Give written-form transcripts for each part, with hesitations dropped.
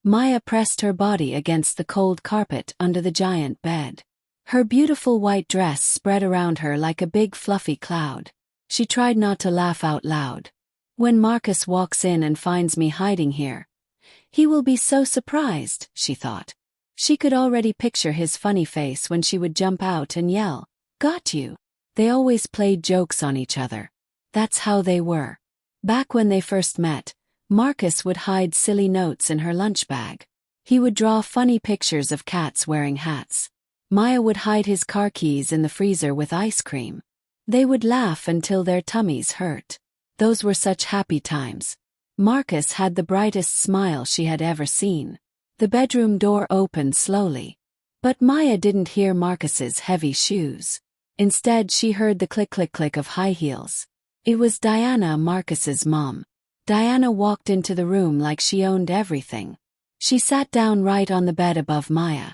Maya pressed her body against the cold carpet under the giant bed. Her beautiful white dress spread around her like a big fluffy cloud. She tried not to laugh out loud. When Marcus walks in and finds me hiding here, he will be so surprised, she thought. She could already picture his funny face when she would jump out and yell, "Got you!" They always played jokes on each other. That's how they were. Back when they first met, Marcus would hide silly notes in her lunch bag. He would draw funny pictures of cats wearing hats. Maya would hide his car keys in the freezer with ice cream. They would laugh until their tummies hurt. Those were such happy times. Marcus had the brightest smile she had ever seen. The bedroom door opened slowly. But Maya didn't hear Marcus's heavy shoes. Instead, she heard the click-click-click of high heels. It was Diana, Marcus's mom. Diana walked into the room like she owned everything. She sat down right on the bed above Maya.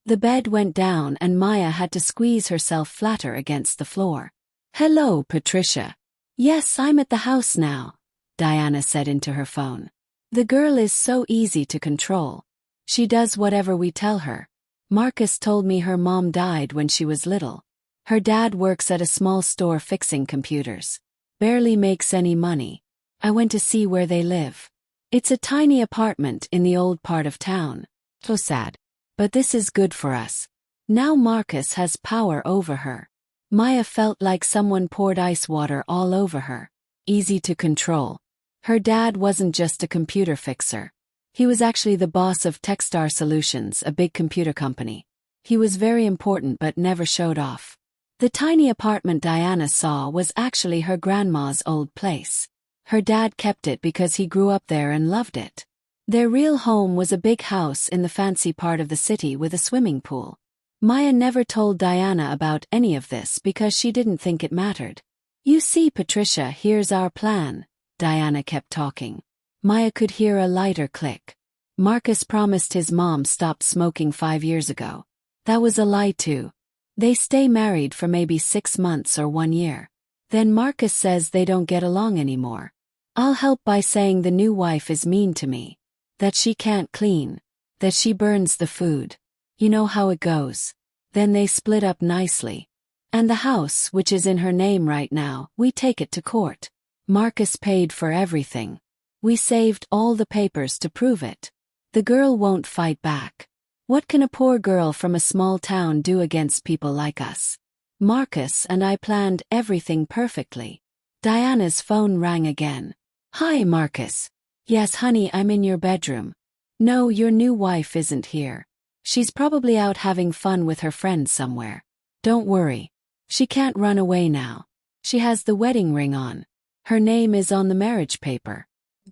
The bed went down and Maya had to squeeze herself flatter against the floor. "Hello, Patricia." "Yes, I'm at the house now," Diana said into her phone. "The girl is so easy to control. She does whatever we tell her. Marcus told me her mom died when she was little. Her dad works at a small store fixing computers. Barely makes any money. I went to see where they live. It's a tiny apartment in the old part of town. So sad. But this is good for us. Now Marcus has power over her." Maya felt like someone poured ice water all over her. Easy to control. Her dad wasn't just a computer fixer. He was actually the boss of Techstar Solutions, a big computer company. He was very important but never showed off. The tiny apartment Diana saw was actually her grandma's old place. Her dad kept it because he grew up there and loved it. Their real home was a big house in the fancy part of the city with a swimming pool. Maya never told Diana about any of this because she didn't think it mattered. "You see, Patricia, here's our plan," Diana kept talking. Maya could hear a lighter click. Marcus promised his mom stopped smoking 5 years ago. That was a lie too. They stay married for maybe 6 months or 1 year. Then Marcus says they don't get along anymore. I'll help by saying the new wife is mean to me. That she can't clean. That she burns the food. You know how it goes. Then they split up nicely. And the house, which is in her name right now, we take it to court. Marcus paid for everything. We saved all the papers to prove it. The girl won't fight back. What can a poor girl from a small town do against people like us? Marcus and I planned everything perfectly. Diana's phone rang again. "Hi, Marcus." "Yes, honey, I'm in your bedroom." "No, your new wife isn't here. She's probably out having fun with her friends somewhere. Don't worry. She can't run away now. She has the wedding ring on. Her name is on the marriage paper.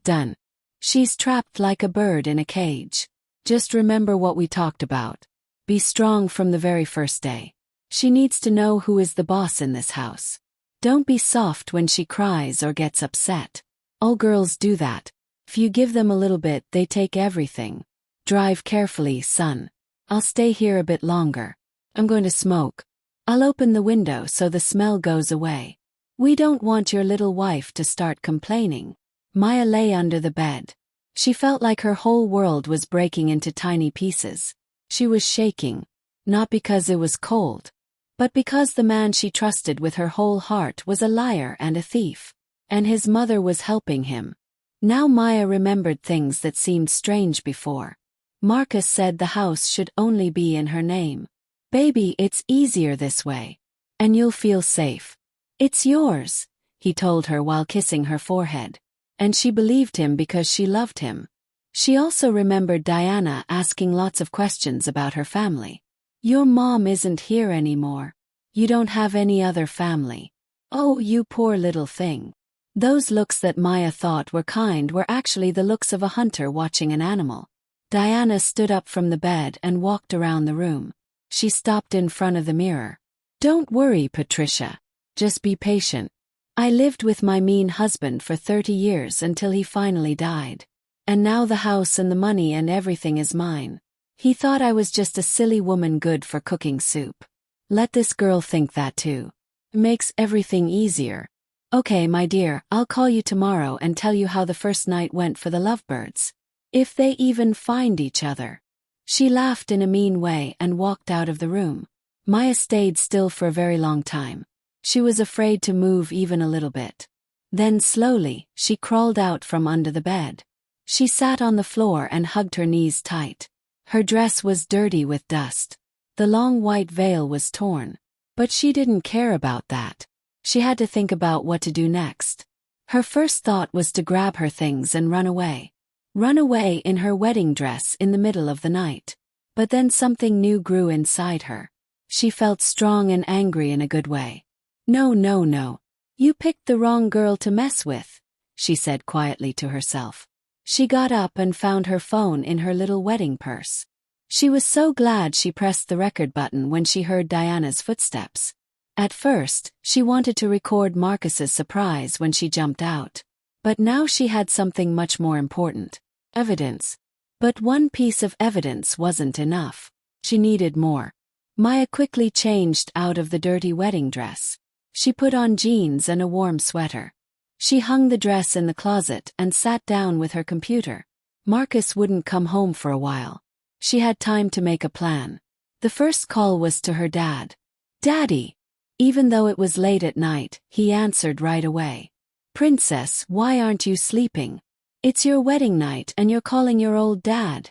Done. She's trapped like a bird in a cage. Just remember what we talked about. Be strong from the very first day. She needs to know who is the boss in this house. Don't be soft when she cries or gets upset. All girls do that. If you give them a little bit, they take everything. Drive carefully, son. I'll stay here a bit longer. I'm going to smoke. I'll open the window so the smell goes away. We don't want your little wife to start complaining." Maya lay under the bed. She felt like her whole world was breaking into tiny pieces. She was shaking. Not because it was cold, but because the man she trusted with her whole heart was a liar and a thief. And his mother was helping him. Now Maya remembered things that seemed strange before. Marcus said the house should only be in her name. "Baby, it's easier this way. And you'll feel safe. It's yours," he told her while kissing her forehead. And she believed him because she loved him. She also remembered Diana asking lots of questions about her family. "Your mom isn't here anymore. You don't have any other family. Oh, you poor little thing." Those looks that Maya thought were kind were actually the looks of a hunter watching an animal. Diana stood up from the bed and walked around the room. She stopped in front of the mirror. "Don't worry, Patricia. Just be patient. I lived with my mean husband for 30 years until he finally died. And now the house and the money and everything is mine. He thought I was just a silly woman good for cooking soup. Let this girl think that too. It makes everything easier. Okay, my dear, I'll call you tomorrow and tell you how the first night went for the lovebirds." If they even find each other. She laughed in a mean way and walked out of the room. Maya stayed still for a very long time. She was afraid to move even a little bit. Then slowly, she crawled out from under the bed. She sat on the floor and hugged her knees tight. Her dress was dirty with dust. The long white veil was torn. But she didn't care about that. She had to think about what to do next. Her first thought was to grab her things and run away. Run away in her wedding dress in the middle of the night. But then something new grew inside her. She felt strong and angry in a good way. No, no, no. You picked the wrong girl to mess with, she said quietly to herself. She got up and found her phone in her little wedding purse. She was so glad she pressed the record button when she heard Diana's footsteps. At first, she wanted to record Marcus's surprise when she jumped out. But now she had something much more important. Evidence. But one piece of evidence wasn't enough. She needed more. Maya quickly changed out of the dirty wedding dress. She put on jeans and a warm sweater. She hung the dress in the closet and sat down with her computer. Marcus wouldn't come home for a while. She had time to make a plan. The first call was to her dad. Daddy! Even though it was late at night, he answered right away. Princess, why aren't you sleeping? It's your wedding night and you're calling your old dad,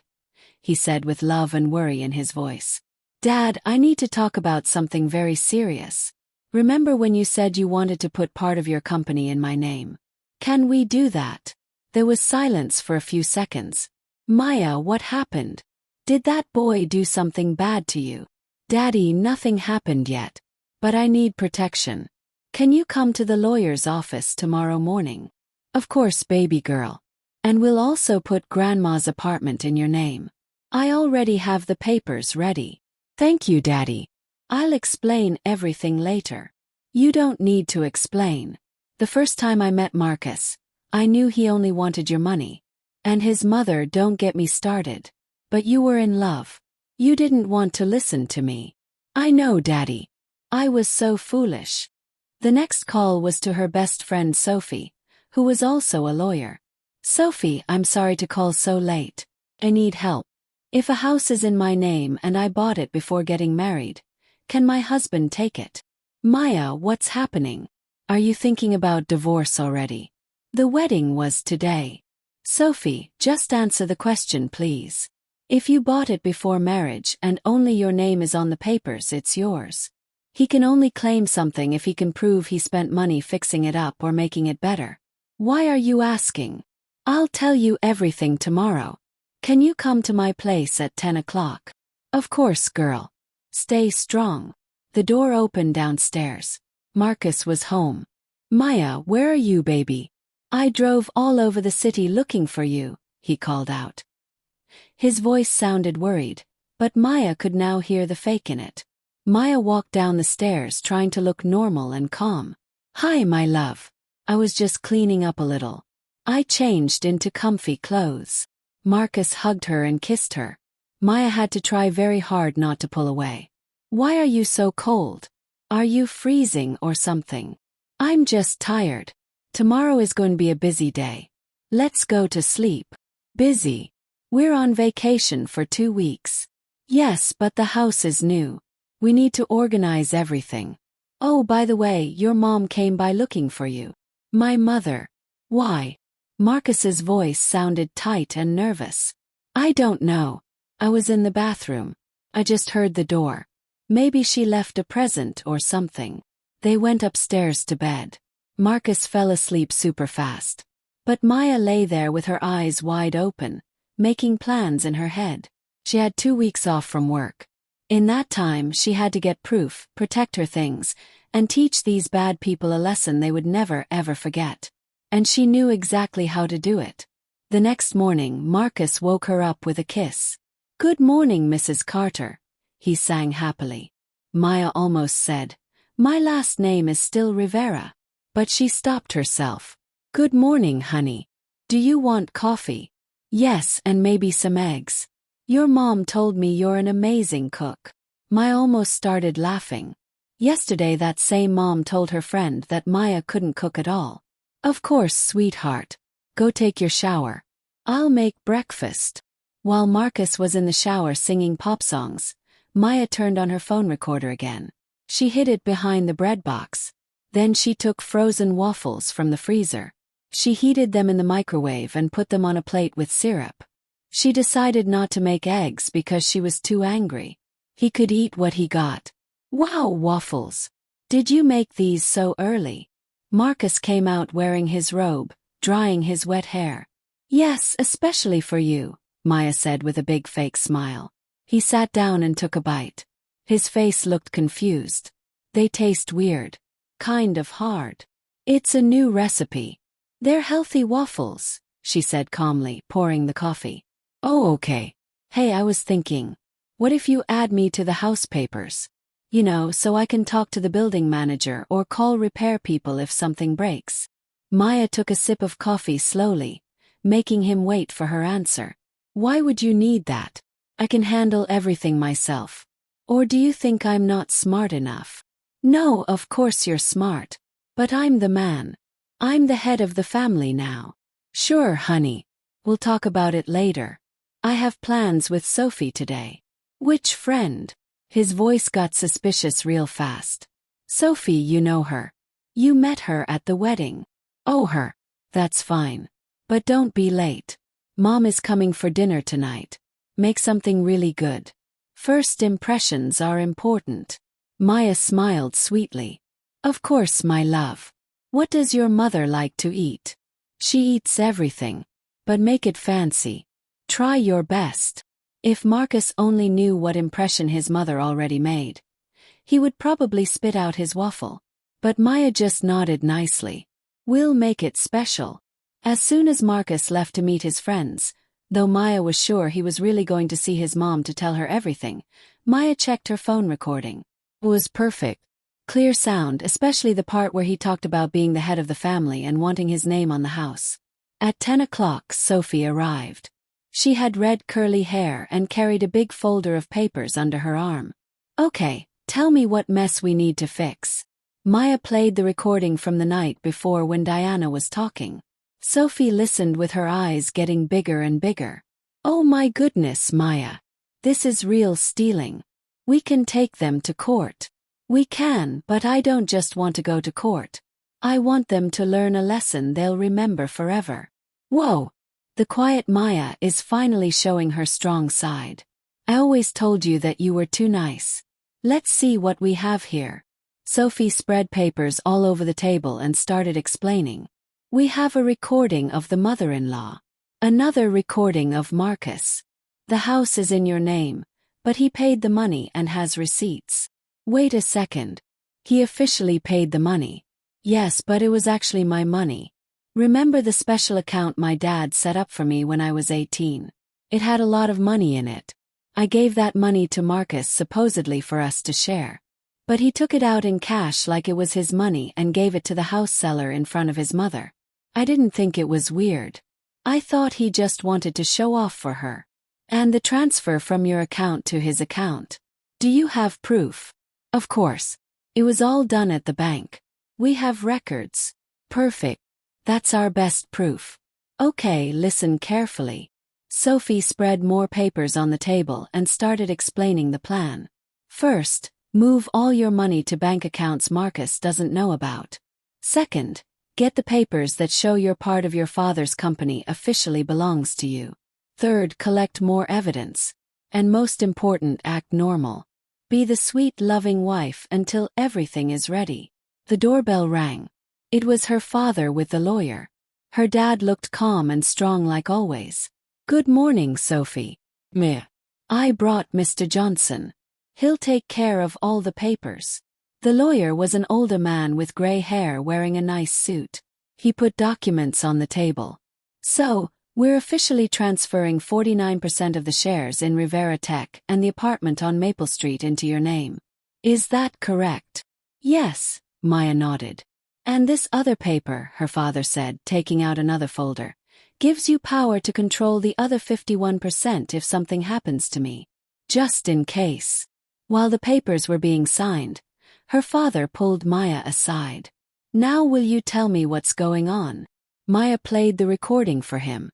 he said with love and worry in his voice. Dad, I need to talk about something very serious. Remember when you said you wanted to put part of your company in my name? Can we do that? There was silence for a few seconds. Maya, what happened? Did that boy do something bad to you? Daddy, nothing happened yet. But I need protection. Can you come to the lawyer's office tomorrow morning? Of course, baby girl. And we'll also put Grandma's apartment in your name. I already have the papers ready. Thank you, Daddy. I'll explain everything later. You don't need to explain. The first time I met Marcus, I knew he only wanted your money. And his mother, don't get me started. But you were in love. You didn't want to listen to me. I know, Daddy. I was so foolish. The next call was to her best friend Sophie, who was also a lawyer. Sophie, I'm sorry to call so late. I need help. If a house is in my name and I bought it before getting married, can my husband take it? Maya, what's happening? Are you thinking about divorce already? The wedding was today. Sophie, just answer the question, please. If you bought it before marriage and only your name is on the papers, it's yours. He can only claim something if he can prove he spent money fixing it up or making it better. Why are you asking? I'll tell you everything tomorrow. Can you come to my place at 10 o'clock? Of course, girl. Stay strong. The door opened downstairs. Marcus was home. Maya, where are you, baby? I drove all over the city looking for you, he called out. His voice sounded worried, but Maya could now hear the fake in it. Maya walked down the stairs trying to look normal and calm. Hi, my love. I was just cleaning up a little. I changed into comfy clothes. Marcus hugged her and kissed her. Maya had to try very hard not to pull away. Why are you so cold? Are you freezing or something? I'm just tired. Tomorrow is going to be a busy day. Let's go to sleep. Busy? We're on vacation for 2 weeks. Yes, but the house is new. We need to organize everything. Oh, by the way, your mom came by looking for you. My mother. Why? Marcus's voice sounded tight and nervous. I don't know. I was in the bathroom. I just heard the door. Maybe she left a present or something. They went upstairs to bed. Marcus fell asleep super fast. But Maya lay there with her eyes wide open, making plans in her head. She had 2 weeks off from work. In that time, she had to get proof, protect her things, and teach these bad people a lesson they would never ever forget. And she knew exactly how to do it. The next morning, Marcus woke her up with a kiss. Good morning, Mrs. Carter, he sang happily. Maya almost said, my last name is still Rivera. But she stopped herself. Good morning, honey. Do you want coffee? Yes, and maybe some eggs. Your mom told me you're an amazing cook. Maya almost started laughing. Yesterday that same mom told her friend that Maya couldn't cook at all. Of course, sweetheart. Go take your shower. I'll make breakfast. While Marcus was in the shower singing pop songs, Maya turned on her phone recorder again. She hid it behind the bread box. Then she took frozen waffles from the freezer. She heated them in the microwave and put them on a plate with syrup. She decided not to make eggs because she was too angry. He could eat what he got. Wow, waffles! Did you make these so early? Marcus came out wearing his robe, drying his wet hair. Yes, especially for you, Maya said with a big fake smile. He sat down and took a bite. His face looked confused. They taste weird. Kind of hard. It's a new recipe. They're healthy waffles, she said calmly, pouring the coffee. Oh, okay. Hey, I was thinking, what if you add me to the house papers? You know, so I can talk to the building manager or call repair people if something breaks. Maya took a sip of coffee slowly, making him wait for her answer. Why would you need that? I can handle everything myself. Or do you think I'm not smart enough? No, of course you're smart. But I'm the man. I'm the head of the family now. Sure, honey. We'll talk about it later. I have plans with Sophie today. Which friend? His voice got suspicious real fast. Sophie, you know her. You met her at the wedding. Oh, her. That's fine. But don't be late. Mom is coming for dinner tonight. Make something really good. First impressions are important. Maya smiled sweetly. Of course, my love. What does your mother like to eat? She eats everything. But make it fancy. Try your best. If Marcus only knew what impression his mother already made, he would probably spit out his waffle. But Maya just nodded nicely. We'll make it special. As soon as Marcus left to meet his friends, though Maya was sure he was really going to see his mom to tell her everything, Maya checked her phone recording. It was perfect. Clear sound, especially the part where he talked about being the head of the family and wanting his name on the house. At 10 o'clock, Sophie arrived. She had red curly hair and carried a big folder of papers under her arm. Okay, tell me what mess we need to fix. Maya played the recording from the night before when Diana was talking. Sophie listened with her eyes getting bigger and bigger. Oh my goodness, Maya. This is real stealing. We can take them to court. We can, but I don't just want to go to court. I want them to learn a lesson they'll remember forever. Whoa! The quiet Maya is finally showing her strong side. I always told you that you were too nice. Let's see what we have here. Sophie spread papers all over the table and started explaining. We have a recording of the mother-in-law. Another recording of Marcus. The house is in your name, but he paid the money and has receipts. Wait a second. He officially paid the money. Yes, but it was actually my money. Remember the special account my dad set up for me when I was 18? It had a lot of money in it. I gave that money to Marcus supposedly for us to share. But he took it out in cash like it was his money and gave it to the house seller in front of his mother. I didn't think it was weird. I thought he just wanted to show off for her. And the transfer from your account to his account. Do you have proof? Of course. It was all done at the bank. We have records. Perfect. That's our best proof. Okay, listen carefully. Sophie spread more papers on the table and started explaining the plan. First, move all your money to bank accounts Marcus doesn't know about. Second, get the papers that show your part of your father's company officially belongs to you. Third, collect more evidence. And most important, act normal. Be the sweet, loving wife until everything is ready. The doorbell rang. It was her father with the lawyer. Her dad looked calm and strong like always. Good morning, Sophie. Meh. I brought Mr. Johnson. He'll take care of all the papers. The lawyer was an older man with gray hair wearing a nice suit. He put documents on the table. So, we're officially transferring 49% of the shares in Rivera Tech and the apartment on Maple Street into your name. Is that correct? Yes, Maya nodded. And this other paper, her father said, taking out another folder, gives you power to control the other 51% if something happens to me. Just in case. While the papers were being signed, her father pulled Maya aside. Now will you tell me what's going on? Maya played the recording for him.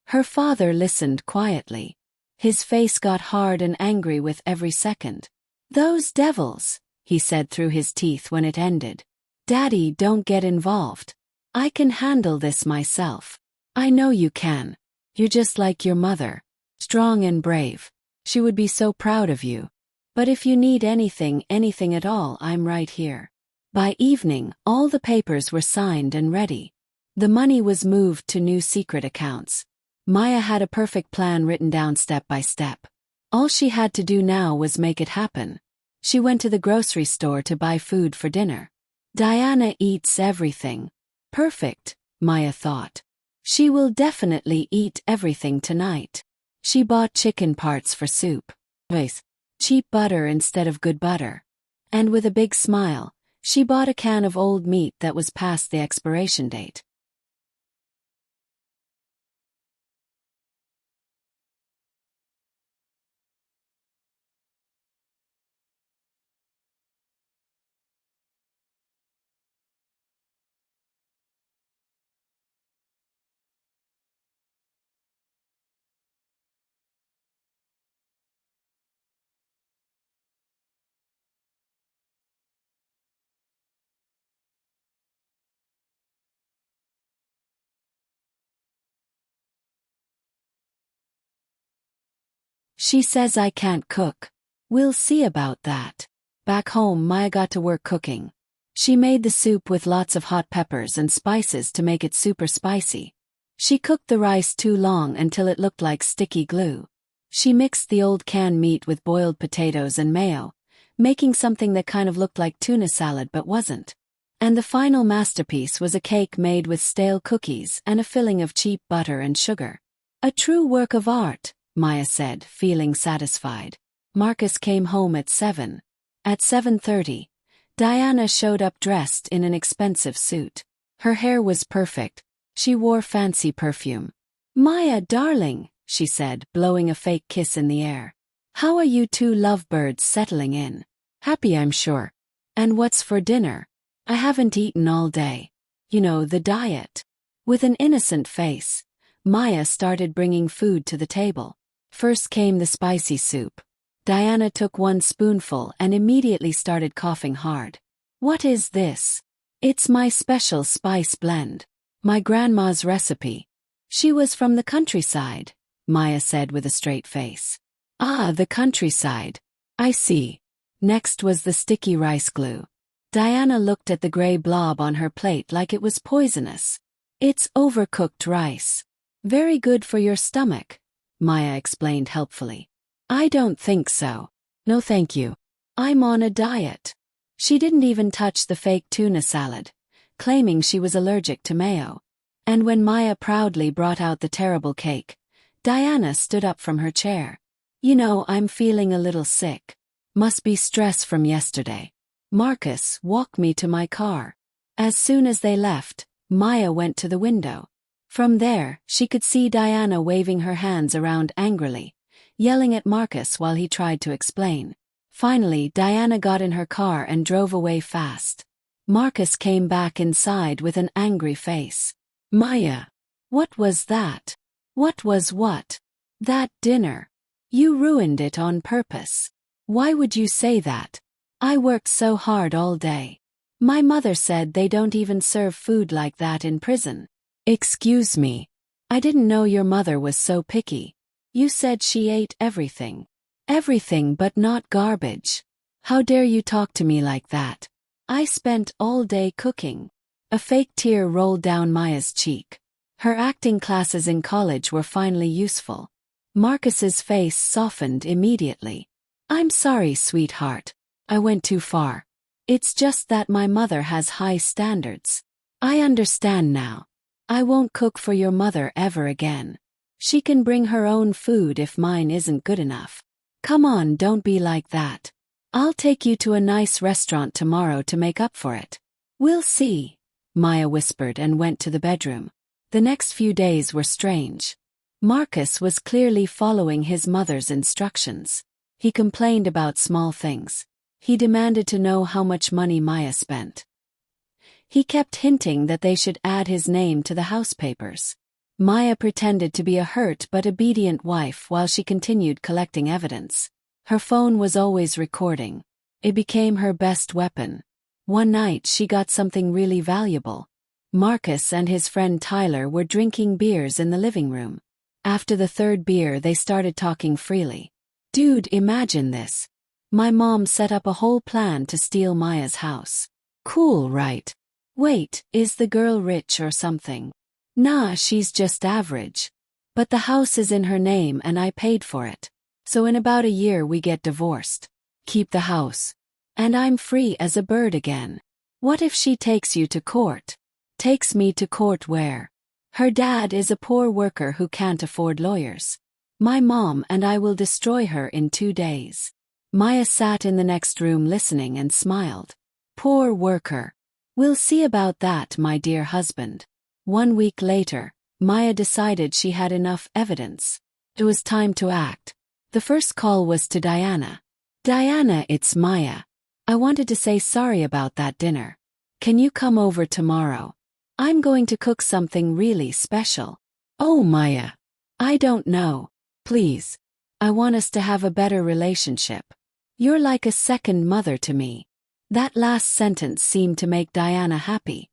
Her father listened quietly. His face got hard and angry with every second. "Those devils," he said through his teeth when it ended. "Daddy, don't get involved. I can handle this myself." "I know you can. You're just like your mother. Strong and brave. She would be so proud of you. But if you need anything at all, I'm right here." By evening, all the papers were signed and ready. The money was moved to new secret accounts. Maya had a perfect plan written down step by step. All she had to do now was make it happen. She went to the grocery store to buy food for dinner. Diana eats everything. Perfect, Maya thought. She will definitely eat everything tonight. She bought chicken parts for soup. With cheap butter instead of good butter. And with a big smile, she bought a can of old meat that was past the expiration date. She says I can't cook. We'll see about that. Back home, Maya got to work cooking. She made the soup with lots of hot peppers and spices to make it super spicy. She cooked the rice too long until it looked like sticky glue. She mixed the old canned meat with boiled potatoes and mayo, making something that kind of looked like tuna salad but wasn't. And the final masterpiece was a cake made with stale cookies and a filling of cheap butter and sugar. A true work of art, Maya said, feeling satisfied. Marcus came home at 7. At 7:30, Diana showed up dressed in an expensive suit. Her hair was perfect. She wore fancy perfume. "Maya, darling," she said, blowing a fake kiss in the air. "How are you two lovebirds settling in? Happy, I'm sure. And what's for dinner? I haven't eaten all day. You know, the diet." With an innocent face, Maya started bringing food to the table. First came the spicy soup. Diana took one spoonful and immediately started coughing hard. "What is this?" "It's my special spice blend. My grandma's recipe. She was from the countryside," Maya said with a straight face. "Ah, the countryside. I see." Next was the sticky rice glue. Diana looked at the gray blob on her plate like it was poisonous. "It's overcooked rice. Very good for your stomach," Maya explained helpfully. "I don't think so. No thank you. I'm on a diet." She didn't even touch the fake tuna salad, claiming she was allergic to mayo. And when Maya proudly brought out the terrible cake, Diana stood up from her chair. "You know, I'm feeling a little sick. Must be stress from yesterday. Marcus, walk me to my car." As soon as they left, Maya went to the window. From there, she could see Diana waving her hands around angrily, yelling at Marcus while he tried to explain. Finally, Diana got in her car and drove away fast. Marcus came back inside with an angry face. "Maya, what was that?" "What was what?" "That dinner. You ruined it on purpose. Why would you say that? I worked so hard all day. My mother said they don't even serve food like that in prison." "Excuse me. I didn't know your mother was so picky. You said she ate everything." "Everything but not garbage. How dare you talk to me like that? I spent all day cooking." A fake tear rolled down Maya's cheek. Her acting classes in college were finally useful. Marcus's face softened immediately. "I'm sorry, sweetheart. I went too far. It's just that my mother has high standards. I understand now. I won't cook for your mother ever again. She can bring her own food if mine isn't good enough. Come on, don't be like that. I'll take you to a nice restaurant tomorrow to make up for it." "We'll see," Maya whispered and went to the bedroom. The next few days were strange. Marcus was clearly following his mother's instructions. He complained about small things. He demanded to know how much money Maya spent. He kept hinting that they should add his name to the house papers. Maya pretended to be a hurt but obedient wife while she continued collecting evidence. Her phone was always recording. It became her best weapon. One night she got something really valuable. Marcus and his friend Tyler were drinking beers in the living room. After the third beer they started talking freely. Dude, imagine this. My mom set up a whole plan to steal Maya's house. Cool, right? Wait, is the girl rich or something? Nah, she's just average. But the house is in her name and I paid for it. So in about a year we get divorced. Keep the house. And I'm free as a bird again. What if she takes you to court? Takes me to court where? Her dad is a poor worker who can't afford lawyers. My mom and I will destroy her in 2 days. Maya sat in the next room listening and smiled. Poor worker. We'll see about that, my dear husband. 1 week later, Maya decided she had enough evidence. It was time to act. The first call was to Diana. Diana, it's Maya. I wanted to say sorry about that dinner. Can you come over tomorrow? I'm going to cook something really special. Oh, Maya. I don't know. Please. I want us to have a better relationship. You're like a second mother to me. That last sentence seemed to make Diana happy.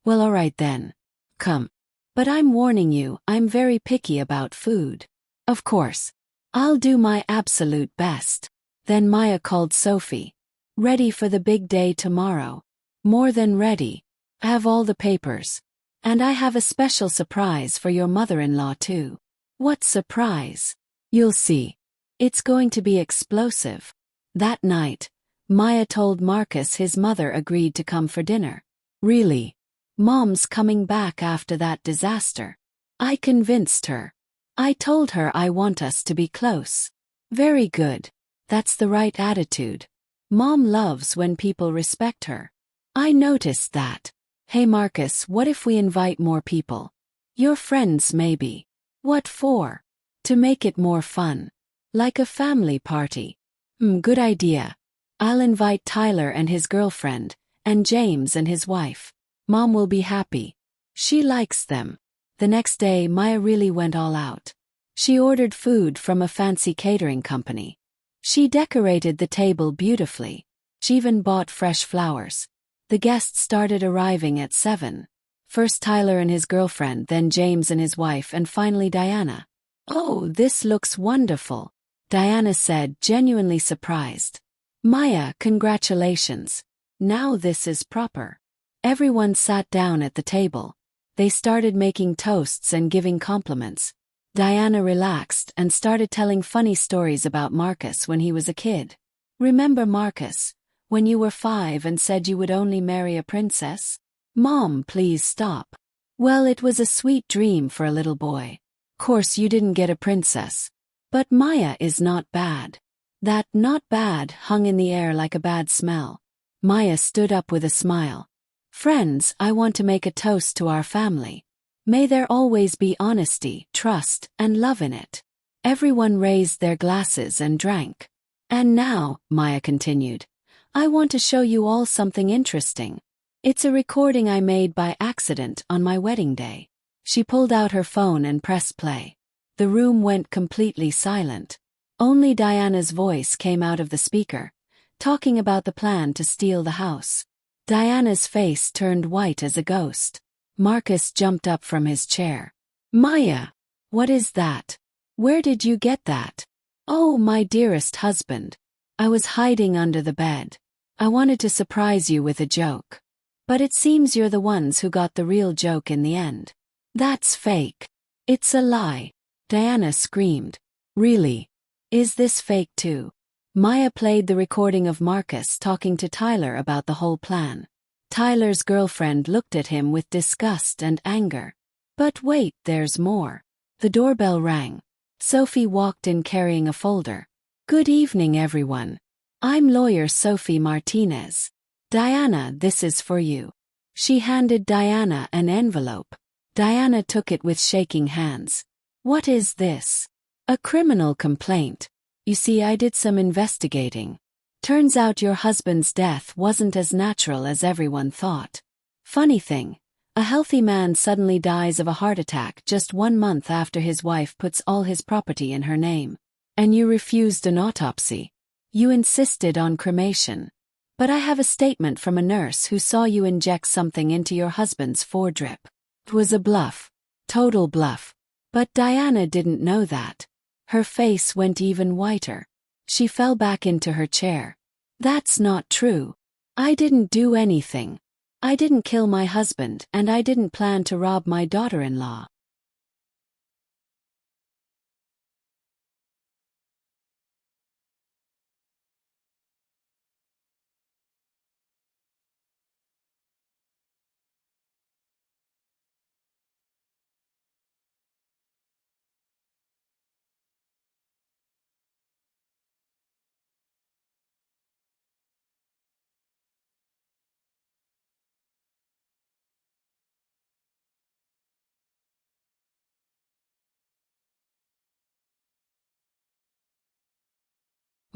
Well, all right then. Come. But I'm warning you, I'm very picky about food. Of course. I'll do my absolute best. Then Maya called Sophie. Ready for the big day tomorrow. More than ready. I have all the papers. And I have a special surprise for your mother-in-law too. What surprise? You'll see. It's going to be explosive. That night, Maya told Marcus his mother agreed to come for dinner. Really? Mom's coming back after that disaster. I convinced her. I told her I want us to be close. Very good. That's the right attitude. Mom loves when people respect her. I noticed that. Hey Marcus, what if we invite more people? Your friends maybe. What for? To make it more fun. Like a family party. Good idea. I'll invite Tyler and his girlfriend, and James and his wife. Mom will be happy. She likes them. The next day Maya really went all out. She ordered food from a fancy catering company. She decorated the table beautifully. She even bought fresh flowers. The guests started arriving at 7. First Tyler and his girlfriend, then James and his wife, and finally Diana. Oh, this looks wonderful, Diana said, genuinely surprised. Maya, congratulations. Now this is proper. Everyone sat down at the table. They started making toasts and giving compliments. Diana relaxed and started telling funny stories about Marcus when he was a kid. Remember Marcus, when you were 5 and said you would only marry a princess? Mom, please stop. Well, it was a sweet dream for a little boy. Course you didn't get a princess. But Maya is not bad. That not bad hung in the air like a bad smell. Maya stood up with a smile. Friends, I want to make a toast to our family. May there always be honesty, trust, and love in it. Everyone raised their glasses and drank. And now, Maya continued, I want to show you all something interesting. It's a recording I made by accident on my wedding day. She pulled out her phone and pressed play. The room went completely silent. Only Diana's voice came out of the speaker, talking about the plan to steal the house. Diana's face turned white as a ghost. Marcus jumped up from his chair. Maya! What is that? Where did you get that? Oh, my dearest husband. I was hiding under the bed. I wanted to surprise you with a joke. But it seems you're the ones who got the real joke in the end. That's fake. It's a lie. Diana screamed. Really? Is this fake too? Maya played the recording of Marcus talking to Tyler about the whole plan. Tyler's girlfriend looked at him with disgust and anger. But wait, there's more. The doorbell rang. Sophie walked in carrying a folder. Good evening, everyone. I'm lawyer Sophie Martinez. Diana, this is for you. She handed Diana an envelope. Diana took it with shaking hands. What is this? A criminal complaint. You see, I did some investigating. Turns out your husband's death wasn't as natural as everyone thought. Funny thing, A healthy man suddenly dies of a heart attack just 1 month after his wife puts all his property in her name. And you refused an autopsy. You insisted on cremation. But I have a statement from a nurse who saw you inject something into your husband's foredrip. It was a bluff. Total bluff. But Diana didn't know that. Her face went even whiter. She fell back into her chair. That's not true. I didn't do anything. I didn't kill my husband, and I didn't plan to rob my daughter-in-law.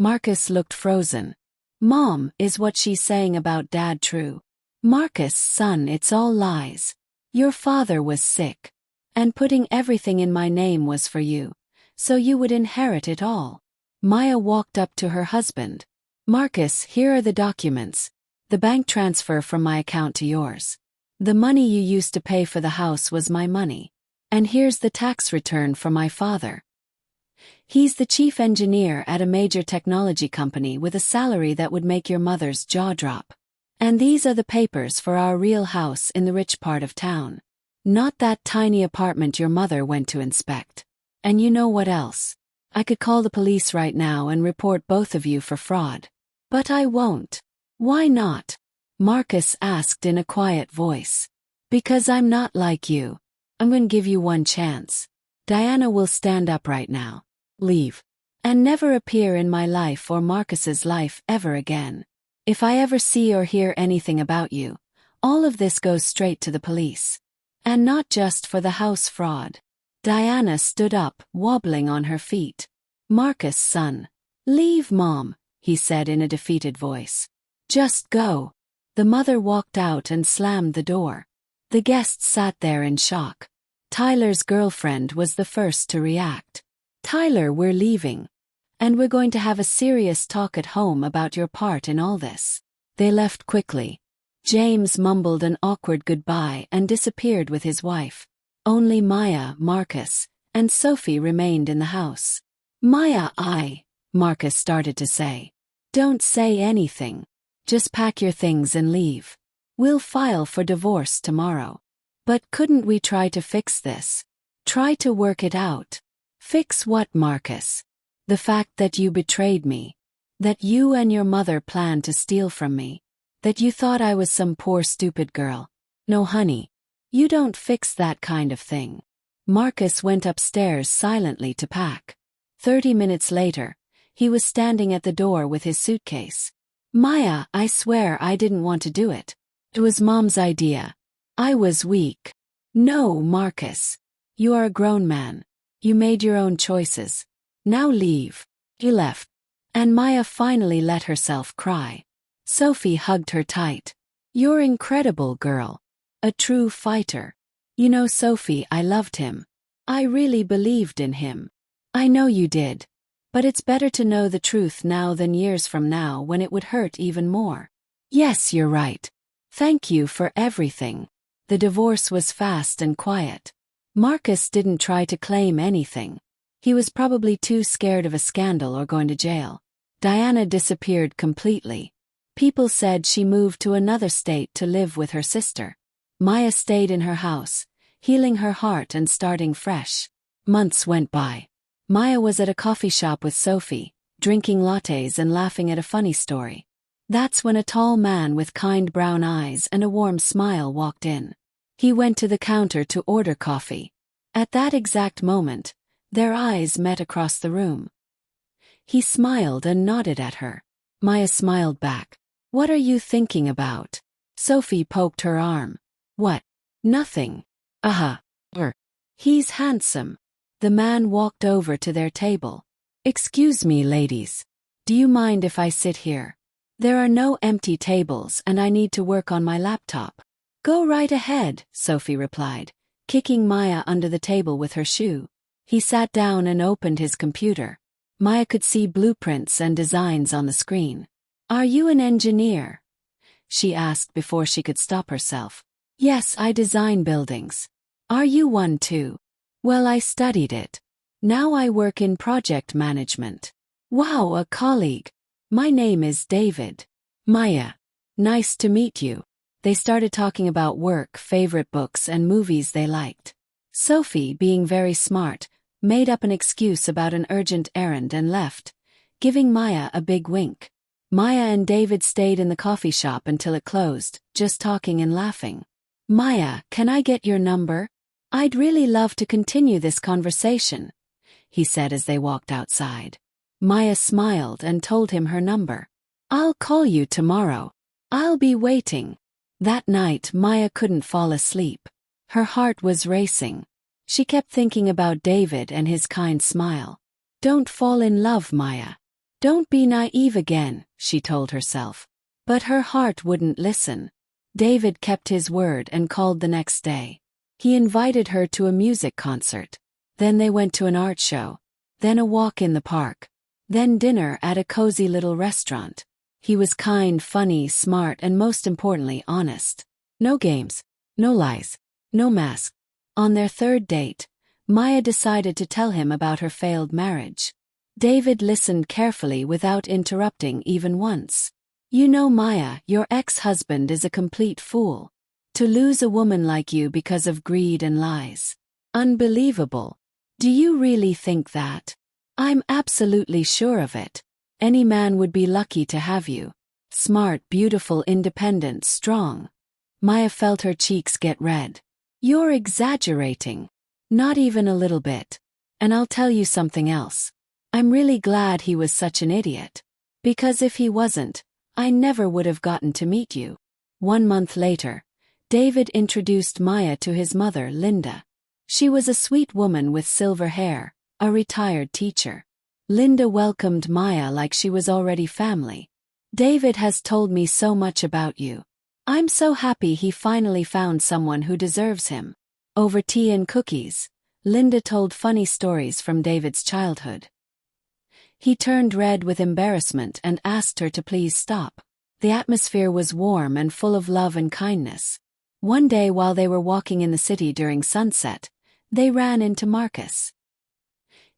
Marcus looked frozen. Mom, is what she's saying about Dad true? Marcus, son, it's all lies. Your father was sick. And putting everything in my name was for you, so you would inherit it all. Maya walked up to her husband. Marcus, here are the documents. The bank transfer from my account to yours. The money you used to pay for the house was my money. And here's the tax return for my father. He's the chief engineer at a major technology company with a salary that would make your mother's jaw drop. And these are the papers for our real house in the rich part of town. Not that tiny apartment your mother went to inspect. And you know what else? I could call the police right now and report both of you for fraud. But I won't. Why not? Marcus asked in a quiet voice. Because I'm not like you. I'm going to give you one chance. Diana will stand up right now. Leave. And never appear in my life or Marcus's life ever again. If I ever see or hear anything about you, all of this goes straight to the police. And not just for the house fraud. Diana stood up, wobbling on her feet. Marcus, son. Leave, Mom, he said in a defeated voice. Just go. The mother walked out and slammed the door. The guests sat there in shock. Tyler's girlfriend was the first to react. Tyler, we're leaving. And we're going to have a serious talk at home about your part in all this. They left quickly. James mumbled an awkward goodbye and disappeared with his wife. Only Maya, Marcus, and Sophie remained in the house. Maya, Marcus started to say. Don't say anything. Just pack your things and leave. We'll file for divorce tomorrow. But couldn't we try to fix this? Try to work it out. Fix what, Marcus? The fact that you betrayed me. That you and your mother planned to steal from me. That you thought I was some poor stupid girl. No, honey. You don't fix that kind of thing. Marcus went upstairs silently to pack. 30 minutes later, he was standing at the door with his suitcase. Maya, I swear I didn't want to do it. It was Mom's idea. I was weak. No, Marcus. You are a grown man. You made your own choices. Now leave. He left. And Maya finally let herself cry. Sophie hugged her tight. You're incredible, girl. A true fighter. You know, Sophie, I loved him. I really believed in him. I know you did. But it's better to know the truth now than years from now when it would hurt even more. Yes, you're right. Thank you for everything. The divorce was fast and quiet. Marcus didn't try to claim anything. He was probably too scared of a scandal or going to jail. Diana disappeared completely. People said she moved to another state to live with her sister. Maya stayed in her house, healing her heart and starting fresh. Months went by. Maya was at a coffee shop with Sophie, drinking lattes and laughing at a funny story. That's when a tall man with kind brown eyes and a warm smile walked in. He went to the counter to order coffee. At that exact moment, their eyes met across the room. He smiled and nodded at her. Maya smiled back. What are you thinking about? Sophie poked her arm. What? Nothing. He's handsome. The man walked over to their table. Excuse me, ladies. Do you mind if I sit here? There are no empty tables and I need to work on my laptop. Go right ahead, Sophie replied, kicking Maya under the table with her shoe. He sat down and opened his computer. Maya could see blueprints and designs on the screen. Are you an engineer? She asked before she could stop herself. Yes, I design buildings. Are you one too? Well, I studied it. Now I work in project management. Wow, a colleague. My name is David. Maya. Nice to meet you. They started talking about work, favorite books, and movies they liked. Sophie, being very smart, made up an excuse about an urgent errand and left, giving Maya a big wink. Maya and David stayed in the coffee shop until it closed, just talking and laughing. Maya, can I get your number? I'd really love to continue this conversation, he said as they walked outside. Maya smiled and told him her number. I'll call you tomorrow. I'll be waiting. That night, Maya couldn't fall asleep. Her heart was racing. She kept thinking about David and his kind smile. Don't fall in love, Maya. Don't be naive again, she told herself. But her heart wouldn't listen. David kept his word and called the next day. He invited her to a music concert. Then they went to an art show. Then a walk in the park. Then dinner at a cozy little restaurant. He was kind, funny, smart, and most importantly, honest. No games. No lies. No mask. On their third date, Maya decided to tell him about her failed marriage. David listened carefully without interrupting even once. You know, Maya, your ex-husband is a complete fool. To lose a woman like you because of greed and lies. Unbelievable. Do you really think that? I'm absolutely sure of it. Any man would be lucky to have you. Smart, beautiful, independent, strong. Maya felt her cheeks get red. You're exaggerating. Not even a little bit. And I'll tell you something else. I'm really glad he was such an idiot. Because if he wasn't, I never would have gotten to meet you. 1 month later, David introduced Maya to his mother, Linda. She was a sweet woman with silver hair, a retired teacher. Linda welcomed Maya like she was already family. David has told me so much about you. I'm so happy he finally found someone who deserves him. Over tea and cookies, Linda told funny stories from David's childhood. He turned red with embarrassment and asked her to please stop. The atmosphere was warm and full of love and kindness. One day while they were walking in the city during sunset, they ran into Marcus.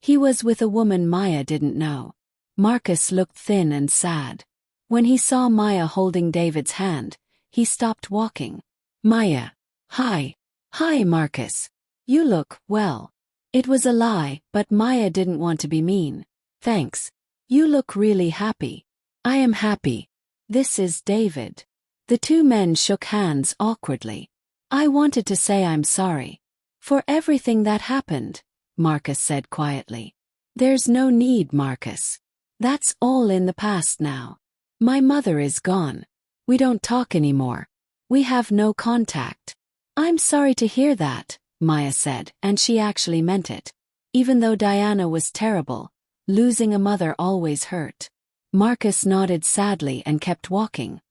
He was with a woman Maya didn't know. Marcus looked thin and sad. When he saw Maya holding David's hand, he stopped walking. Maya. Hi. Hi, Marcus. You look, well. It was a lie, but Maya didn't want to be mean. Thanks. You look really happy. I am happy. This is David. The two men shook hands awkwardly. I wanted to say I'm sorry. For everything that happened, Marcus said quietly. There's no need, Marcus. That's all in the past now. My mother is gone. We don't talk anymore. We have no contact. I'm sorry to hear that, Maya said, and she actually meant it. Even though Diana was terrible, losing a mother always hurt. Marcus nodded sadly and kept walking.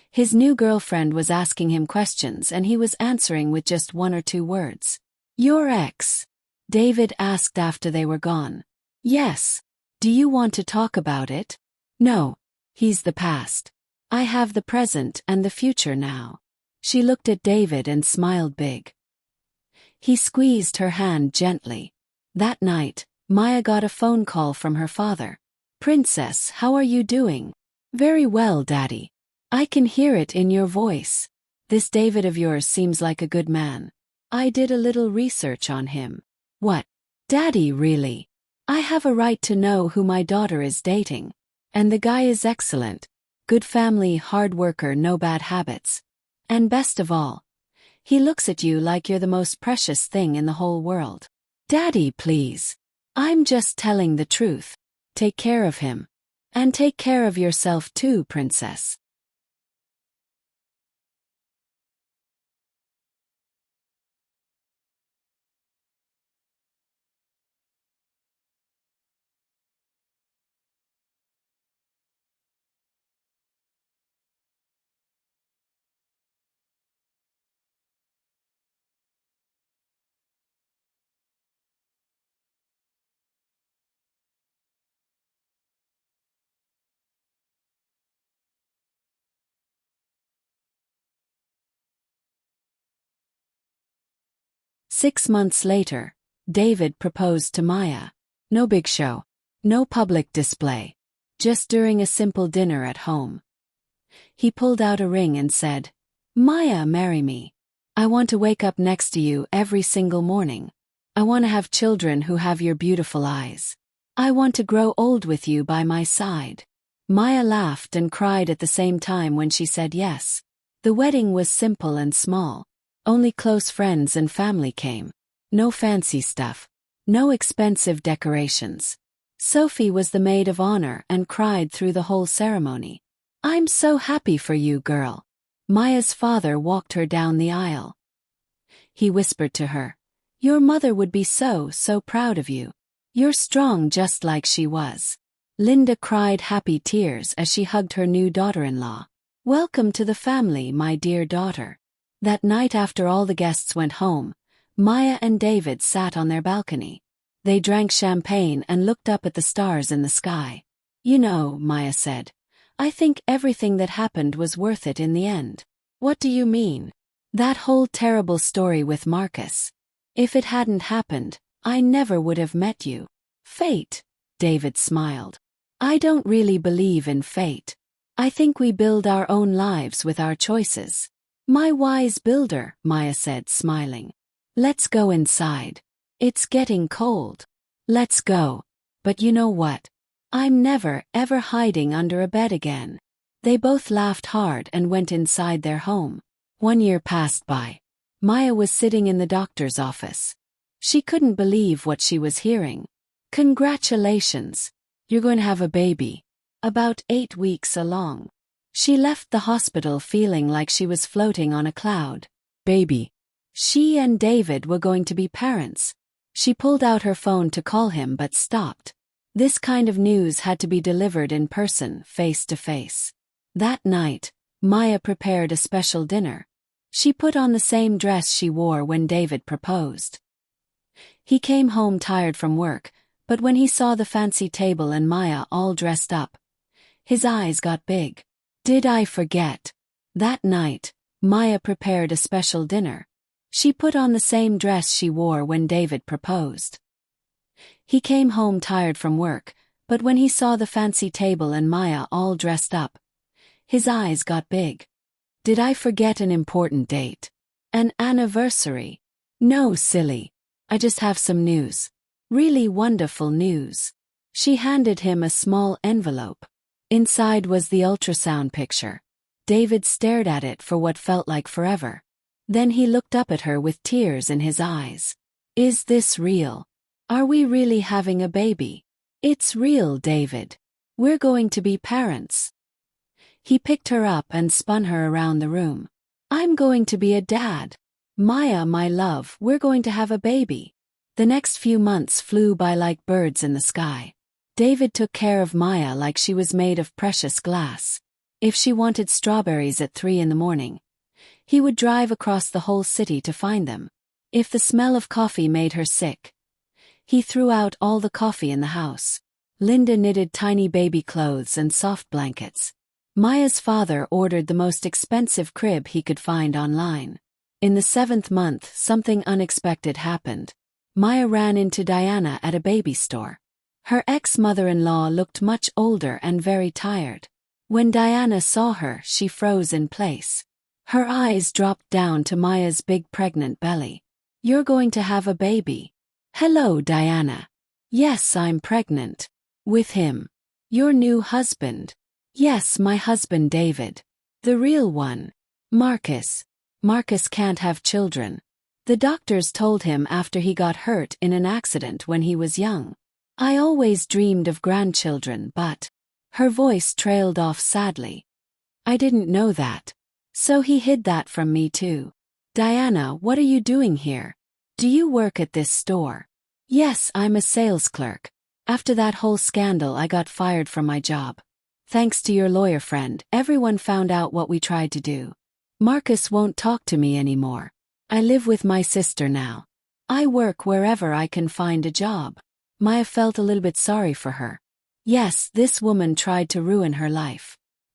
His new girlfriend was asking him questions and he was answering with just 1 or 2 words. Your ex? David asked after they were gone. Yes. Do you want to talk about it? No. He's the past. I have the present and the future now. She looked at David and smiled big. He squeezed her hand gently. That night, Maya got a phone call from her father. Princess, how are you doing? Very well, Daddy. I can hear it in your voice. This David of yours seems like a good man. I did a little research on him. What? Daddy, really? I have a right to know who my daughter is dating. And the guy is excellent. Good family, hard worker, no bad habits. And best of all, he looks at you like you're the most precious thing in the whole world. Daddy, please. I'm just telling the truth. Take care of him. And take care of yourself too, Princess. 6 months later, David proposed to Maya. No big show. No public display. Just during a simple dinner at home. He pulled out a ring and said, "Maya, marry me. I want to wake up next to you every single morning. I want to have children who have your beautiful eyes. I want to grow old with you by my side." Maya laughed and cried at the same time when she said yes. The wedding was simple and small. Only close friends and family came. No fancy stuff. No expensive decorations. Sophie was the maid of honor and cried through the whole ceremony. "I'm so happy for you, girl." Maya's father walked her down the aisle. He whispered to her, "Your mother would be so proud of you. You're strong just like she was." Linda cried happy tears as she hugged her new daughter-in-law. "Welcome to the family, my dear daughter." That night after all the guests went home, Maya and David sat on their balcony. They drank champagne and looked up at the stars in the sky. "You know," Maya said, "I think everything that happened was worth it in the end." "What do you mean?" "That whole terrible story with Marcus. If it hadn't happened, I never would have met you." "Fate," David smiled. "I don't really believe in fate. I think we build our own lives with our choices." "My wise builder," Maya said, smiling. "Let's go inside. It's getting cold." "Let's go. But you know what? I'm never, ever hiding under a bed again." They both laughed hard and went inside their home. 1 year passed by. Maya was sitting in the doctor's office. She couldn't believe what she was hearing. "Congratulations. You're going to have a baby. About 8 weeks along." She left the hospital feeling like she was floating on a cloud. Baby. She and David were going to be parents. She pulled out her phone to call him but stopped. This kind of news had to be delivered in person, face to face. That night, Maya prepared a special dinner. She put on the same dress she wore when David proposed. He came home tired from work, but when he saw the fancy table and Maya all dressed up, his eyes got big. "Did I forget?" That night, Maya prepared a special dinner. She put on the same dress she wore when David proposed. He came home tired from work, but when he saw the fancy table and Maya all dressed up, his eyes got big. "Did I forget an important date? An anniversary?" "No, silly. I just have some news. Really wonderful news." She handed him a small envelope. Inside was the ultrasound picture. David stared at it for what felt like forever. Then he looked up at her with tears in his eyes. "Is this real? Are we really having a baby?" "It's real, David. We're going to be parents." He picked her up and spun her around the room. "I'm going to be a dad. Maya, my love, we're going to have a baby." The next few months flew by like birds in the sky. David took care of Maya like she was made of precious glass. If she wanted strawberries at 3 in the morning, he would drive across the whole city to find them. If the smell of coffee made her sick, he threw out all the coffee in the house. Linda knitted tiny baby clothes and soft blankets. Maya's father ordered the most expensive crib he could find online. In the 7th month, something unexpected happened. Maya ran into Diana at a baby store. Her ex-mother-in-law looked much older and very tired. When Diana saw her, she froze in place. Her eyes dropped down to Maya's big pregnant belly. "You're going to have a baby." "Hello, Diana." "Yes, I'm pregnant." "With him." "Your new husband." "Yes, my husband David. The real one." "Marcus." "Marcus can't have children. The doctors told him after he got hurt in an accident when he was young. I always dreamed of grandchildren, but..." Her voice trailed off sadly. "I didn't know that. So he hid that from me too." "Diana, what are you doing here? Do you work at this store?" "Yes, I'm a sales clerk. After that whole scandal I got fired from my job. Thanks to your lawyer friend, everyone found out what we tried to do. Marcus won't talk to me anymore. I live with my sister now. I work wherever I can find a job." Maya felt a little bit sorry for her. Yes, this woman tried to ruin her life.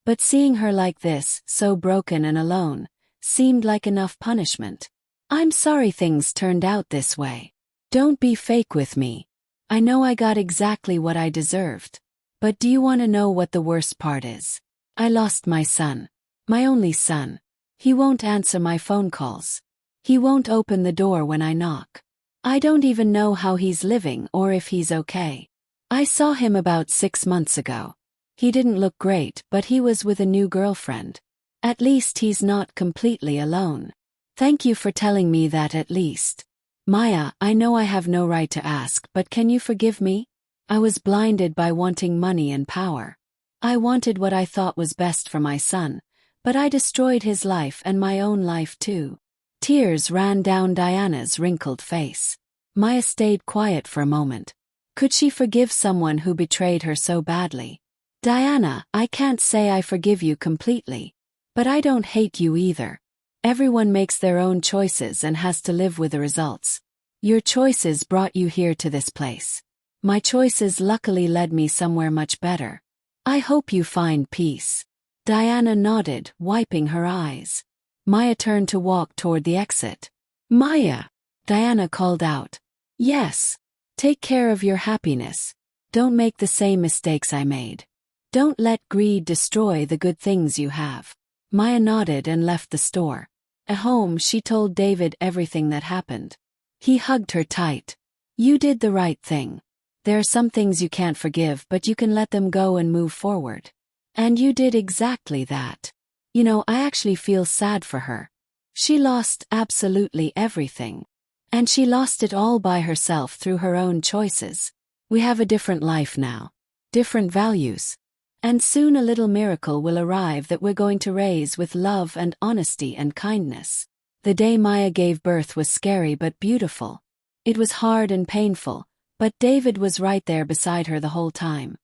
But seeing her like this, so broken and alone, seemed like enough punishment. I'm sorry things turned out this way. Don't be fake with me. I know I got exactly what I deserved. But do you want to know what the worst part is? I lost my son. My only son. He won't answer my phone calls. He won't open the door when I knock. I don't even know how he's living or if he's okay. I saw him about 6 months ago. He didn't look great, but he was with a new girlfriend. At least he's not completely alone. Thank you for telling me that at least. Maya, I know I have no right to ask, but can you forgive me? I was blinded by wanting money and power. I wanted what I thought was best for my son, but I destroyed his life and my own life too. Tears ran down Diana's wrinkled face. Maya stayed quiet for a moment. Could she forgive someone who betrayed her so badly? Diana, I can't say I forgive you completely. But I don't hate you either. Everyone makes their own choices and has to live with the results. Your choices brought you here to this place. My choices luckily led me somewhere much better. I hope you find peace. Diana nodded, wiping her eyes. Maya turned to walk toward the exit. Maya! Diana called out. Yes. Take care of your happiness. Don't make the same mistakes I made. Don't let greed destroy the good things you have. Maya nodded and left the store. At home, she told David everything that happened. He hugged her tight. You did the right thing. There are some things you can't forgive, but you can let them go and move forward. And you did exactly that. You know, I actually feel sad for her. She lost absolutely everything. And she lost it all by herself through her own choices. We have a different life now. Different values. And soon a little miracle will arrive that we're going to raise with love and honesty and kindness. The day Maya gave birth was scary but beautiful. It was hard and painful, but David was right there beside her the whole time.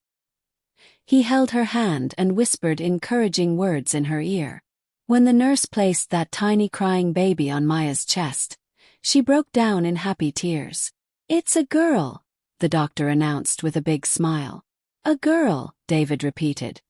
He held her hand and whispered encouraging words in her ear. When the nurse placed that tiny crying baby on Maya's chest, she broke down in happy tears. It's a girl, the doctor announced with a big smile. A girl, David repeated,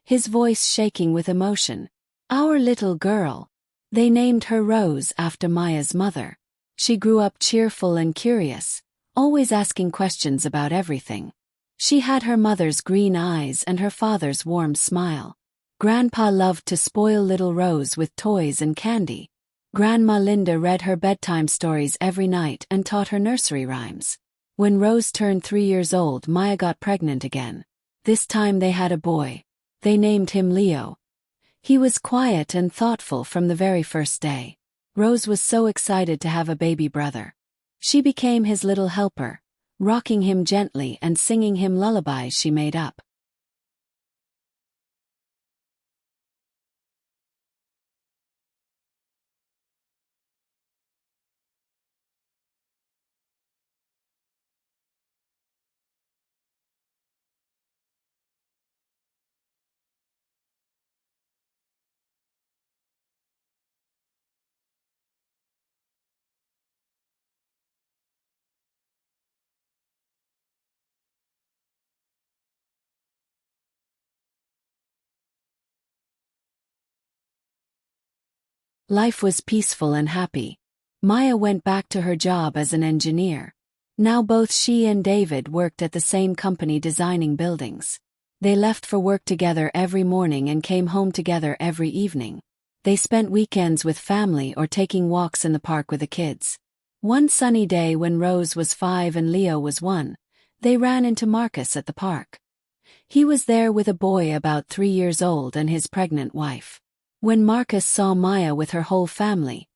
his voice shaking with emotion. Our little girl. They named her Rose after Maya's mother. She grew up cheerful and curious, always asking questions about everything. She had her mother's green eyes and her father's warm smile. Grandpa loved to spoil little Rose with toys and candy. Grandma Linda read her bedtime stories every night and taught her nursery rhymes. When Rose turned 3 years old, Maya got pregnant again. This time they had a boy. They named him Leo. He was quiet and thoughtful from the very first day. Rose was so excited to have a baby brother. She became his little helper, rocking him gently and singing him lullabies she made up. Life was peaceful and happy. Maya went back to her job as an engineer. Now both she and David worked at the same company designing buildings. They left for work together every morning and came home together every evening. They spent weekends with family or taking walks in the park with the kids. One sunny day when Rose was 5 and Leo was 1, they ran into Marcus at the park. He was there with a boy about 3 years old and his pregnant wife. When Marcus saw Maya with her whole family,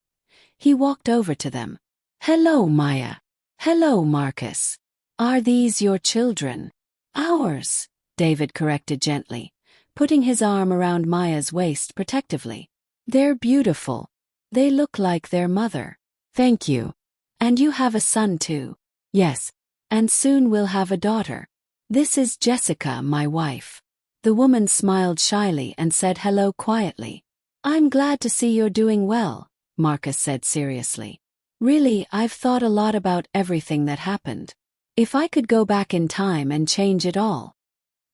he walked over to them. Hello, Maya. Hello, Marcus. Are these your children? Ours, David corrected gently, putting his arm around Maya's waist protectively. They're beautiful. They look like their mother. Thank you. And you have a son too. Yes. And soon we'll have a daughter. This is Jessica, my wife. The woman smiled shyly and said hello quietly. I'm glad to see you're doing well, Marcus said seriously. Really, I've thought a lot about everything that happened. If I could go back in time and change it all.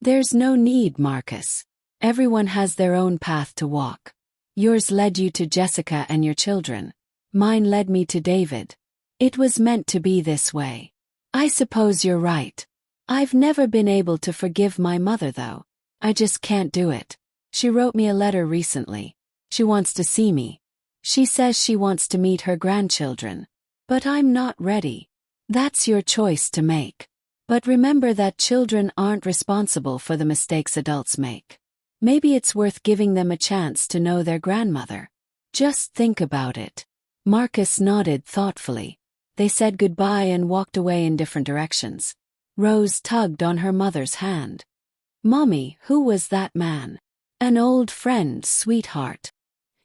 There's no need, Marcus. Everyone has their own path to walk. Yours led you to Jessica and your children. Mine led me to David. It was meant to be this way. I suppose you're right. I've never been able to forgive my mother though. I just can't do it. She wrote me a letter recently. She wants to see me. She says she wants to meet her grandchildren. But I'm not ready. That's your choice to make. But remember that children aren't responsible for the mistakes adults make. Maybe it's worth giving them a chance to know their grandmother. Just think about it. Marcus nodded thoughtfully. They said goodbye and walked away in different directions. Rose tugged on her mother's hand. Mommy, who was that man? An old friend, sweetheart.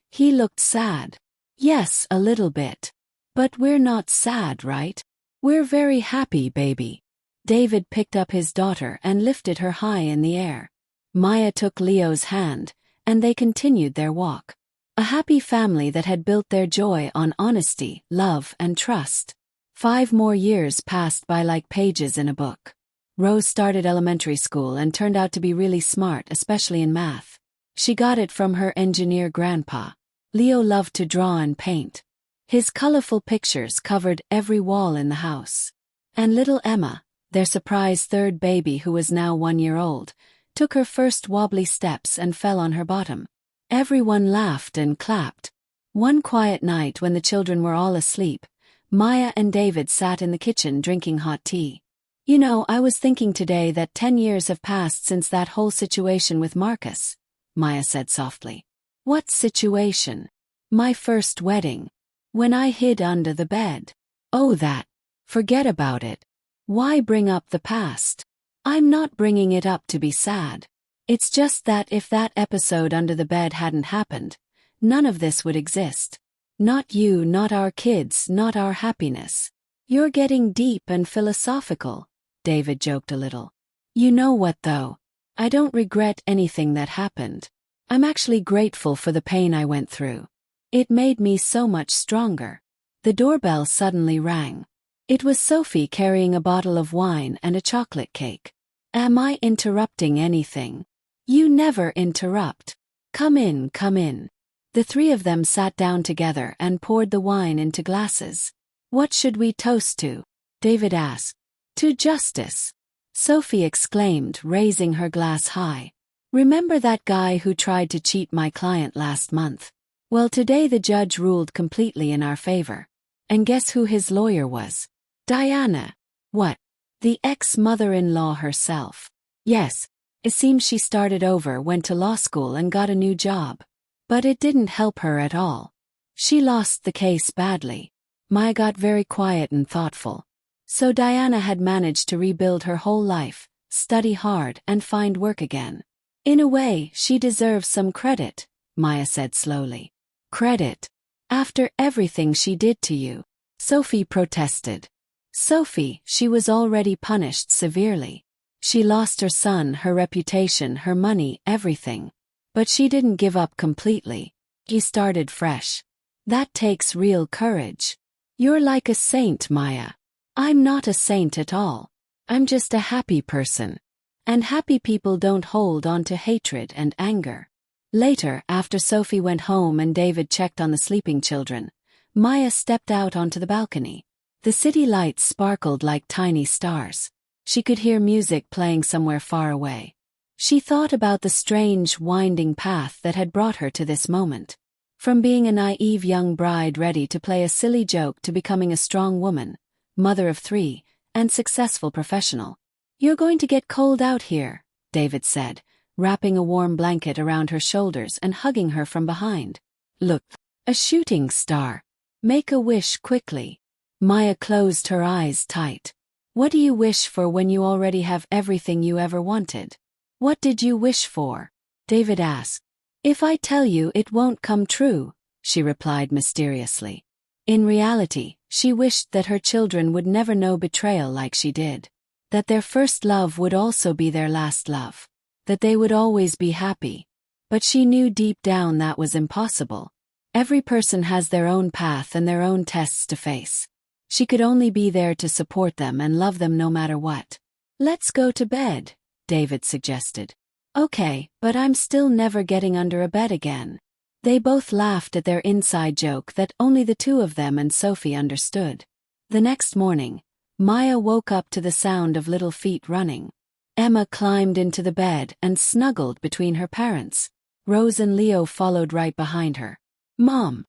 He looked sad. Yes, a little bit. But we're not sad, right? We're very happy, baby. David picked up his daughter and lifted her high in the air. Maya took Leo's hand, and they continued their walk. A happy family that had built their joy on honesty, love, and trust. 5 more years passed by like pages in a book. Rose started elementary school and turned out to be really smart, especially in math. She got it from her engineer grandpa. Leo loved to draw and paint. His colorful pictures covered every wall in the house. And little Emma, their surprise third baby who was now 1 year old, took her first wobbly steps and fell on her bottom. Everyone laughed and clapped. One quiet night when the children were all asleep, Maya and David sat in the kitchen drinking hot tea. You know, I was thinking today that 10 years have passed since that whole situation with Marcus, Maya said softly. What situation? My first wedding. When I hid under the bed. Oh, that. Forget about it. Why bring up the past? I'm not bringing it up to be sad. It's just that if that episode under the bed hadn't happened, none of this would exist. Not you, not our kids, not our happiness. You're getting deep and philosophical, David joked a little. You know what though? I don't regret anything that happened. I'm actually grateful for the pain I went through. It made me so much stronger. The doorbell suddenly rang. It was Sophie carrying a bottle of wine and a chocolate cake. Am I interrupting anything? You never interrupt. Come in, come in. The 3 of them sat down together and poured the wine into glasses. What should we toast to? David asked. To justice. Sophie exclaimed, raising her glass high. Remember that guy who tried to cheat my client last month? Well, today the judge ruled completely in our favor. And guess who his lawyer was? Diana. What? The ex-mother-in-law herself. Yes. It seems she started over, went to law school and got a new job. But it didn't help her at all. She lost the case badly. Maya got very quiet and thoughtful. So Diana had managed to rebuild her whole life, study hard, and find work again. In a way, she deserves some credit, Maya said slowly. Credit? After everything she did to you? Sophie protested. Sophie, she was already punished severely. She lost her son, her reputation, her money, everything. But she didn't give up completely. She started fresh. That takes real courage. You're like a saint, Maya. I'm not a saint at all. I'm just a happy person. And happy people don't hold on to hatred and anger. Later, after Sophie went home and David checked on the sleeping children, Maya stepped out onto the balcony. The city lights sparkled like tiny stars. She could hear music playing somewhere far away. She thought about the strange, winding path that had brought her to this moment. From being a naive young bride ready to play a silly joke to becoming a strong woman, mother of 3, and successful professional. You're going to get cold out here, David said, wrapping a warm blanket around her shoulders and hugging her from behind. Look, a shooting star. Make a wish quickly. Maya closed her eyes tight. What do you wish for when you already have everything you ever wanted? What did you wish for? David asked. If I tell you, it won't come true, she replied mysteriously. In reality, she wished that her children would never know betrayal like she did. That their first love would also be their last love. That they would always be happy. But she knew deep down that was impossible. Every person has their own path and their own tests to face. She could only be there to support them and love them no matter what. Let's go to bed, David suggested. Okay, but I'm still never getting under a bed again. They both laughed at their inside joke that only the two of them and Sophie understood. The next morning, Maya woke up to the sound of little feet running. Emma climbed into the bed and snuggled between her parents. Rose and Leo followed right behind her. Mom,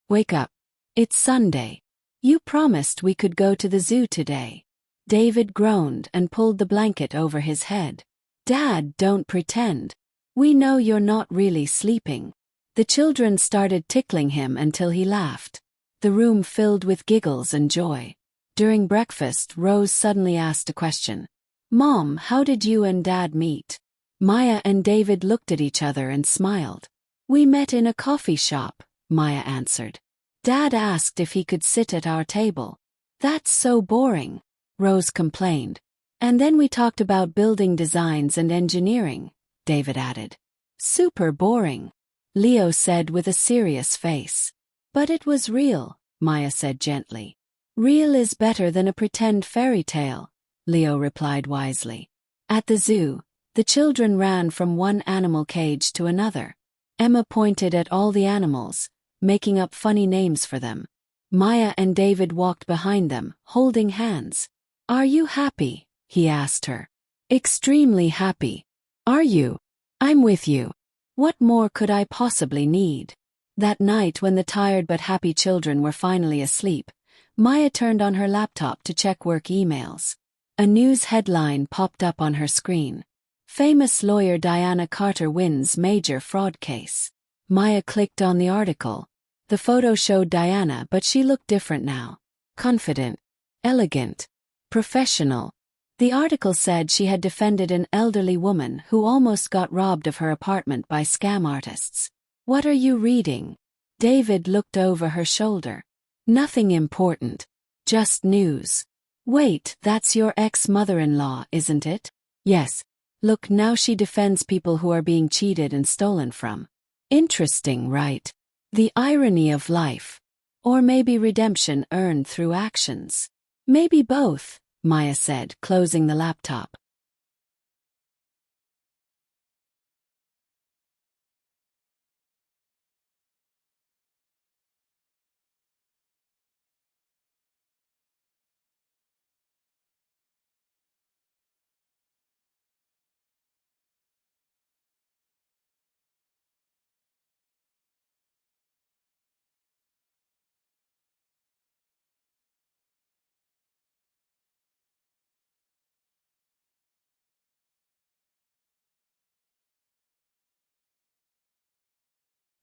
wake up. It's Sunday. You promised we could go to the zoo today. David groaned and pulled the blanket over his head. Dad, don't pretend. We know you're not really sleeping. The children started tickling him until he laughed. The room filled with giggles and joy. During breakfast, Rose suddenly asked a question. Mom, how did you and Dad meet? Maya and David looked at each other and smiled. We met in a coffee shop, Maya answered. Dad asked if he could sit at our table. That's so boring, Rose complained. And then we talked about building designs and engineering, David added. Super boring, Leo said with a serious face. But it was real, Maya said gently. Real is better than a pretend fairy tale, Leo replied wisely. At the zoo, the children ran from one animal cage to another. Emma pointed at all the animals, making up funny names for them. Maya and David walked behind them, holding hands. Are you happy? He asked her. Extremely happy. Are you? I'm with you. What more could I possibly need? That night when the tired but happy children were finally asleep, Maya turned on her laptop to check work emails. A news headline popped up on her screen. Famous lawyer Diana Carter wins major fraud case. Maya clicked on the article. The photo showed Diana, but she looked different now. Confident, elegant, professional. The article said she had defended an elderly woman who almost got robbed of her apartment by scam artists. What are you reading? David looked over her shoulder. Nothing important. Just news. Wait, that's your ex-mother-in-law, isn't it? Yes. Look, now she defends people who are being cheated and stolen from. Interesting, right? The irony of life. Or maybe redemption earned through actions. Maybe both, Maya said, closing the laptop.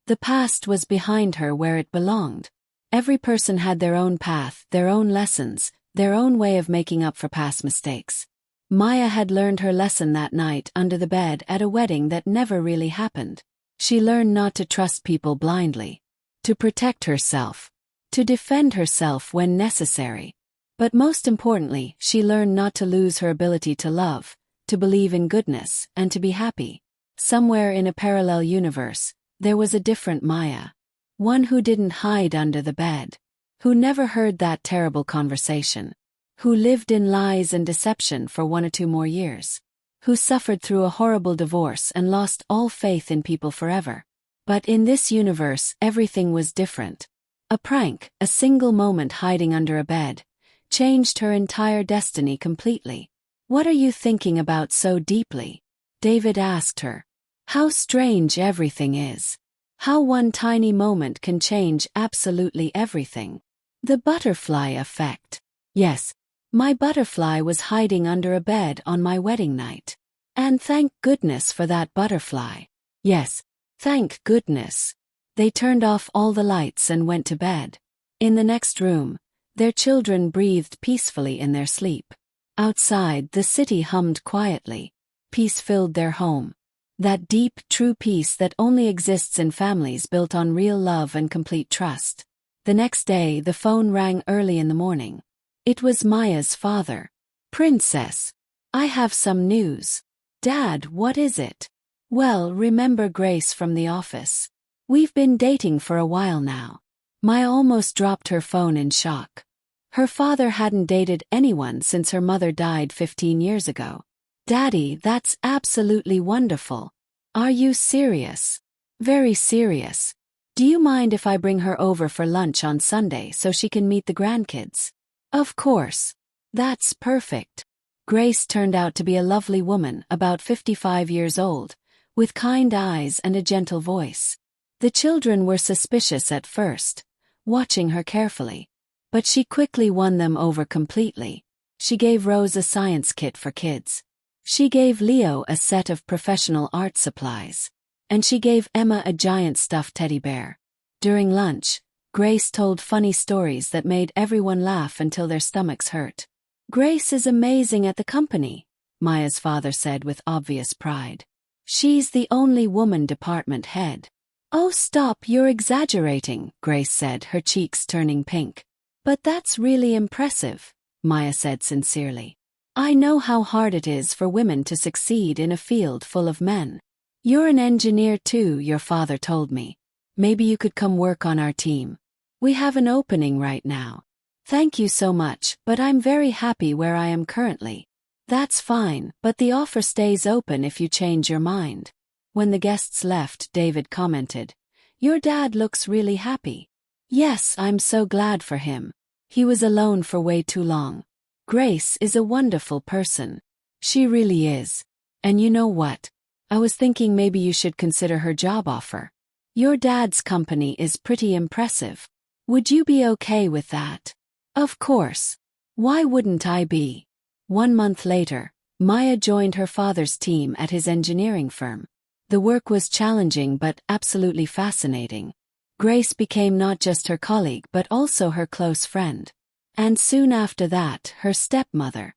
The past was behind her where it belonged. Every person had their own path, their own lessons, their own way of making up for past mistakes. Maya had learned her lesson that night under the bed at a wedding that never really happened. She learned not to trust people blindly, to protect herself, to defend herself when necessary. But most importantly, she learned not to lose her ability to love, to believe in goodness, and to be happy. Somewhere in a parallel universe, there was a different Maya. One who didn't hide under the bed. Who never heard that terrible conversation. Who lived in lies and deception for 1 or 2 more years. Who suffered through a horrible divorce and lost all faith in people forever. But in this universe, everything was different. A prank, a single moment hiding under a bed, changed her entire destiny completely. What are you thinking about so deeply? David asked her. How strange everything is. How one tiny moment can change absolutely everything. The butterfly effect. Yes, my butterfly was hiding under a bed on my wedding night. And thank goodness for that butterfly. Yes, thank goodness. They turned off all the lights and went to bed. In the next room, their children breathed peacefully in their sleep. Outside, the city hummed quietly. Peace filled their home. That deep, true peace that only exists in families built on real love and complete trust. The next day, the phone rang early in the morning. It was Maya's father. Princess, I have some news. Dad, what is it? Well, remember Grace from the office? We've been dating for a while now. Maya almost dropped her phone in shock. Her father hadn't dated anyone since her mother died 15 years ago. Daddy, that's absolutely wonderful. Are you serious? very serious. Do you mind if I bring her over for lunch on Sunday so she can meet the grandkids? Of course. That's perfect. Grace turned out to be a lovely woman, about 55 years old, with kind eyes and a gentle voice. The children were suspicious at first, watching her carefully. But she quickly won them over completely. She gave Rose a science kit for kids. She gave Leo a set of professional art supplies. And she gave Emma a giant stuffed teddy bear. During lunch, Grace told funny stories that made everyone laugh until their stomachs hurt. Grace is amazing at the company, Maya's father said with obvious pride. She's the only woman department head. Oh, stop, you're exaggerating, Grace said, her cheeks turning pink. But that's really impressive, Maya said sincerely. I know how hard it is for women to succeed in a field full of men. You're an engineer too, your father told me. Maybe you could come work on our team. We have an opening right now. Thank you so much, but I'm very happy where I am currently. That's fine, but the offer stays open if you change your mind. When the guests left, David commented, Your dad looks really happy. Yes, I'm so glad for him. He was alone for way too long. Grace is a wonderful person. She really is. And you know what? I was thinking maybe you should consider her job offer. Your dad's company is pretty impressive. Would you be okay with that? Of course. Why wouldn't I be? 1 month later, Maya joined her father's team at his engineering firm. The work was challenging but absolutely fascinating. Grace became not just her colleague but also her close friend. And soon after that, her stepmother.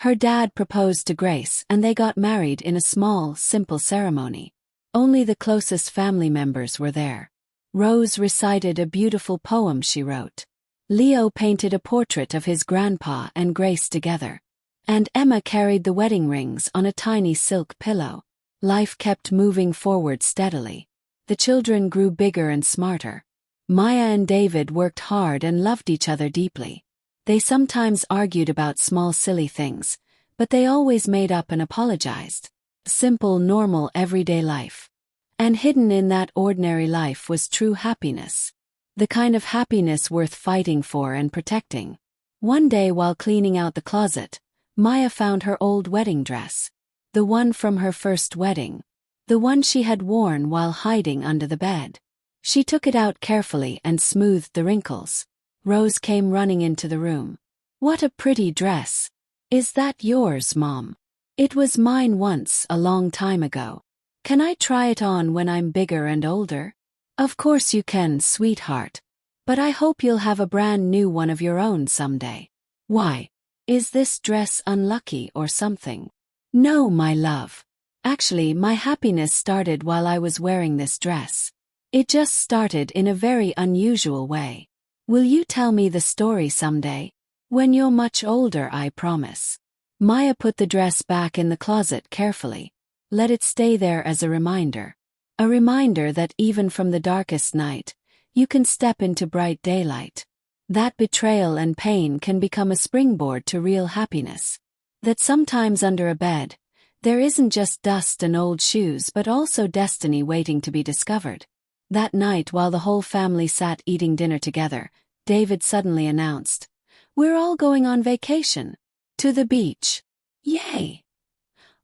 Her dad proposed to Grace and they got married in a small, simple ceremony. Only the closest family members were there. Rose recited a beautiful poem she wrote. Leo painted a portrait of his grandpa and Grace together. And Emma carried the wedding rings on a tiny silk pillow. Life kept moving forward steadily. The children grew bigger and smarter. Maya and David worked hard and loved each other deeply. They sometimes argued about small silly things, but they always made up and apologized. Simple, normal, everyday life. And hidden in that ordinary life was true happiness. The kind of happiness worth fighting for and protecting. One day while cleaning out the closet, Maya found her old wedding dress. The one from her first wedding. The one she had worn while hiding under the bed. She took it out carefully and smoothed the wrinkles. Rose came running into the room. What a pretty dress. Is that yours, Mom? It was mine once, a long time ago. Can I try it on when I'm bigger and older? Of course you can, sweetheart. But I hope you'll have a brand new one of your own someday. Why? Is this dress unlucky or something? No, my love. Actually, my happiness started while I was wearing this dress. It just started in a very unusual way. Will you tell me the story someday? When you're much older, I promise. Maya put the dress back in the closet carefully. Let it stay there as a reminder. A reminder that even from the darkest night, you can step into bright daylight. That betrayal and pain can become a springboard to real happiness. That sometimes under a bed, there isn't just dust and old shoes but also destiny waiting to be discovered. That night while the whole family sat eating dinner together, David suddenly announced, We're all going on vacation. To the beach. Yay!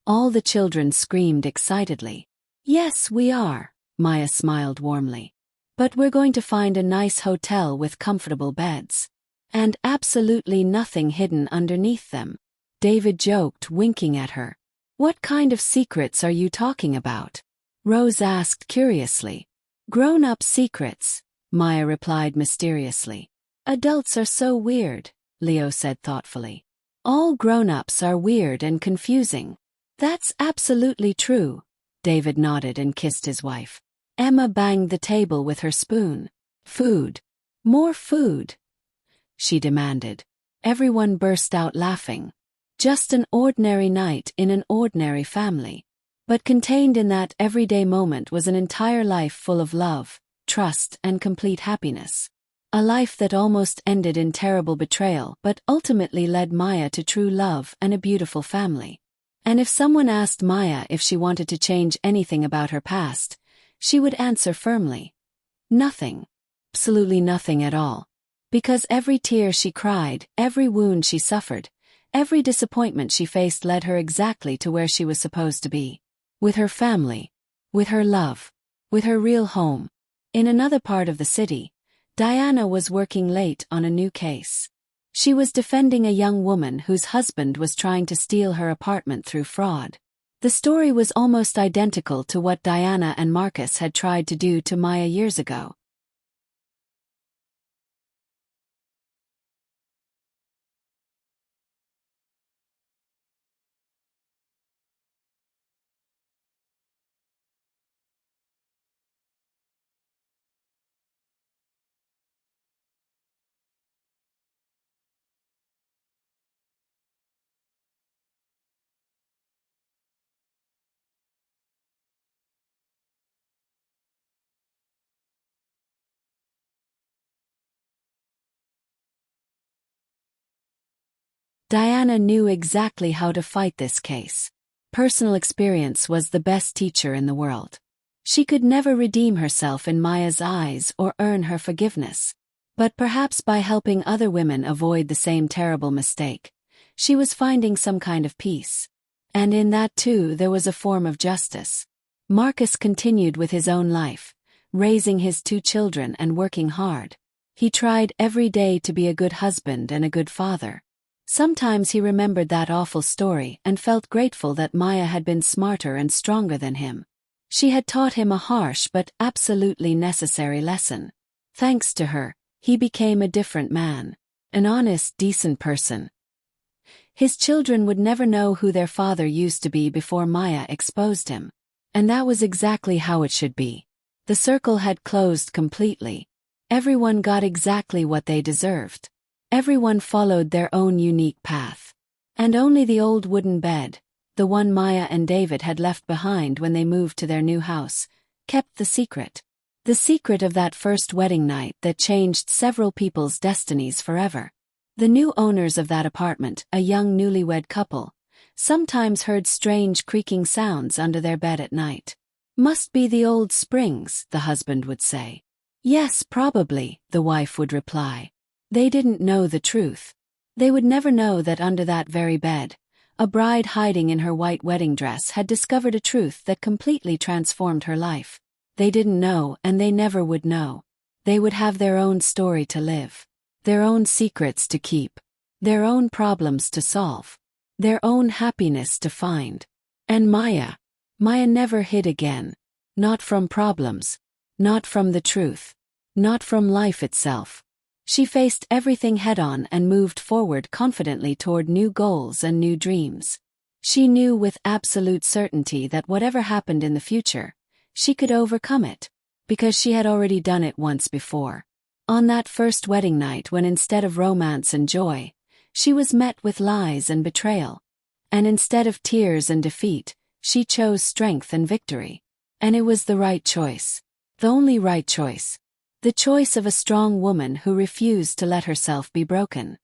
All the children screamed excitedly. Yes, we are, Maya smiled warmly. But we're going to find a nice hotel with comfortable beds. And absolutely nothing hidden underneath them. David joked, winking at her. What kind of secrets are you talking about? Rose asked curiously. Grown-up secrets, Maya replied mysteriously. Adults are so weird, Leo said thoughtfully. All grown-ups are weird and confusing. That's absolutely true, David nodded and kissed his wife. Emma banged the table with her spoon. Food. More food, she demanded. Everyone burst out laughing. Just an ordinary night in an ordinary family. But contained in that everyday moment was an entire life full of love, trust, and complete happiness. A life that almost ended in terrible betrayal but ultimately led Maya to true love and a beautiful family. And if someone asked Maya if she wanted to change anything about her past, she would answer firmly. Nothing. Absolutely nothing at all. Because every tear she cried, every wound she suffered, every disappointment she faced led her exactly to where she was supposed to be. With her family. With her love. With her real home. In another part of the city, Diana was working late on a new case. She was defending a young woman whose husband was trying to steal her apartment through fraud. The story was almost identical to what Diana and Marcus had tried to do to Maya years ago. Diana knew exactly how to fight this case. Personal experience was the best teacher in the world. She could never redeem herself in Maya's eyes or earn her forgiveness. But perhaps by helping other women avoid the same terrible mistake, she was finding some kind of peace. And in that too there was a form of justice. Marcus continued with his own life, raising his 2 children and working hard. He tried every day to be a good husband and a good father. Sometimes he remembered that awful story and felt grateful that Maya had been smarter and stronger than him. She had taught him a harsh but absolutely necessary lesson. Thanks to her, he became a different man. An honest, decent person. His children would never know who their father used to be before Maya exposed him. And that was exactly how it should be. The circle had closed completely. Everyone got exactly what they deserved. Everyone followed their own unique path. And only the old wooden bed, the one Maya and David had left behind when they moved to their new house, kept the secret. The secret of that first wedding night that changed several people's destinies forever. The new owners of that apartment, a young newlywed couple, sometimes heard strange creaking sounds under their bed at night. Must be the old springs, the husband would say. Yes, probably, the wife would reply. They didn't know the truth. They would never know that under that very bed, a bride hiding in her white wedding dress had discovered a truth that completely transformed her life. They didn't know, and they never would know. They would have their own story to live. Their own secrets to keep. Their own problems to solve. Their own happiness to find. And Maya never hid again. Not from problems. Not from the truth. Not from life itself. She faced everything head-on and moved forward confidently toward new goals and new dreams. She knew with absolute certainty that whatever happened in the future, she could overcome it, because she had already done it once before. On that first wedding night when instead of romance and joy, she was met with lies and betrayal. And instead of tears and defeat, she chose strength and victory. And it was the right choice. The only right choice. The choice of a strong woman who refused to let herself be broken.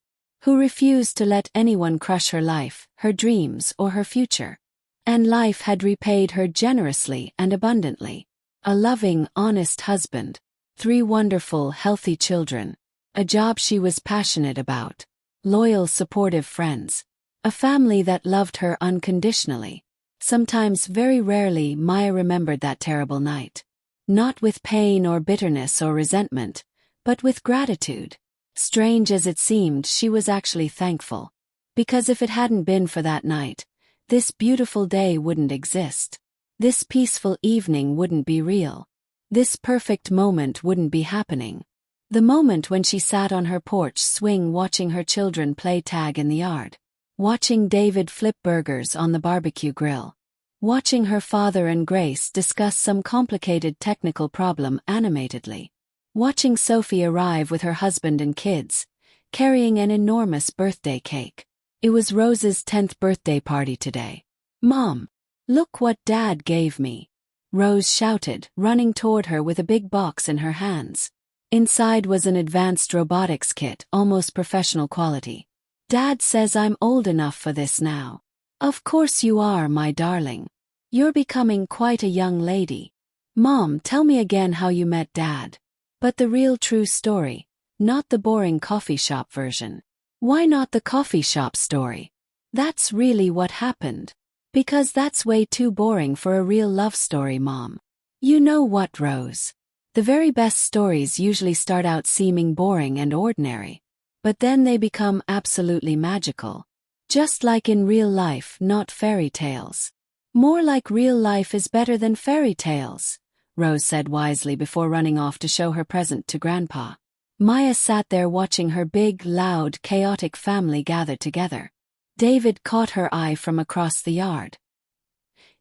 Who refused to let anyone crush her life, her dreams, or her future. And life had repaid her generously and abundantly. A loving, honest husband. 3 wonderful, healthy children. A job she was passionate about. Loyal, supportive friends. A family that loved her unconditionally. Sometimes, very rarely, Maya remembered that terrible night. Not with pain or bitterness or resentment, but with gratitude. Strange as it seemed, she was actually thankful. Because if it hadn't been for that night, this beautiful day wouldn't exist. This peaceful evening wouldn't be real. This perfect moment wouldn't be happening. The moment when she sat on her porch swing watching her children play tag in the yard. Watching David flip burgers on the barbecue grill. Watching her father and Grace discuss some complicated technical problem animatedly. Watching Sophie arrive with her husband and kids, carrying an enormous birthday cake. It was Rose's 10th birthday party today. "Mom, look what Dad gave me," Rose shouted, running toward her with a big box in her hands. Inside was an advanced robotics kit, almost professional quality. "Dad says I'm old enough for this now." "Of course you are, my darling. You're becoming quite a young lady." Mom, tell me again how you met Dad. But the real true story, not the boring coffee shop version. Why not the coffee shop story? That's really what happened. Because that's way too boring for a real love story, Mom. You know what, Rose? The very best stories usually start out seeming boring and ordinary. But then they become absolutely magical. Just like in real life, not fairy tales. More like real life is better than fairy tales, Rose said wisely before running off to show her present to Grandpa. Maya sat there watching her big, loud, chaotic family gather together. David caught her eye from across the yard.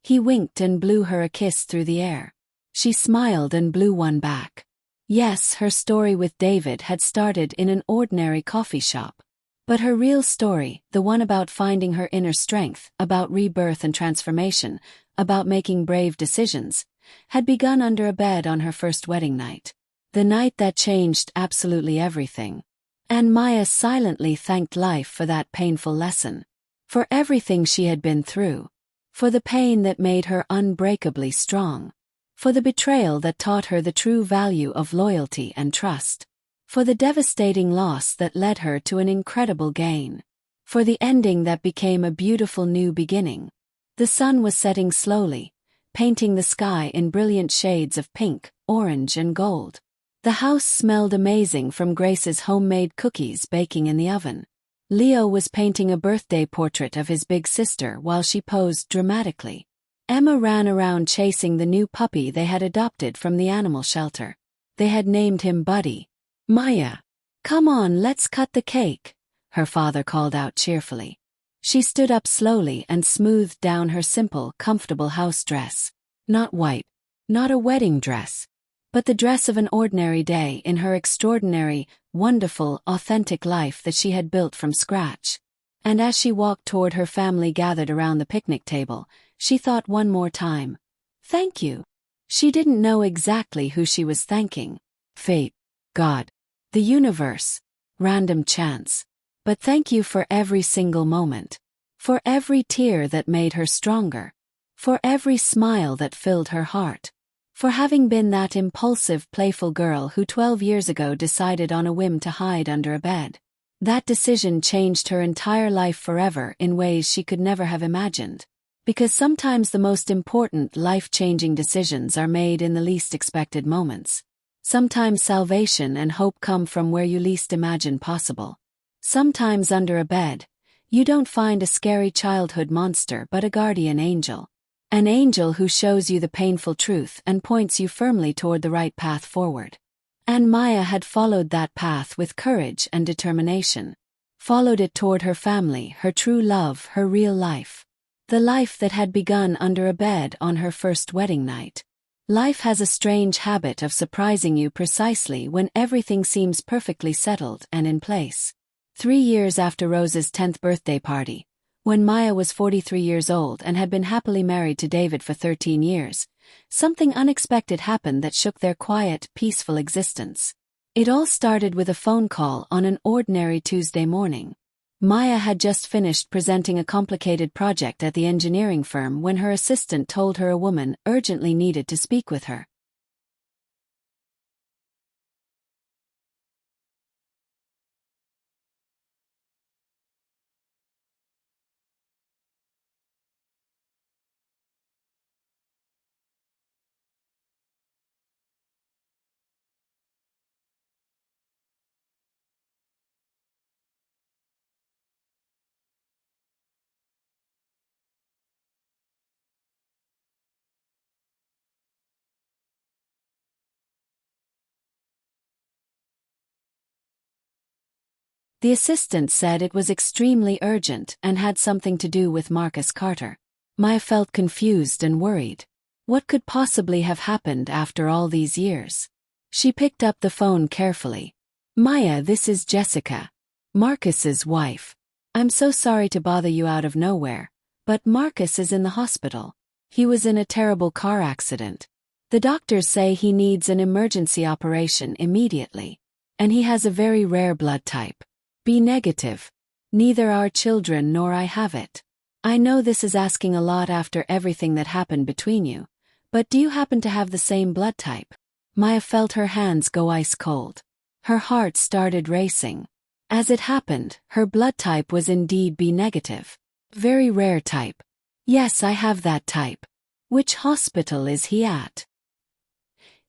He winked and blew her a kiss through the air. She smiled and blew one back. Yes, her story with David had started in an ordinary coffee shop. But her real story, the one about finding her inner strength, about rebirth and transformation, about making brave decisions, had begun under a bed on her first wedding night. The night that changed absolutely everything. And Maya silently thanked life for that painful lesson. For everything she had been through. For the pain that made her unbreakably strong. For the betrayal that taught her the true value of loyalty and trust. For the devastating loss that led her to an incredible gain. For the ending that became a beautiful new beginning. The sun was setting slowly, painting the sky in brilliant shades of pink, orange and gold. The house smelled amazing from Grace's homemade cookies baking in the oven. Leo was painting a birthday portrait of his big sister while she posed dramatically. Emma ran around chasing the new puppy they had adopted from the animal shelter. They had named him Buddy. Maya, come on, let's cut the cake, her father called out cheerfully. She stood up slowly and smoothed down her simple, comfortable house dress. Not white, not a wedding dress, but the dress of an ordinary day in her extraordinary, wonderful, authentic life that she had built from scratch. And as she walked toward her family gathered around the picnic table, she thought one more time, thank you. She didn't know exactly who she was thanking. Fate, God, the universe, random chance. But thank you for every single moment. For every tear that made her stronger. For every smile that filled her heart. For having been that impulsive, playful girl who 12 years ago decided on a whim to hide under a bed. That decision changed her entire life forever in ways she could never have imagined. Because sometimes the most important life-changing decisions are made in the least expected moments. Sometimes salvation and hope come from where you least imagine possible. Sometimes under a bed, you don't find a scary childhood monster but a guardian angel. An angel who shows you the painful truth and points you firmly toward the right path forward. And Maya had followed that path with courage and determination. Followed it toward her family, her true love, her real life. The life that had begun under a bed on her first wedding night. Life has a strange habit of surprising you precisely when everything seems perfectly settled and in place. 3 years after Rose's 10th birthday party, when Maya was 43 years old and had been happily married to David for 13 years, something unexpected happened that shook their quiet, peaceful existence. It all started with a phone call on an ordinary Tuesday morning. Maya had just finished presenting a complicated project at the engineering firm when her assistant told her a woman urgently needed to speak with her. The assistant said it was extremely urgent and had something to do with Marcus Carter. Maya felt confused and worried. What could possibly have happened after all these years? She picked up the phone carefully. Maya, this is Jessica, Marcus's wife. I'm so sorry to bother you out of nowhere, but Marcus is in the hospital. He was in a terrible car accident. The doctors say he needs an emergency operation immediately. And he has a very rare blood type. B negative. Neither our children nor I have it. I know this is asking a lot after everything that happened between you, But do you happen to have the same blood type? Maya felt her hands go ice cold. Her heart started racing. As it happened, her blood type was indeed B negative. Very rare type. Yes, I have that type. Which hospital is he at?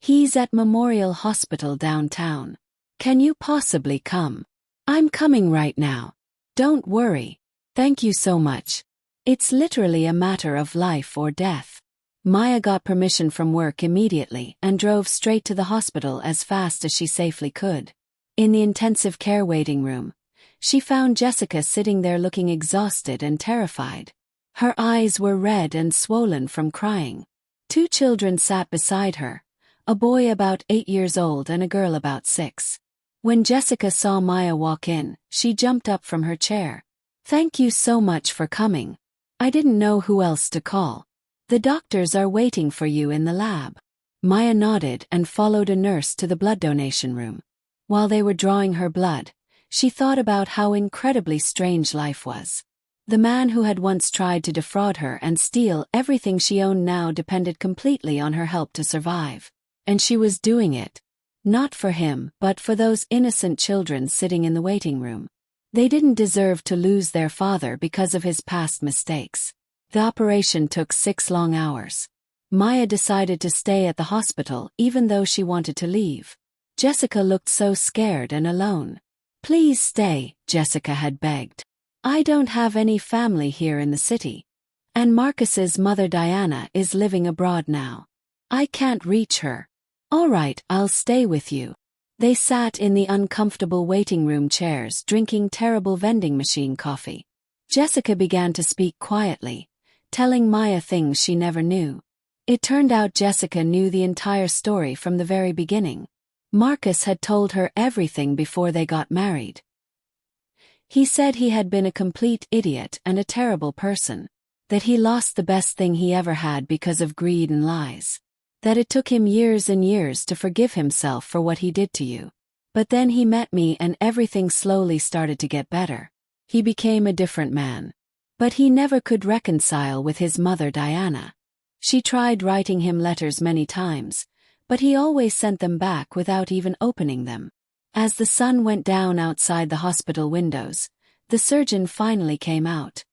He's at Memorial Hospital downtown. Can you possibly come? I'm coming right now. Don't worry. Thank you so much. It's literally a matter of life or death. Maya got permission from work immediately and drove straight to the hospital as fast as she safely could. In the intensive care waiting room, she found Jessica sitting there looking exhausted and terrified. Her eyes were red and swollen from crying. 2 children sat beside her, a boy about 8 years old and a girl about 6. When Jessica saw Maya walk in, she jumped up from her chair. Thank you so much for coming. I didn't know who else to call. The doctors are waiting for you in the lab. Maya nodded and followed a nurse to the blood donation room. While they were drawing her blood, she thought about how incredibly strange life was. The man who had once tried to defraud her and steal everything she owned now depended completely on her help to survive. And she was doing it. Not for him, but for those innocent children sitting in the waiting room. They didn't deserve to lose their father because of his past mistakes. The operation took 6 long hours. Maya decided to stay at the hospital even though she wanted to leave. Jessica looked so scared and alone. Please stay, Jessica had begged. I don't have any family here in the city. And Marcus's mother Diana is living abroad now. I can't reach her. All right, I'll stay with you. They sat in the uncomfortable waiting room chairs drinking terrible vending machine coffee. Jessica began to speak quietly, telling Maya things she never knew. It turned out Jessica knew the entire story from the very beginning. Marcus had told her everything before they got married. He said he had been a complete idiot and a terrible person, that he lost the best thing he ever had because of greed and lies, that it took him years and years to forgive himself for what he did to you. But then he met me and everything slowly started to get better. He became a different man. But he never could reconcile with his mother Diana. She tried writing him letters many times, but he always sent them back without even opening them. As the sun went down outside the hospital windows, the surgeon finally came out.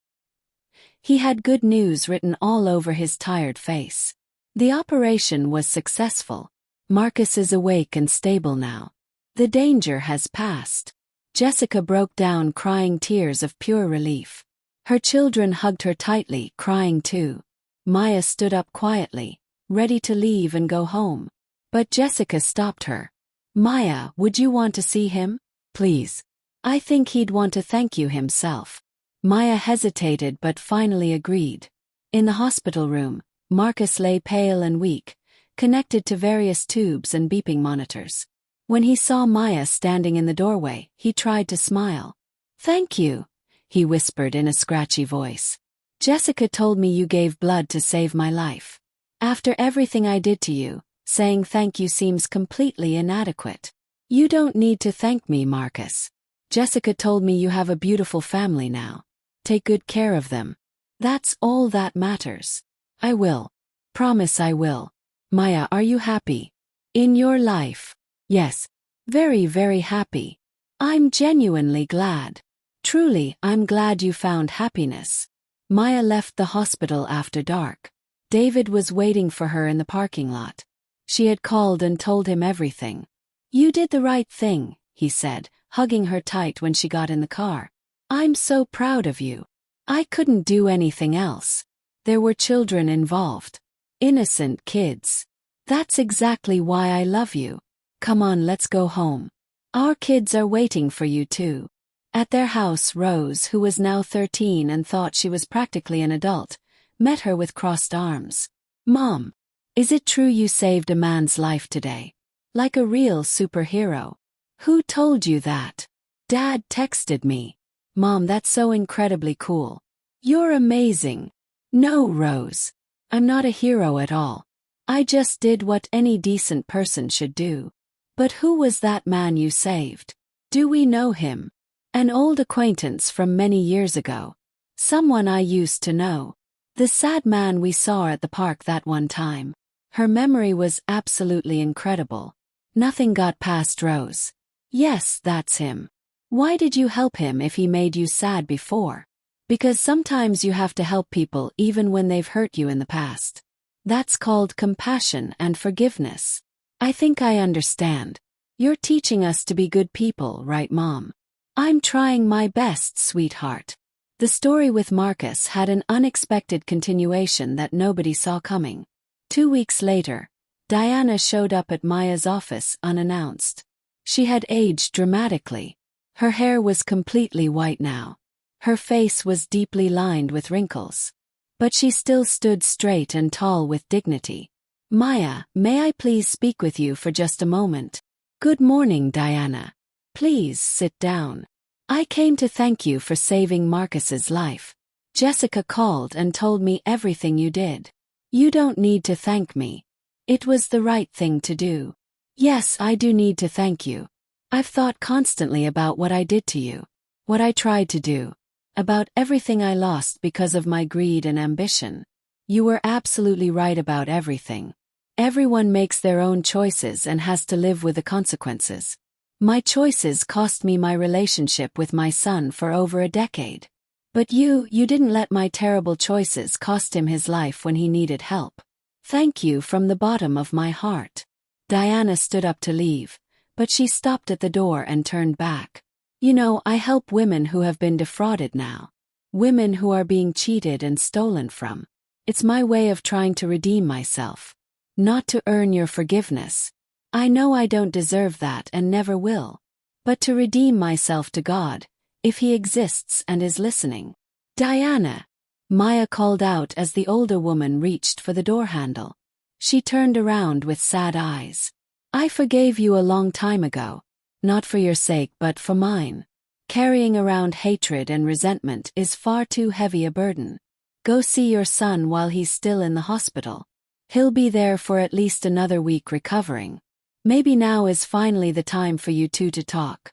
He had good news written all over his tired face. The operation was successful. Marcus is awake and stable now. The danger has passed. Jessica broke down crying tears of pure relief. Her children hugged her tightly, crying too. Maya stood up quietly, ready to leave and go home. But Jessica stopped her. Maya, would you want to see him? Please. I think he'd want to thank you himself. Maya hesitated but finally agreed. In the hospital room, Marcus lay pale and weak, connected to various tubes and beeping monitors. When he saw Maya standing in the doorway, he tried to smile. Thank you, he whispered in a scratchy voice. Jessica told me you gave blood to save my life. After everything I did to you, saying thank you seems completely inadequate. You don't need to thank me, Marcus. Jessica told me you have a beautiful family now. Take good care of them. That's all that matters. I will. Promise I will. Maya, are you happy? In your life? Yes. Very, very happy. I'm genuinely glad. Truly, I'm glad you found happiness. Maya left the hospital after dark. David was waiting for her in the parking lot. She had called and told him everything. You did the right thing, he said, hugging her tight when she got in the car. I'm so proud of you. I couldn't do anything else. There were children involved. Innocent kids. That's exactly why I love you. Come on, let's go home. Our kids are waiting for you too. At their house, Rose, who was now 13 and thought she was practically an adult, met her with crossed arms. Mom, is it true you saved a man's life today? Like a real superhero. Who told you that? Dad texted me. Mom, that's so incredibly cool. You're amazing. No, Rose. I'm not a hero at all. I just did what any decent person should do. But who was that man you saved? Do we know him? An old acquaintance from many years ago. Someone I used to know. The sad man we saw at the park that one time. Her memory was absolutely incredible. Nothing got past Rose. Yes, that's him. Why did you help him if he made you sad before? Because sometimes you have to help people even when they've hurt you in the past. That's called compassion and forgiveness. I think I understand. You're teaching us to be good people, right, Mom? I'm trying my best, sweetheart. The story with Marcus had an unexpected continuation that nobody saw coming. 2 weeks later, Diana showed up at Maya's office unannounced. She had aged dramatically. Her hair was completely white now. Her face was deeply lined with wrinkles. But she still stood straight and tall with dignity. Maya, may I please speak with you for just a moment? Good morning, Diana. Please sit down. I came to thank you for saving Marcus's life. Jessica called and told me everything you did. You don't need to thank me. It was the right thing to do. Yes, I do need to thank you. I've thought constantly about what I did to you. What I tried to do. About everything I lost because of my greed and ambition. You were absolutely right about everything. Everyone makes their own choices and has to live with the consequences. My choices cost me my relationship with my son for over a decade. But you didn't let my terrible choices cost him his life when he needed help. Thank you from the bottom of my heart. Diana stood up to leave, but she stopped at the door and turned back. You know, I help women who have been defrauded now. Women who are being cheated and stolen from. It's my way of trying to redeem myself. Not to earn your forgiveness. I know I don't deserve that and never will. But to redeem myself to God, if He exists and is listening. Diana! Maya called out as the older woman reached for the door handle. She turned around with sad eyes. I forgave you a long time ago. Not for your sake but for mine. Carrying around hatred and resentment is far too heavy a burden. Go see your son while he's still in the hospital. He'll be there for at least another week recovering. Maybe now is finally the time for you two to talk.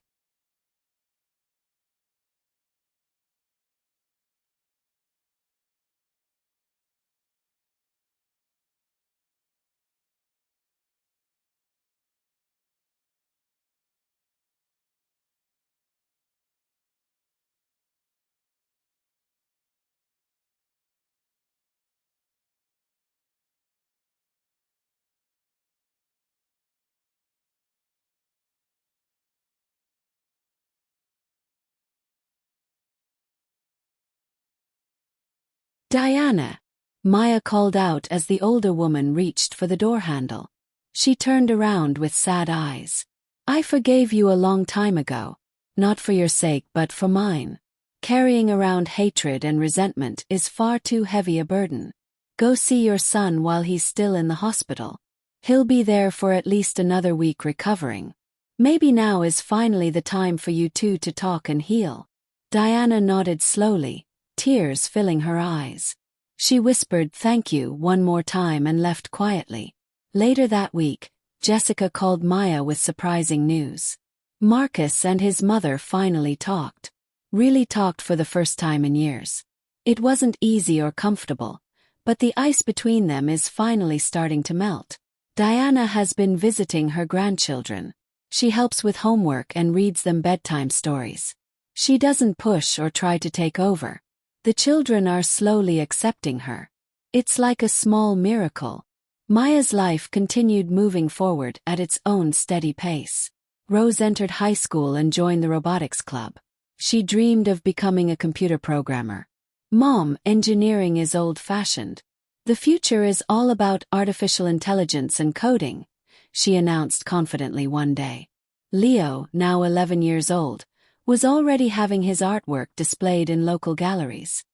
Diana! Maya called out as the older woman reached for the door handle. She turned around with sad eyes. I forgave you a long time ago. Not for your sake but for mine. Carrying around hatred and resentment is far too heavy a burden. Go see your son while he's still in the hospital. He'll be there for at least another week recovering. Maybe now is finally the time for you two to talk and heal. Diana nodded slowly, tears filling her eyes. She whispered thank you one more time and left quietly. Later that week, Jessica called Maya with surprising news. Marcus and his mother finally talked. Really talked for the first time in years. It wasn't easy or comfortable, but the ice between them is finally starting to melt. Diana has been visiting her grandchildren. She helps with homework and reads them bedtime stories. She doesn't push or try to take over. The children are slowly accepting her. It's like a small miracle. Maya's life continued moving forward at its own steady pace. Rose entered high school and joined the robotics club. She dreamed of becoming a computer programmer. Mom, engineering is old-fashioned. The future is all about artificial intelligence and coding, she announced confidently one day. Leo, now 11 years old, was already having his artwork displayed in local galleries.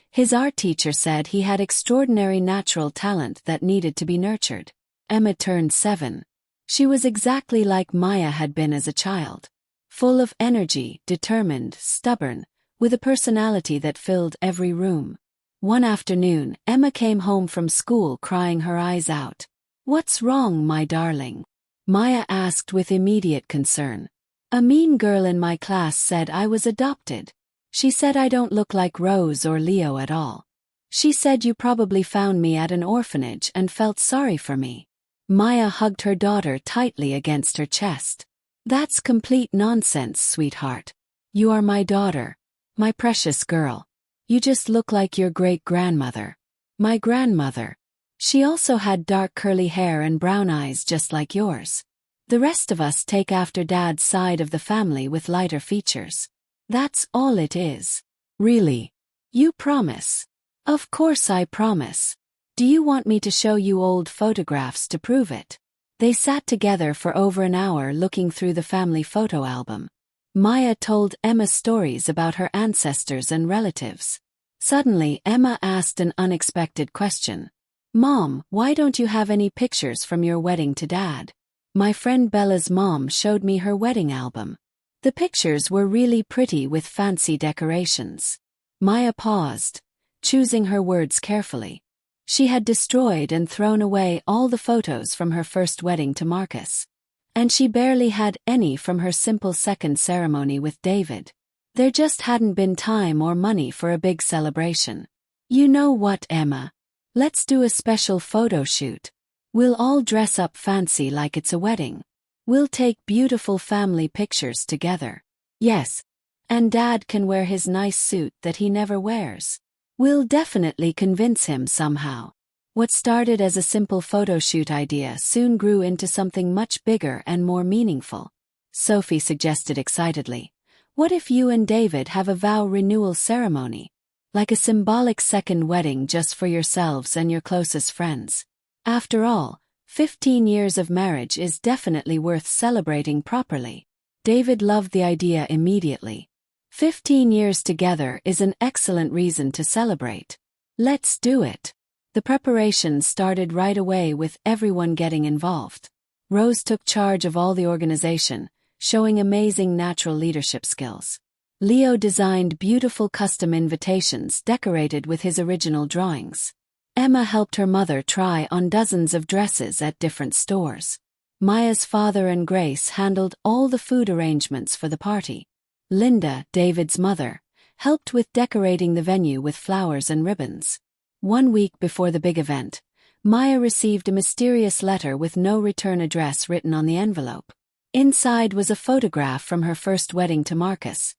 His art teacher said he had extraordinary natural talent that needed to be nurtured. Emma turned 7. She was exactly like Maya had been as a child. Full of energy, determined, stubborn, with a personality that filled every room. One afternoon, Emma came home from school crying her eyes out. What's wrong, my darling? Maya asked with immediate concern. A mean girl in my class said I was adopted. She said I don't look like Rose or Leo at all. She said you probably found me at an orphanage and felt sorry for me. Maya hugged her daughter tightly against her chest. That's complete nonsense, sweetheart. You are my daughter. My precious girl. You just look like your great-grandmother. My grandmother. She also had dark curly hair and brown eyes just like yours. The rest of us take after Dad's side of the family with lighter features. That's all it is. Really? You promise? Of course I promise. Do you want me to show you old photographs to prove it? They sat together for over an hour looking through the family photo album. Maya told Emma stories about her ancestors and relatives. Suddenly, Emma asked an unexpected question. Mom, why don't you have any pictures from your wedding to Dad? My friend Bella's mom showed me her wedding album. The pictures were really pretty with fancy decorations. Maya paused, choosing her words carefully. She had destroyed and thrown away all the photos from her first wedding to Marcus. And she barely had any from her simple second ceremony with David. There just hadn't been time or money for a big celebration. You know what, Emma? Let's do a special photo shoot. We'll all dress up fancy like it's a wedding. We'll take beautiful family pictures together. Yes. And Dad can wear his nice suit that he never wears. We'll definitely convince him somehow. What started as a simple photo shoot idea soon grew into something much bigger and more meaningful. Sophie suggested excitedly. What if you and David have a vow renewal ceremony? Like a symbolic second wedding just for yourselves and your closest friends. After all, 15 years of marriage is definitely worth celebrating properly. David loved the idea immediately. 15 years together is an excellent reason to celebrate. Let's do it. The preparations started right away with everyone getting involved. Rose took charge of all the organization, showing amazing natural leadership skills. Leo designed beautiful custom invitations decorated with his original drawings. Emma helped her mother try on dozens of dresses at different stores. Maya's father and Grace handled all the food arrangements for the party. Linda, David's mother, helped with decorating the venue with flowers and ribbons. 1 week before the big event, Maya received a mysterious letter with no return address written on the envelope. Inside was a photograph from her first wedding to Marcus,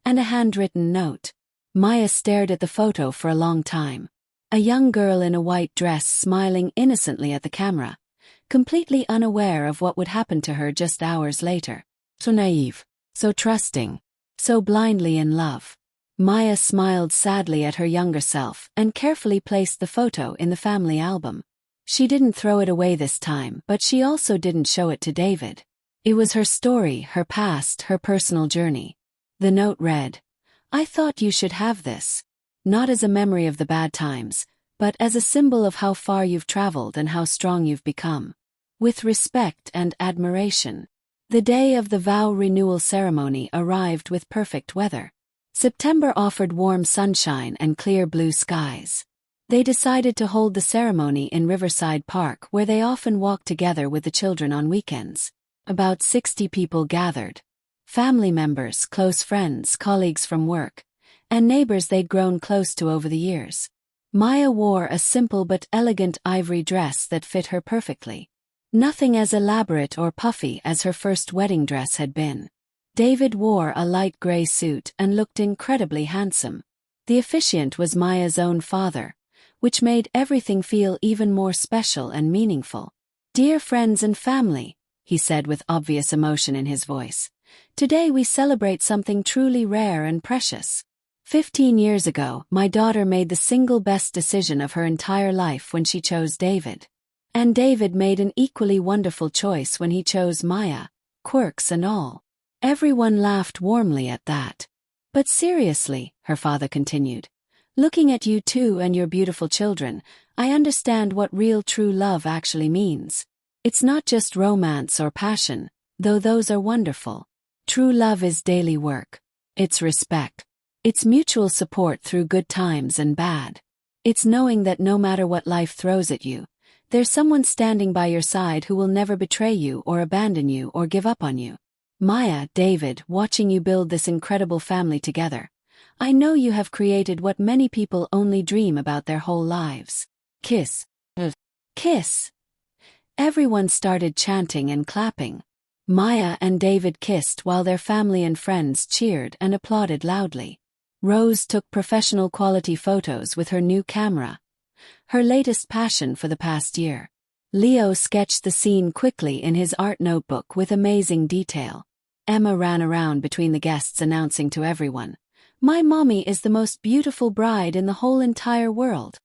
and a handwritten note. Maya stared at the photo for a long time. A young girl in a white dress smiling innocently at the camera, completely unaware of what would happen to her just hours later. So naive, so trusting, so blindly in love. Maya smiled sadly at her younger self and carefully placed the photo in the family album. She didn't throw it away this time, but she also didn't show it to David. It was her story, her past, her personal journey. The note read, I thought you should have this. Not as a memory of the bad times, but as a symbol of how far you've traveled and how strong you've become. With respect and admiration. The day of the vow renewal ceremony arrived with perfect weather. September offered warm sunshine and clear blue skies. They decided to hold the ceremony in Riverside Park, where they often walked together with the children on weekends. About 60 people gathered. Family members, close friends, colleagues from work, and neighbors they'd grown close to over the years. Maya wore a simple but elegant ivory dress that fit her perfectly. Nothing as elaborate or puffy as her first wedding dress had been. David wore a light gray suit and looked incredibly handsome. The officiant was Maya's own father, which made everything feel even more special and meaningful. Dear friends and family, he said with obvious emotion in his voice, today we celebrate something truly rare and precious. 15 years ago, my daughter made the single best decision of her entire life when she chose David. And David made an equally wonderful choice when he chose Maya, quirks and all. Everyone laughed warmly at that. But seriously, her father continued, looking at you two and your beautiful children, I understand what real true love actually means. It's not just romance or passion, though those are wonderful. True love is daily work. It's respect. It's mutual support through good times and bad. It's knowing that no matter what life throws at you, there's someone standing by your side who will never betray you or abandon you or give up on you. Maya, David, watching you build this incredible family together, I know you have created what many people only dream about their whole lives. Kiss. Kiss. Everyone started chanting and clapping. Maya and David kissed while their family and friends cheered and applauded loudly. Rose took professional quality photos with her new camera, her latest passion for the past year. Leo sketched the scene quickly in his art notebook with amazing detail. Emma ran around between the guests announcing to everyone, "My mommy is the most beautiful bride in the whole entire world."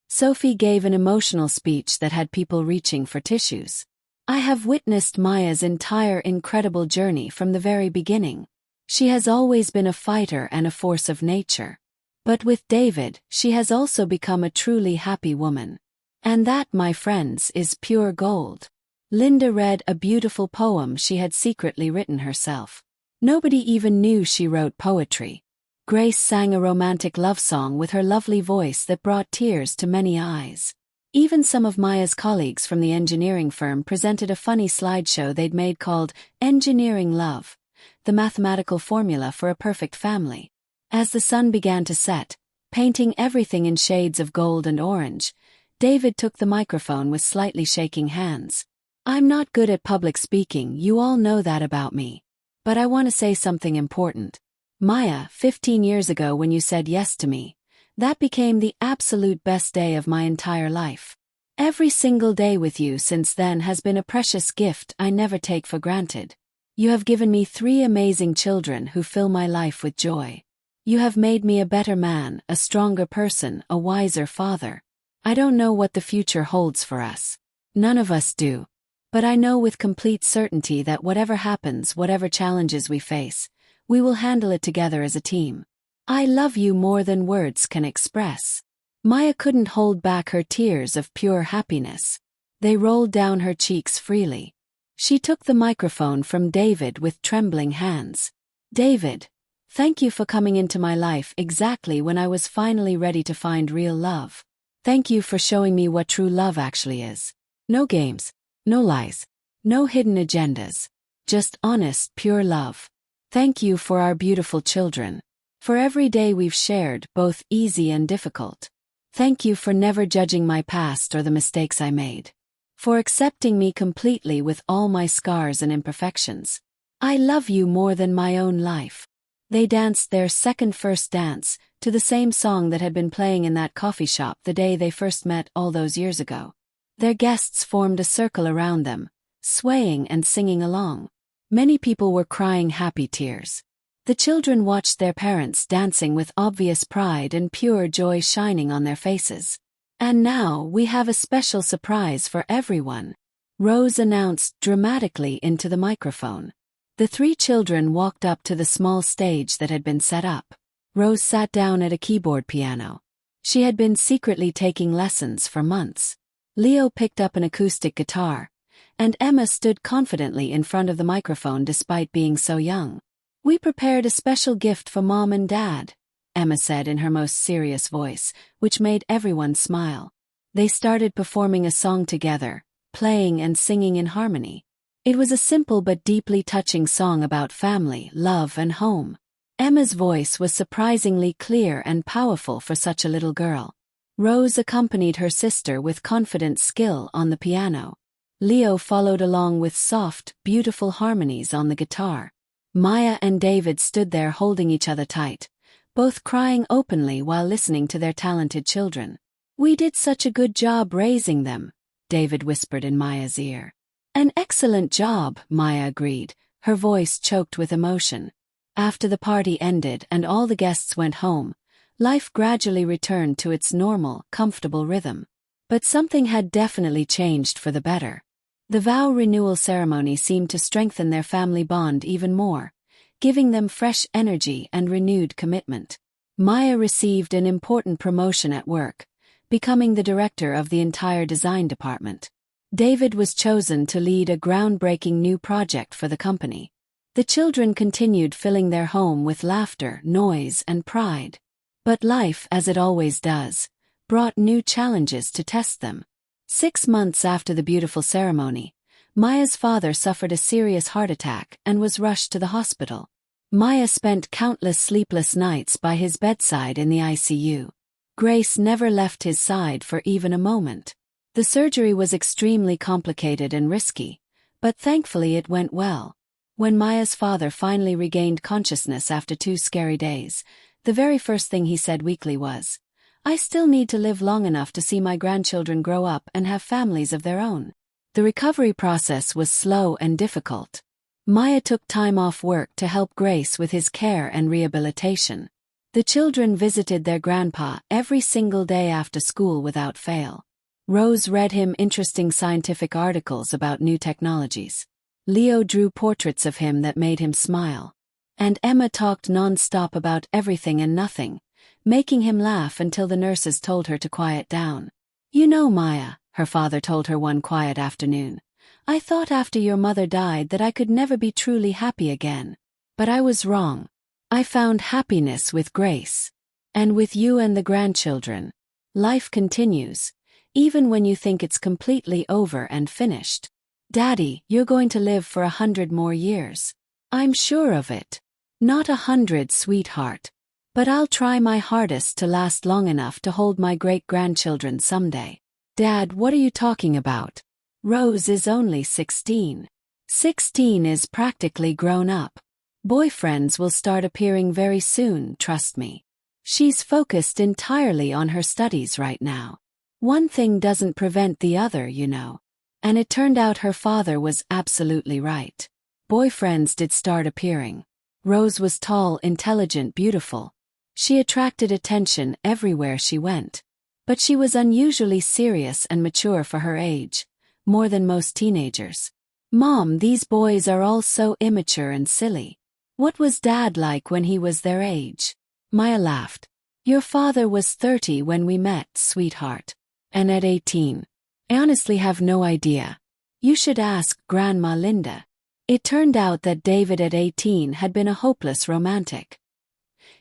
Sophie gave an emotional speech that had people reaching for tissues. "I have witnessed Maya's entire incredible journey from the very beginning. She has always been a fighter and a force of nature. But with David, she has also become a truly happy woman. And that, my friends, is pure gold." Linda read a beautiful poem she had secretly written herself. Nobody even knew she wrote poetry. Grace sang a romantic love song with her lovely voice that brought tears to many eyes. Even some of Maya's colleagues from the engineering firm presented a funny slideshow they'd made called Engineering Love, the mathematical formula for a perfect family. As the sun began to set, painting everything in shades of gold and orange, David took the microphone with slightly shaking hands. "I'm not good at public speaking, you all know that about me. But I want to say something important. Maya, 15 years ago when you said yes to me, that became the absolute best day of my entire life. Every single day with you since then has been a precious gift I never take for granted. You have given me 3 amazing children who fill my life with joy. You have made me a better man, a stronger person, a wiser father. I don't know what the future holds for us. None of us do. But I know with complete certainty that whatever happens, whatever challenges we face, we will handle it together as a team. I love you more than words can express." Maya couldn't hold back her tears of pure happiness. They rolled down her cheeks freely. She took the microphone from David with trembling hands. "David, thank you for coming into my life exactly when I was finally ready to find real love. Thank you for showing me what true love actually is. No games, no lies, no hidden agendas. Just honest, pure love. Thank you for our beautiful children. For every day we've shared, both easy and difficult. Thank you for never judging my past or the mistakes I made. For accepting me completely with all my scars and imperfections. I love you more than my own life." They danced their first dance, to the same song that had been playing in that coffee shop the day they first met all those years ago. Their guests formed a circle around them, swaying and singing along. Many people were crying happy tears. The children watched their parents dancing with obvious pride and pure joy shining on their faces. "And now we have a special surprise for everyone," Rose announced dramatically into the microphone. The 3 children walked up to the small stage that had been set up. Rose sat down at a keyboard piano. She had been secretly taking lessons for months. Leo picked up an acoustic guitar, and Emma stood confidently in front of the microphone despite being so young. "We prepared a special gift for Mom and Dad," Emma said in her most serious voice, which made everyone smile. They started performing a song together, playing and singing in harmony. It was a simple but deeply touching song about family, love and home. Emma's voice was surprisingly clear and powerful for such a little girl. Rose accompanied her sister with confident skill on the piano. Leo followed along with soft, beautiful harmonies on the guitar. Maya and David stood there holding each other tight, both crying openly while listening to their talented children. "We did such a good job raising them," David whispered in Maya's ear. "An excellent job," Maya agreed, her voice choked with emotion. After the party ended and all the guests went home, life gradually returned to its normal, comfortable rhythm. But something had definitely changed for the better. The vow renewal ceremony seemed to strengthen their family bond even more, giving them fresh energy and renewed commitment. Maya received an important promotion at work, becoming the director of the entire design department. David was chosen to lead a groundbreaking new project for the company. The children continued filling their home with laughter, noise, and pride. But life, as it always does, brought new challenges to test them. 6 months after the beautiful ceremony, Maya's father suffered a serious heart attack and was rushed to the hospital. Maya spent countless sleepless nights by his bedside in the ICU. Grace never left his side for even a moment. The surgery was extremely complicated and risky, but thankfully it went well. When Maya's father finally regained consciousness after 2 scary days, the very first thing he said weakly was, "I still need to live long enough to see my grandchildren grow up and have families of their own." The recovery process was slow and difficult. Maya took time off work to help Grace with his care and rehabilitation. The children visited their grandpa every single day after school without fail. Rose read him interesting scientific articles about new technologies. Leo drew portraits of him that made him smile. And Emma talked non-stop about everything and nothing, making him laugh until the nurses told her to quiet down. "You know, Maya," her father told her one quiet afternoon, "I thought after your mother died that I could never be truly happy again. But I was wrong. I found happiness with Grace. And with you and the grandchildren. Life continues, even when you think it's completely over and finished. Daddy, you're going to live for 100 more years. I'm sure of it. Not 100, sweetheart. But I'll try my hardest to last long enough to hold my great-grandchildren someday." "Dad, what are you talking about? Rose is only 16. 16 is practically grown up. Boyfriends will start appearing very soon, trust me. She's focused entirely on her studies right now. One thing doesn't prevent the other, you know." And it turned out her father was absolutely right. Boyfriends did start appearing. Rose was tall, intelligent, beautiful. She attracted attention everywhere she went. But she was unusually serious and mature for her age, more than most teenagers. "Mom, these boys are all so immature and silly. What was Dad like when he was their age?" Maya laughed. "Your father was 30 when we met, sweetheart. And at 18. I honestly have no idea. You should ask Grandma Linda." It turned out that David at 18 had been a hopeless romantic.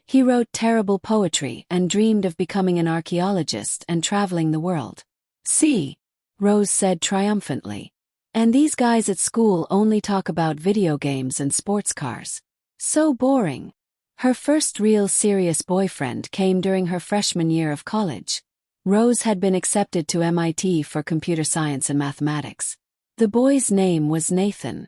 He wrote terrible poetry and dreamed of becoming an archaeologist and traveling the world. "See," Rose said triumphantly. "And these guys at school only talk about video games and sports cars. So boring." Her first real serious boyfriend came during her freshman year of college. Rose had been accepted to MIT for computer science and mathematics. The boy's name was Nathan.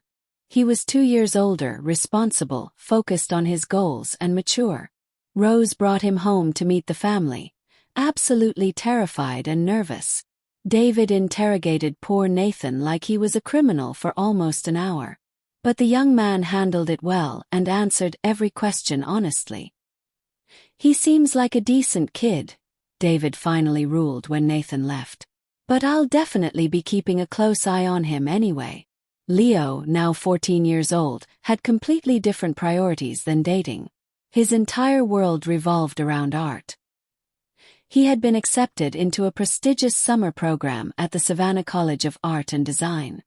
He was 2 years older, responsible, focused on his goals, and mature. Rose brought him home to meet the family, absolutely terrified and nervous. David interrogated poor Nathan like he was a criminal for almost an hour. But the young man handled it well and answered every question honestly. "He seems like a decent kid," David finally ruled when Nathan left. "But I'll definitely be keeping a close eye on him anyway." Leo, now 14 years old, had completely different priorities than dating. His entire world revolved around art. He had been accepted into a prestigious summer program at the Savannah College of Art and Design.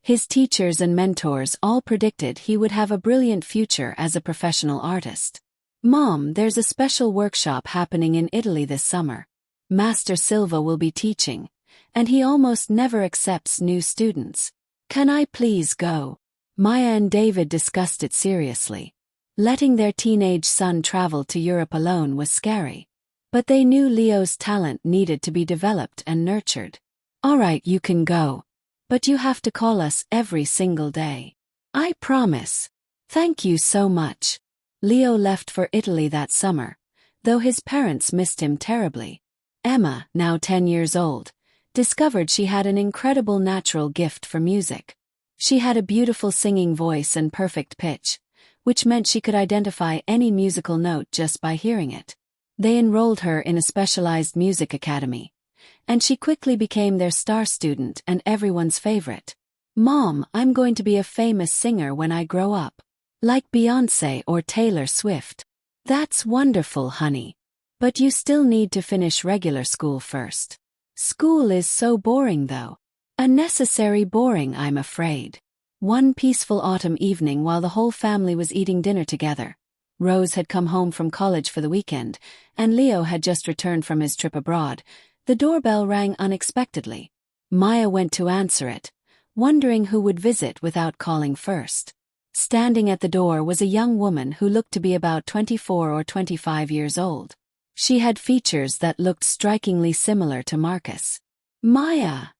His teachers and mentors all predicted he would have a brilliant future as a professional artist. "Mom, there's a special workshop happening in Italy this summer. Master Silva will be teaching, and he almost never accepts new students. Can I please go?" Maya and David discussed it seriously. Letting their teenage son travel to Europe alone was scary. But they knew Leo's talent needed to be developed and nurtured. "All right, you can go. But you have to call us every single day." "I promise." "Thank you so much." Leo left for Italy that summer, though his parents missed him terribly. Emma, now 10 years old, discovered she had an incredible natural gift for music. She had a beautiful singing voice and perfect pitch, which meant she could identify any musical note just by hearing it. They enrolled her in a specialized music academy, and she quickly became their star student and everyone's favorite. "Mom, I'm going to be a famous singer when I grow up. Like Beyoncé or Taylor Swift." "That's wonderful, honey. But you still need to finish regular school first." "School is so boring though." "Unnecessary boring, I'm afraid." One peaceful autumn evening while the whole family was eating dinner together, Rose had come home from college for the weekend, and Leo had just returned from his trip abroad. The doorbell rang unexpectedly. Maya went to answer it, wondering who would visit without calling first. Standing at the door was a young woman who looked to be about 24 or 25 years old. She had features that looked strikingly similar to Marcus. "Maya?"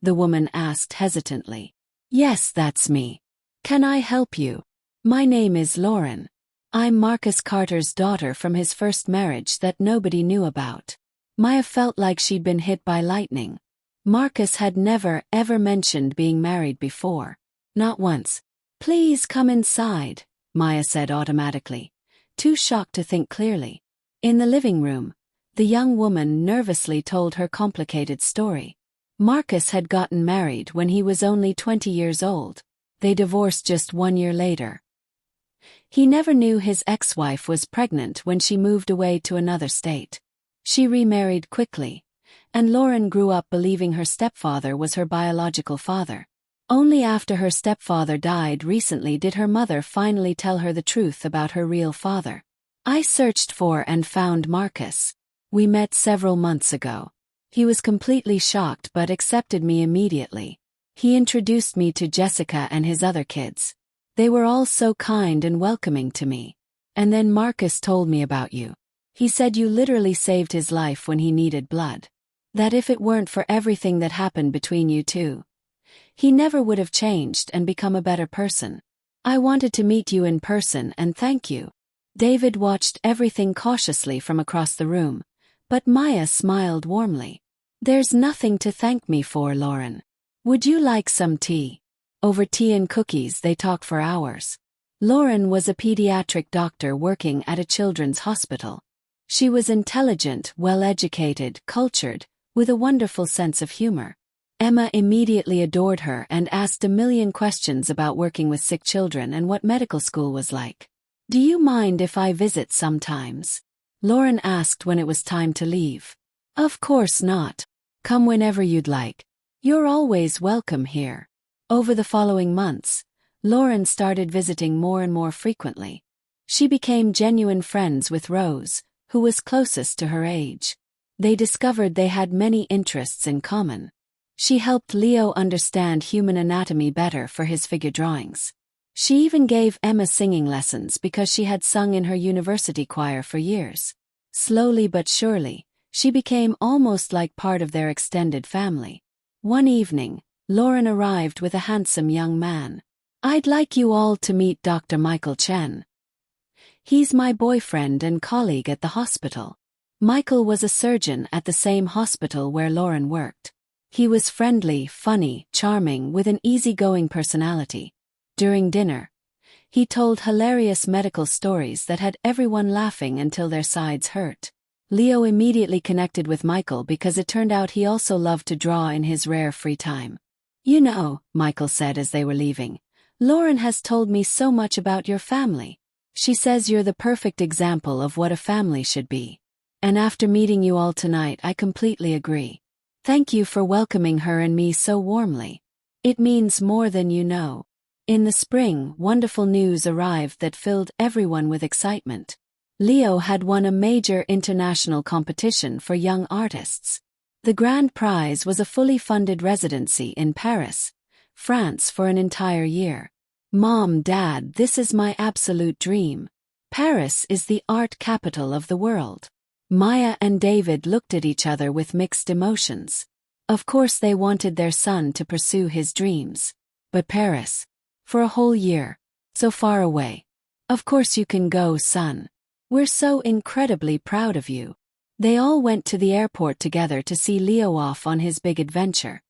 the woman asked hesitantly. "Yes, that's me. Can I help you?" "My name is Lauren. I'm Marcus Carter's daughter from his first marriage that nobody knew about." Maya felt like she'd been hit by lightning. Marcus had never, ever mentioned being married before. Not once. "Please come inside," Maya said automatically, too shocked to think clearly. In the living room, the young woman nervously told her complicated story. Marcus had gotten married when he was only 20 years old. They divorced just 1 year later. He never knew his ex-wife was pregnant when she moved away to another state. She remarried quickly, and Lauren grew up believing her stepfather was her biological father. Only after her stepfather died recently did her mother finally tell her the truth about her real father. "I searched for and found Marcus. We met several months ago. He was completely shocked but accepted me immediately. He introduced me to Jessica and his other kids. They were all so kind and welcoming to me. And then Marcus told me about you. He said you literally saved his life when he needed blood. That if it weren't for everything that happened between you two, he never would have changed and become a better person. I wanted to meet you in person and thank you." David watched everything cautiously from across the room, but Maya smiled warmly. "There's nothing to thank me for, Lauren. Would you like some tea?" Over tea and cookies they talked for hours. Lauren was a pediatric doctor working at a children's hospital. She was intelligent, well-educated, cultured, with a wonderful sense of humor. Emma immediately adored her and asked a million questions about working with sick children and what medical school was like. "Do you mind if I visit sometimes?" Lauren asked when it was time to leave. "Of course not. Come whenever you'd like. You're always welcome here." Over the following months, Lauren started visiting more and more frequently. She became genuine friends with Rose, who was closest to her age. They discovered they had many interests in common. She helped Leo understand human anatomy better for his figure drawings. She even gave Emma singing lessons because she had sung in her university choir for years. Slowly but surely, she became almost like part of their extended family. One evening, Lauren arrived with a handsome young man. "I'd like you all to meet Dr. Michael Chen. He's my boyfriend and colleague at the hospital." Michael was a surgeon at the same hospital where Lauren worked. He was friendly, funny, charming, with an easygoing personality. During dinner, he told hilarious medical stories that had everyone laughing until their sides hurt. Leo immediately connected with Michael because it turned out he also loved to draw in his rare free time. "You know," Michael said as they were leaving, "Lauren has told me so much about your family. She says you're the perfect example of what a family should be. And after meeting you all tonight, I completely agree. Thank you for welcoming her and me so warmly. It means more than you know." In the spring, wonderful news arrived that filled everyone with excitement. Leo had won a major international competition for young artists. The grand prize was a fully funded residency in Paris, France for an entire year. "Mom, Dad, this is my absolute dream. Paris is the art capital of the world. Maya and David looked at each other with mixed emotions. Of course they wanted their son to pursue his dreams. But Paris? For a whole year. So far away. Of course you can go, son. We're so incredibly proud of you. They all went to the airport together to see Leo off on his big adventure.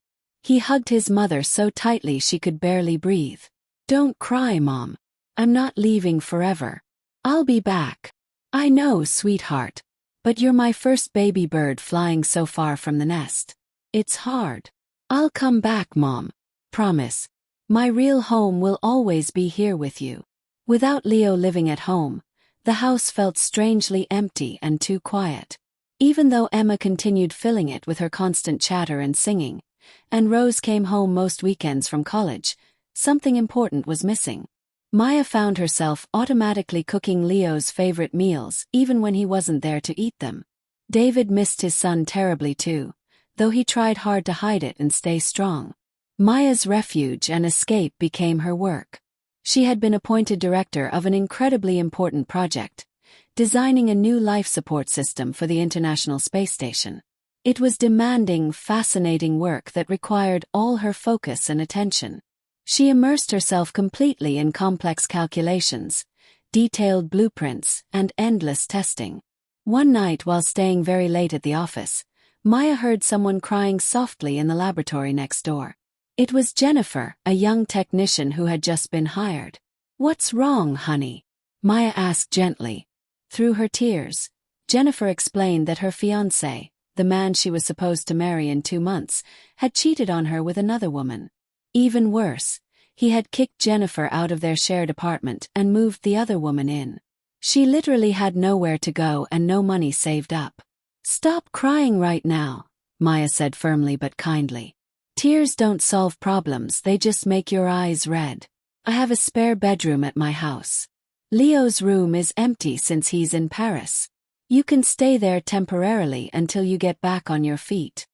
He hugged his mother so tightly she could barely breathe. Don't cry, Mom. I'm not leaving forever. I'll be back. I know, sweetheart. But you're my first baby bird flying so far from the nest. It's hard. I'll come back, Mom. Promise. My real home will always be here with you. Without Leo living at home, the house felt strangely empty and too quiet. Even though Emma continued filling it with her constant chatter and singing, and Rose came home most weekends from college, something important was missing. Maya found herself automatically cooking Leo's favorite meals even when he wasn't there to eat them. David missed his son terribly too, though he tried hard to hide it and stay strong. Maya's refuge and escape became her work. She had been appointed director of an incredibly important project, designing a new life support system for the International Space Station. It was demanding, fascinating work that required all her focus and attention. She immersed herself completely in complex calculations, detailed blueprints, and endless testing. One night while staying very late at the office, Maya heard someone crying softly in the laboratory next door. It was Jennifer, a young technician who had just been hired. "What's wrong, honey?" Maya asked gently. Through her tears, Jennifer explained that her fiancé, the man she was supposed to marry in 2 months, had cheated on her with another woman. Even worse, he had kicked Jennifer out of their shared apartment and moved the other woman in. She literally had nowhere to go and no money saved up. "Stop crying right now," Maya said firmly but kindly. "Tears don't solve problems, they just make your eyes red. I have a spare bedroom at my house. Leo's room is empty since he's in Paris. You can stay there temporarily until you get back on your feet."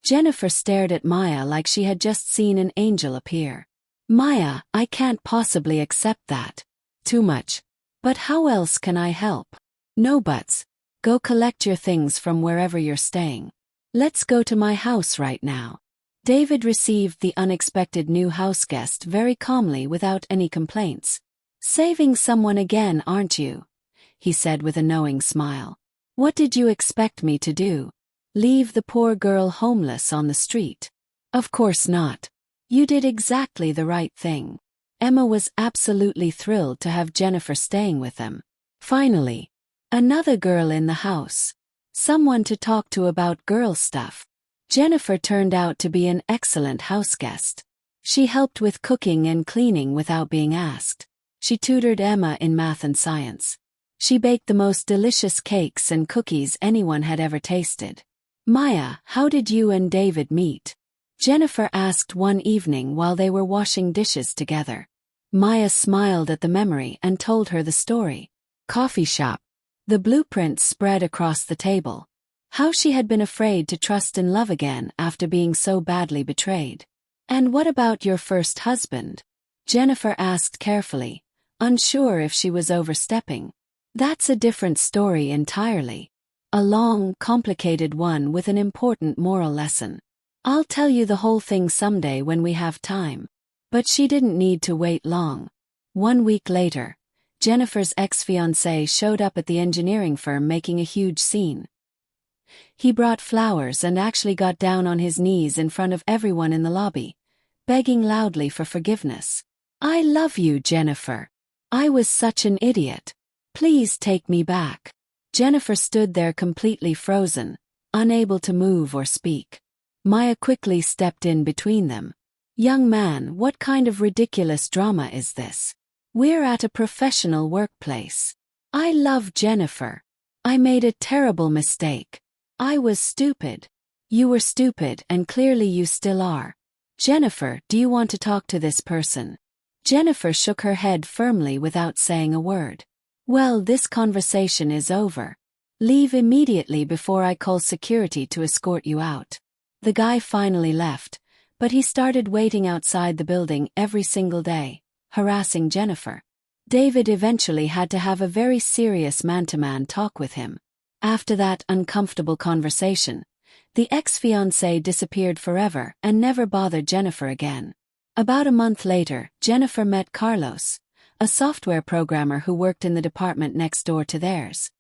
Jennifer stared at Maya like she had just seen an angel appear. "Maya, I can't possibly accept that. Too much. But how else can I help?" "No buts. Go collect your things from wherever you're staying. Let's go to my house right now." David received the unexpected new houseguest very calmly without any complaints. "Saving someone again, aren't you?" he said with a knowing smile. "What did you expect me to do? Leave the poor girl homeless on the street? Of course not. You did exactly the right thing." Emma was absolutely thrilled to have Jennifer staying with them. Finally, another girl in the house. Someone to talk to about girl stuff. Jennifer turned out to be an excellent houseguest. She helped with cooking and cleaning without being asked. She tutored Emma in math and science. She baked the most delicious cakes and cookies anyone had ever tasted. "Maya, how did you and David meet?" Jennifer asked one evening while they were washing dishes together. Maya smiled at the memory and told her the story. Coffee shop. The blueprints spread across the table. How she had been afraid to trust in love again after being so badly betrayed. "And what about your first husband?" Jennifer asked carefully, unsure if she was overstepping. "That's a different story entirely. A long, complicated one with an important moral lesson. I'll tell you the whole thing someday when we have time." But she didn't need to wait long. 1 week later, Jennifer's ex-fiancé showed up at the engineering firm making a huge scene. He brought flowers and actually got down on his knees in front of everyone in the lobby, begging loudly for forgiveness. "I love you, Jennifer. I was such an idiot. Please take me back." Jennifer stood there completely frozen, unable to move or speak. Maya quickly stepped in between them. "Young man, what kind of ridiculous drama is this? We're at a professional workplace. I love Jennifer. I made a terrible mistake. I was stupid. You were stupid and clearly you still are. Jennifer, do you want to talk to this person? Jennifer shook her head firmly without saying a word. Well, this conversation is over. Leave immediately before I call security to escort you out. The guy finally left, but he started waiting outside the building every single day, harassing Jennifer. David eventually had to have a very serious man-to-man talk with him. After that uncomfortable conversation, the ex-fiancé disappeared forever and never bothered Jennifer again. About a month later, Jennifer met Carlos, a software programmer who worked in the department next door to theirs.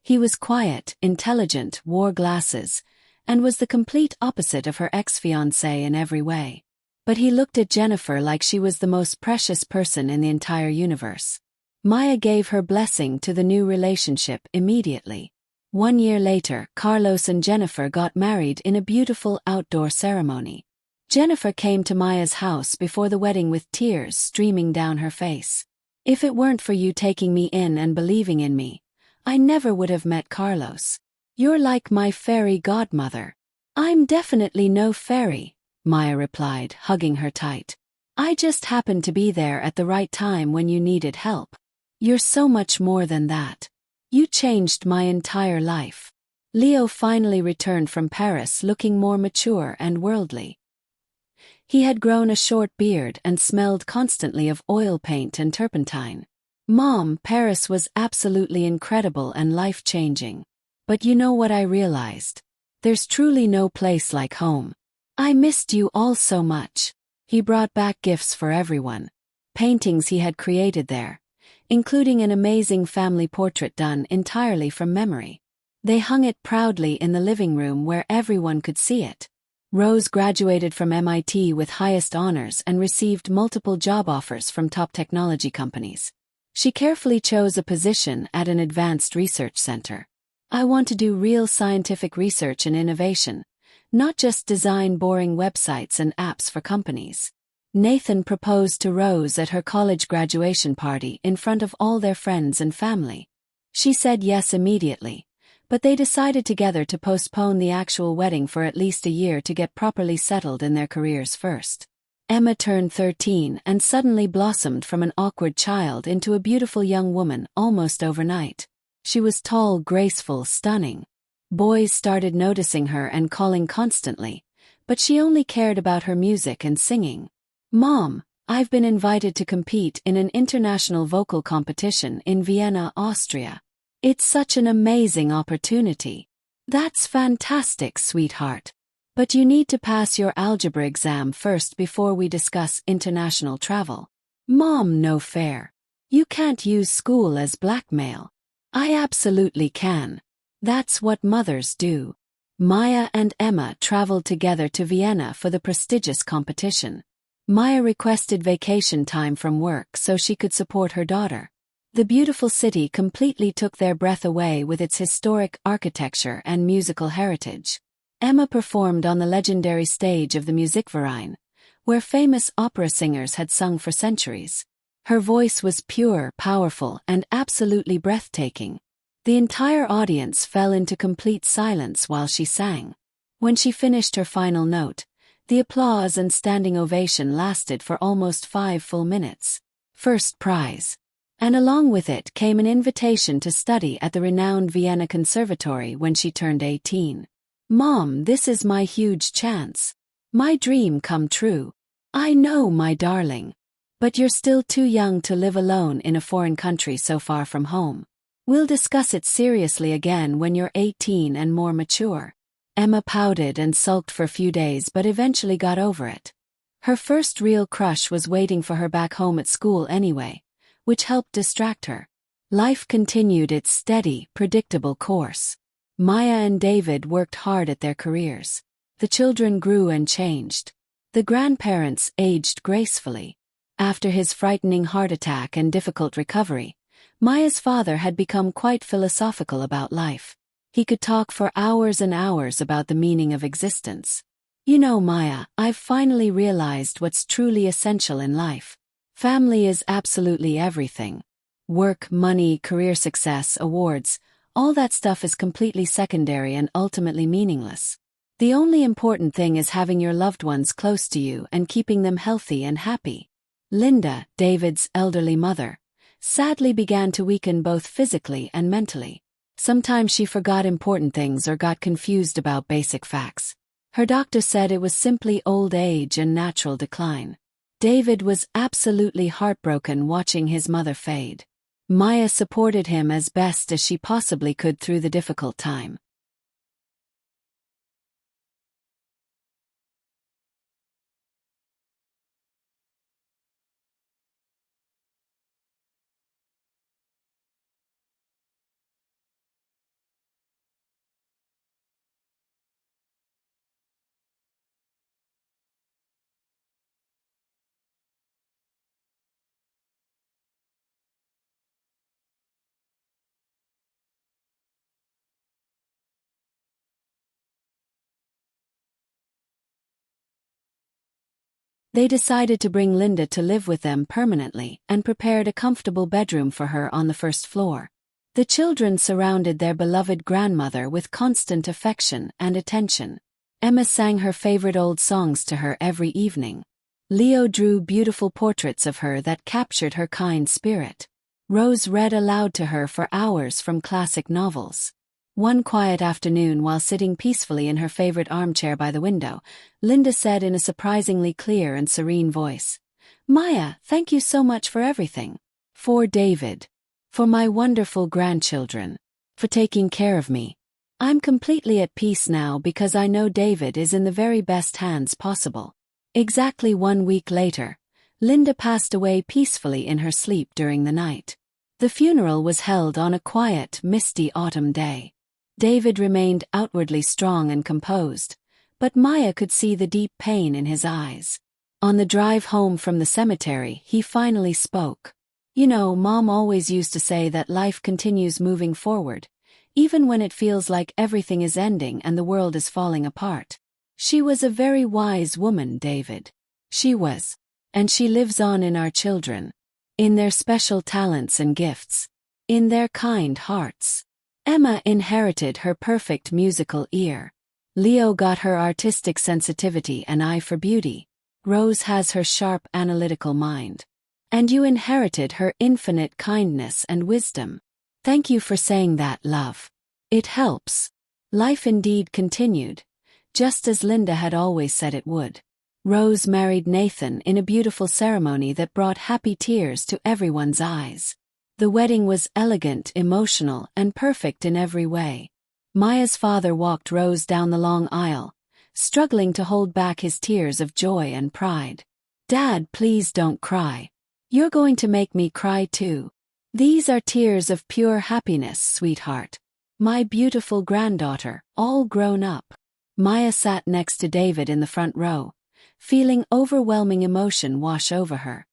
He was quiet, intelligent, wore glasses, and was the complete opposite of her ex-fiancé in every way. But he looked at Jennifer like she was the most precious person in the entire universe. Maya gave her blessing to the new relationship immediately. 1 year later, Carlos and Jennifer got married in a beautiful outdoor ceremony. Jennifer came to Maya's house before the wedding with tears streaming down her face. If it weren't for you taking me in and believing in me, I never would have met Carlos. You're like my fairy godmother. I'm definitely no fairy, Maya replied, hugging her tight. I just happened to be there at the right time when you needed help. You're so much more than that. You changed my entire life. Leo finally returned from Paris looking more mature and worldly. He had grown a short beard and smelled constantly of oil paint and turpentine. Mom, Paris was absolutely incredible and life-changing. But you know what I realized? There's truly no place like home. I missed you all so much. He brought back gifts for everyone. Paintings he had created there, including an amazing family portrait done entirely from memory. They hung it proudly in the living room where everyone could see it. Rose graduated from MIT with highest honors and received multiple job offers from top technology companies. She carefully chose a position at an advanced research center. I want to do real scientific research and innovation, not just design boring websites and apps for companies. Nathan proposed to Rose at her college graduation party in front of all their friends and family. She said yes immediately, but they decided together to postpone the actual wedding for at least a year to get properly settled in their careers first. Emma turned 13 and suddenly blossomed from an awkward child into a beautiful young woman almost overnight. She was tall, graceful, stunning. Boys started noticing her and calling constantly, but she only cared about her music and singing. Mom, I've been invited to compete in an international vocal competition in Vienna, Austria. It's such an amazing opportunity. That's fantastic, sweetheart. But you need to pass your algebra exam first before we discuss international travel. Mom, no fair. You can't use school as blackmail. I absolutely can. That's what mothers do. Maya and Emma traveled together to Vienna for the prestigious competition. Maya requested vacation time from work so she could support her daughter. The beautiful city completely took their breath away with its historic architecture and musical heritage. Emma performed on the legendary stage of the Musikverein, where famous opera singers had sung for centuries. Her voice was pure, powerful, and absolutely breathtaking. The entire audience fell into complete silence while she sang. When she finished her final note, the applause and standing ovation lasted for almost 5 full minutes. First prize. And along with it came an invitation to study at the renowned Vienna Conservatory when she turned 18. Mom, this is my huge chance. My dream come true. I know, my darling. But you're still too young to live alone in a foreign country so far from home. We'll discuss it seriously again when you're 18 and more mature. Emma pouted and sulked for a few days but eventually got over it. Her first real crush was waiting for her back home at school anyway, which helped distract her. Life continued its steady, predictable course. Maya and David worked hard at their careers. The children grew and changed. The grandparents aged gracefully. After his frightening heart attack and difficult recovery, Maya's father had become quite philosophical about life. He could talk for hours and hours about the meaning of existence. You know, Maya, I've finally realized what's truly essential in life. Family is absolutely everything. Work, money, career success, awards, all that stuff is completely secondary and ultimately meaningless. The only important thing is having your loved ones close to you and keeping them healthy and happy. Linda, David's elderly mother, sadly began to weaken both physically and mentally. Sometimes she forgot important things or got confused about basic facts. Her doctor said it was simply old age and natural decline. David was absolutely heartbroken watching his mother fade. Maya supported him as best as she possibly could through the difficult time. They decided to bring Linda to live with them permanently and prepared a comfortable bedroom for her on the first floor. The children surrounded their beloved grandmother with constant affection and attention. Emma sang her favorite old songs to her every evening. Leo drew beautiful portraits of her that captured her kind spirit. Rose read aloud to her for hours from classic novels. One quiet afternoon, while sitting peacefully in her favorite armchair by the window, Linda said in a surprisingly clear and serene voice, "Maya, thank you so much for everything. For David. For my wonderful grandchildren. For taking care of me. I'm completely at peace now because I know David is in the very best hands possible." Exactly 1 week later, Linda passed away peacefully in her sleep during the night. The funeral was held on a quiet, misty autumn day. David remained outwardly strong and composed, but Maya could see the deep pain in his eyes. On the drive home from the cemetery, he finally spoke. "You know, Mom always used to say that life continues moving forward, even when it feels like everything is ending and the world is falling apart. She was a very wise woman, David. She was. And she lives on in our children. In their special talents and gifts. In their kind hearts." Emma inherited her perfect musical ear. Leo got her artistic sensitivity and eye for beauty. Rose has her sharp analytical mind. And you inherited her infinite kindness and wisdom. Thank you for saying that, love. It helps. Life indeed continued, just as Linda had always said it would. Rose married Nathan in a beautiful ceremony that brought happy tears to everyone's eyes. The wedding was elegant, emotional, and perfect in every way. Maya's father walked Rose down the long aisle, struggling to hold back his tears of joy and pride. "Dad, please don't cry. You're going to make me cry too. These are tears of pure happiness, sweetheart. My beautiful granddaughter, all grown up." Maya sat next to David in the front row, feeling overwhelming emotion wash over her.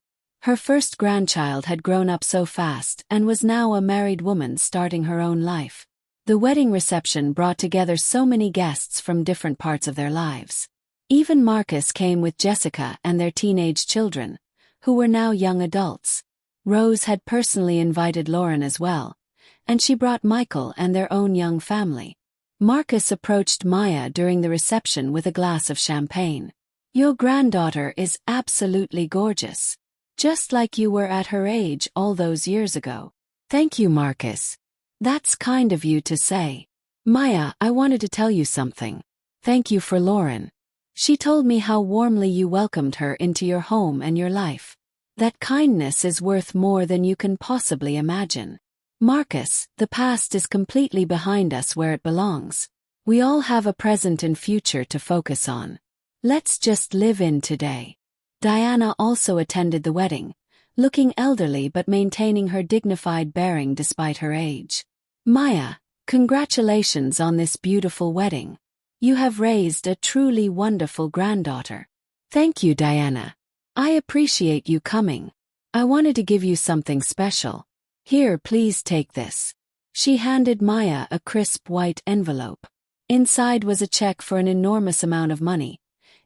Her first grandchild had grown up so fast and was now a married woman starting her own life. The wedding reception brought together so many guests from different parts of their lives. Even Marcus came with Jessica and their teenage children, who were now young adults. Rose had personally invited Lauren as well, and she brought Michael and their own young family. Marcus approached Maya during the reception with a glass of champagne. "Your granddaughter is absolutely gorgeous. Just like you were at her age all those years ago." "Thank you, Marcus. That's kind of you to say. Maya, I wanted to tell you something. Thank you for Lauren. She told me how warmly you welcomed her into your home and your life. That kindness is worth more than you can possibly imagine. Marcus, the past is completely behind us where it belongs. We all have a present and future to focus on. Let's just live in today." Diana also attended the wedding, looking elderly but maintaining her dignified bearing despite her age. "Maya, congratulations on this beautiful wedding. You have raised a truly wonderful granddaughter." "Thank you, Diana. I appreciate you coming. I wanted to give you something special. Here, please take this." She handed Maya a crisp white envelope. Inside was a check for an enormous amount of money,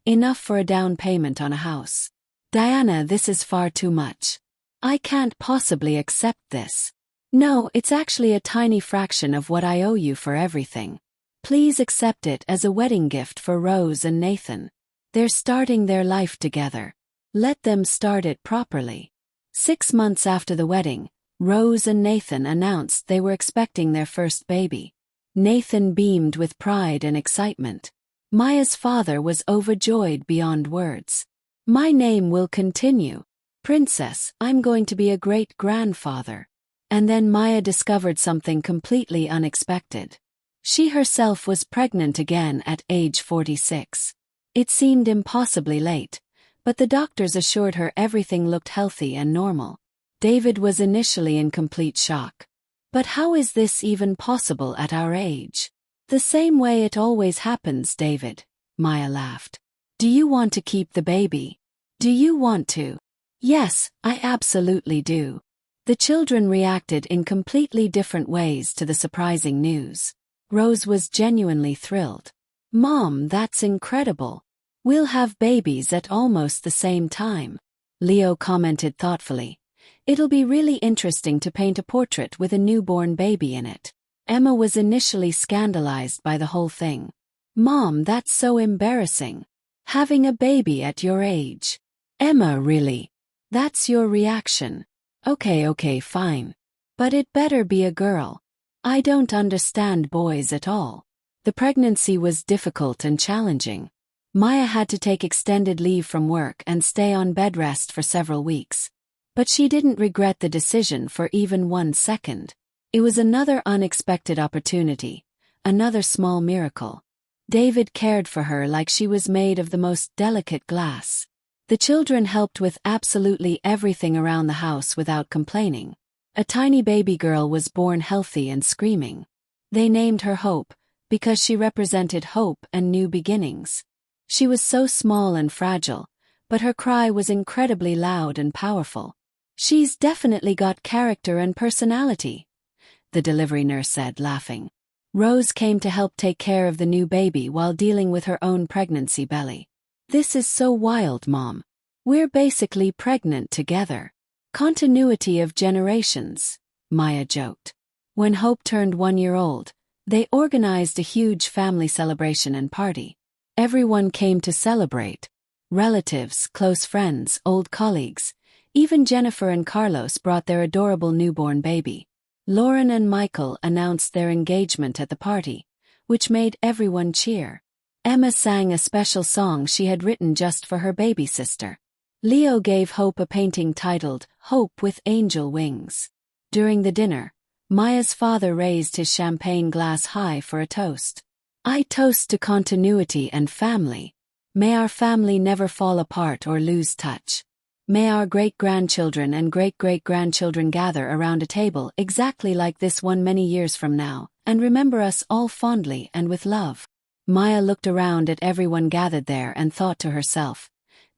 enough for a down payment on a house. Diana, this is far too much. I can't possibly accept this. No, it's actually a tiny fraction of what I owe you for everything. Please accept it as a wedding gift for Rose and Nathan. They're starting their life together. Let them start it properly. 6 months after the wedding, Rose and Nathan announced they were expecting their first baby. Nathan beamed with pride and excitement. Maya's father was overjoyed beyond words. My name will continue. Princess, I'm going to be a great-grandfather. And then Maya discovered something completely unexpected. She herself was pregnant again at age 46. It seemed impossibly late, but the doctors assured her everything looked healthy and normal. David was initially in complete shock. But how is this even possible at our age? The same way it always happens, David, Maya laughed. Do you want to keep the baby? Do you want to? Yes, I absolutely do. The children reacted in completely different ways to the surprising news. Rose was genuinely thrilled. Mom, that's incredible. We'll have babies at almost the same time. Leo commented thoughtfully. It'll be really interesting to paint a portrait with a newborn baby in it. Emma was initially scandalized by the whole thing. Mom, that's so embarrassing. Having a baby at your age. Emma, really? That's your reaction? Okay, fine. But it better be a girl. I don't understand boys at all. The pregnancy was difficult and challenging. Maya had to take extended leave from work and stay on bed rest for several weeks. But she didn't regret the decision for even 1 second. It was another unexpected opportunity, another small miracle. David cared for her like she was made of the most delicate glass. The children helped with absolutely everything around the house without complaining. A tiny baby girl was born healthy and screaming. They named her Hope, because she represented hope and new beginnings. She was so small and fragile, but her cry was incredibly loud and powerful. She's definitely got character and personality, the delivery nurse said, laughing. Rose came to help take care of the new baby while dealing with her own pregnancy belly. This is so wild, Mom. We're basically pregnant together. Continuity of generations, Maya joked. When Hope turned 1 year old, they organized a huge family celebration and party. Everyone came to celebrate. Relatives, close friends, old colleagues. Even Jennifer and Carlos brought their adorable newborn baby. Lauren and Michael announced their engagement at the party, which made everyone cheer. Emma sang a special song she had written just for her baby sister. Leo gave Hope a painting titled, Hope with Angel Wings. During the dinner, Maya's father raised his champagne glass high for a toast. I toast to continuity and family. May our family never fall apart or lose touch. May our great-grandchildren and great-great-grandchildren gather around a table exactly like this one many years from now, and remember us all fondly and with love. Maya looked around at everyone gathered there and thought to herself,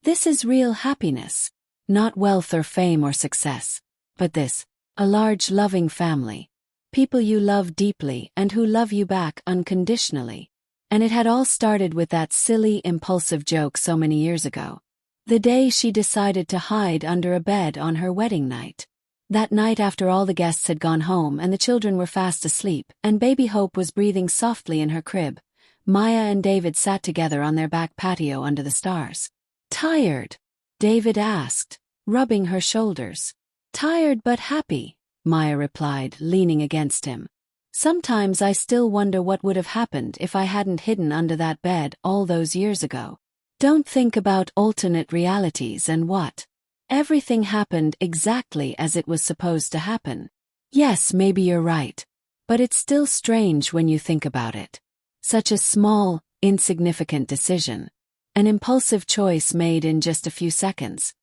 this is real happiness. Not wealth or fame or success, but this, a large loving family. People you love deeply and who love you back unconditionally. And it had all started with that silly, impulsive joke so many years ago. The day she decided to hide under a bed on her wedding night. That night after all the guests had gone home and the children were fast asleep and baby Hope was breathing softly in her crib, Maya and David sat together on their back patio under the stars. Tired? David asked, rubbing her shoulders. Tired but happy, Maya replied, leaning against him. Sometimes I still wonder what would have happened if I hadn't hidden under that bed all those years ago. Don't think about alternate realities and what. Everything happened exactly as it was supposed to happen. Yes, maybe you're right. But it's still strange when you think about it. Such a small, insignificant decision. An impulsive choice made in just a few seconds.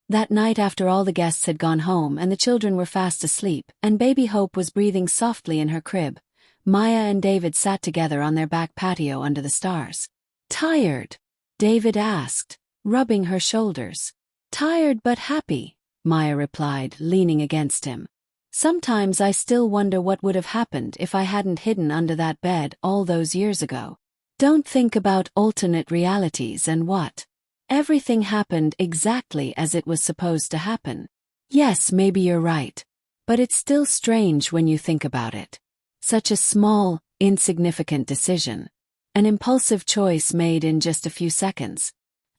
That night, after all the guests had gone home and the children were fast asleep and baby Hope was breathing softly in her crib, Maya and David sat together on their back patio under the stars. "Tired?" David asked, rubbing her shoulders. "Tired but happy," Maya replied, leaning against him. "Sometimes I still wonder what would have happened if I hadn't hidden under that bed all those years ago. Don't think about alternate realities and what. Everything happened exactly as it was supposed to happen. Yes, maybe you're right. But it's still strange when you think about it. Such a small, insignificant decision. An impulsive choice made in just a few seconds.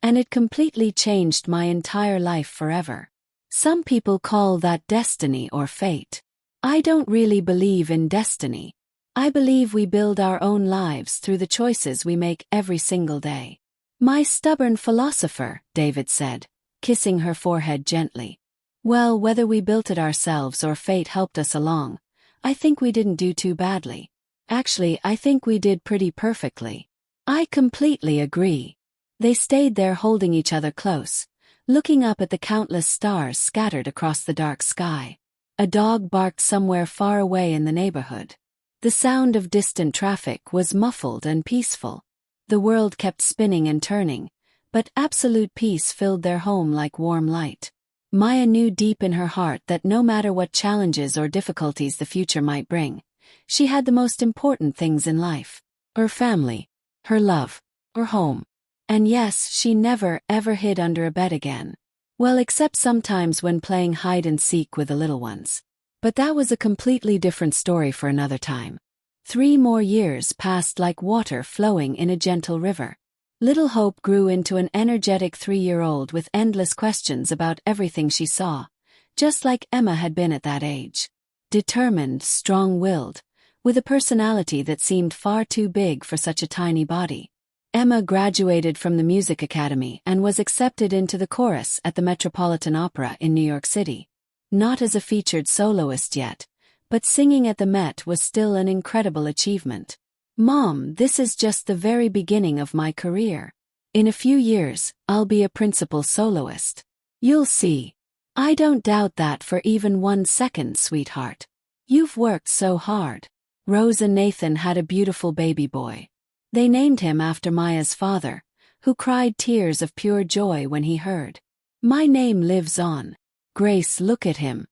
And it completely changed my entire life forever. Some people call that destiny or fate. I don't really believe in destiny. I believe we build our own lives through the choices we make every single day." "My stubborn philosopher," David said, kissing her forehead gently. "Well, whether we built it ourselves or fate helped us along, I think we didn't do too badly. Actually, I think we did pretty perfectly." "I completely agree." They stayed there holding each other close, looking up at the countless stars scattered across the dark sky. A dog barked somewhere far away in the neighborhood. The sound of distant traffic was muffled and peaceful. The world kept spinning and turning, but absolute peace filled their home like warm light. Maya knew deep in her heart that no matter what challenges or difficulties the future might bring, she had the most important things in life: her family, her love, her home. And yes, she never, ever hid under a bed again. Well, except sometimes when playing hide and seek with the little ones. But that was a completely different story for another time. 3 more years passed like water flowing in a gentle river. Little Hope grew into an energetic 3-year-old with endless questions about everything she saw, just like Emma had been at that age. Determined, strong-willed, with a personality that seemed far too big for such a tiny body. Emma graduated from the Music Academy and was accepted into the chorus at the Metropolitan Opera in New York City. Not as a featured soloist yet, but singing at the Met was still an incredible achievement. "Mom, this is just the very beginning of my career. In a few years, I'll be a principal soloist. You'll see." "I don't doubt that for even 1 second, sweetheart. You've worked so hard." Rose and Nathan had a beautiful baby boy. They named him after Maya's father, who cried tears of pure joy when he heard. "My name lives on." "Grace, look at him.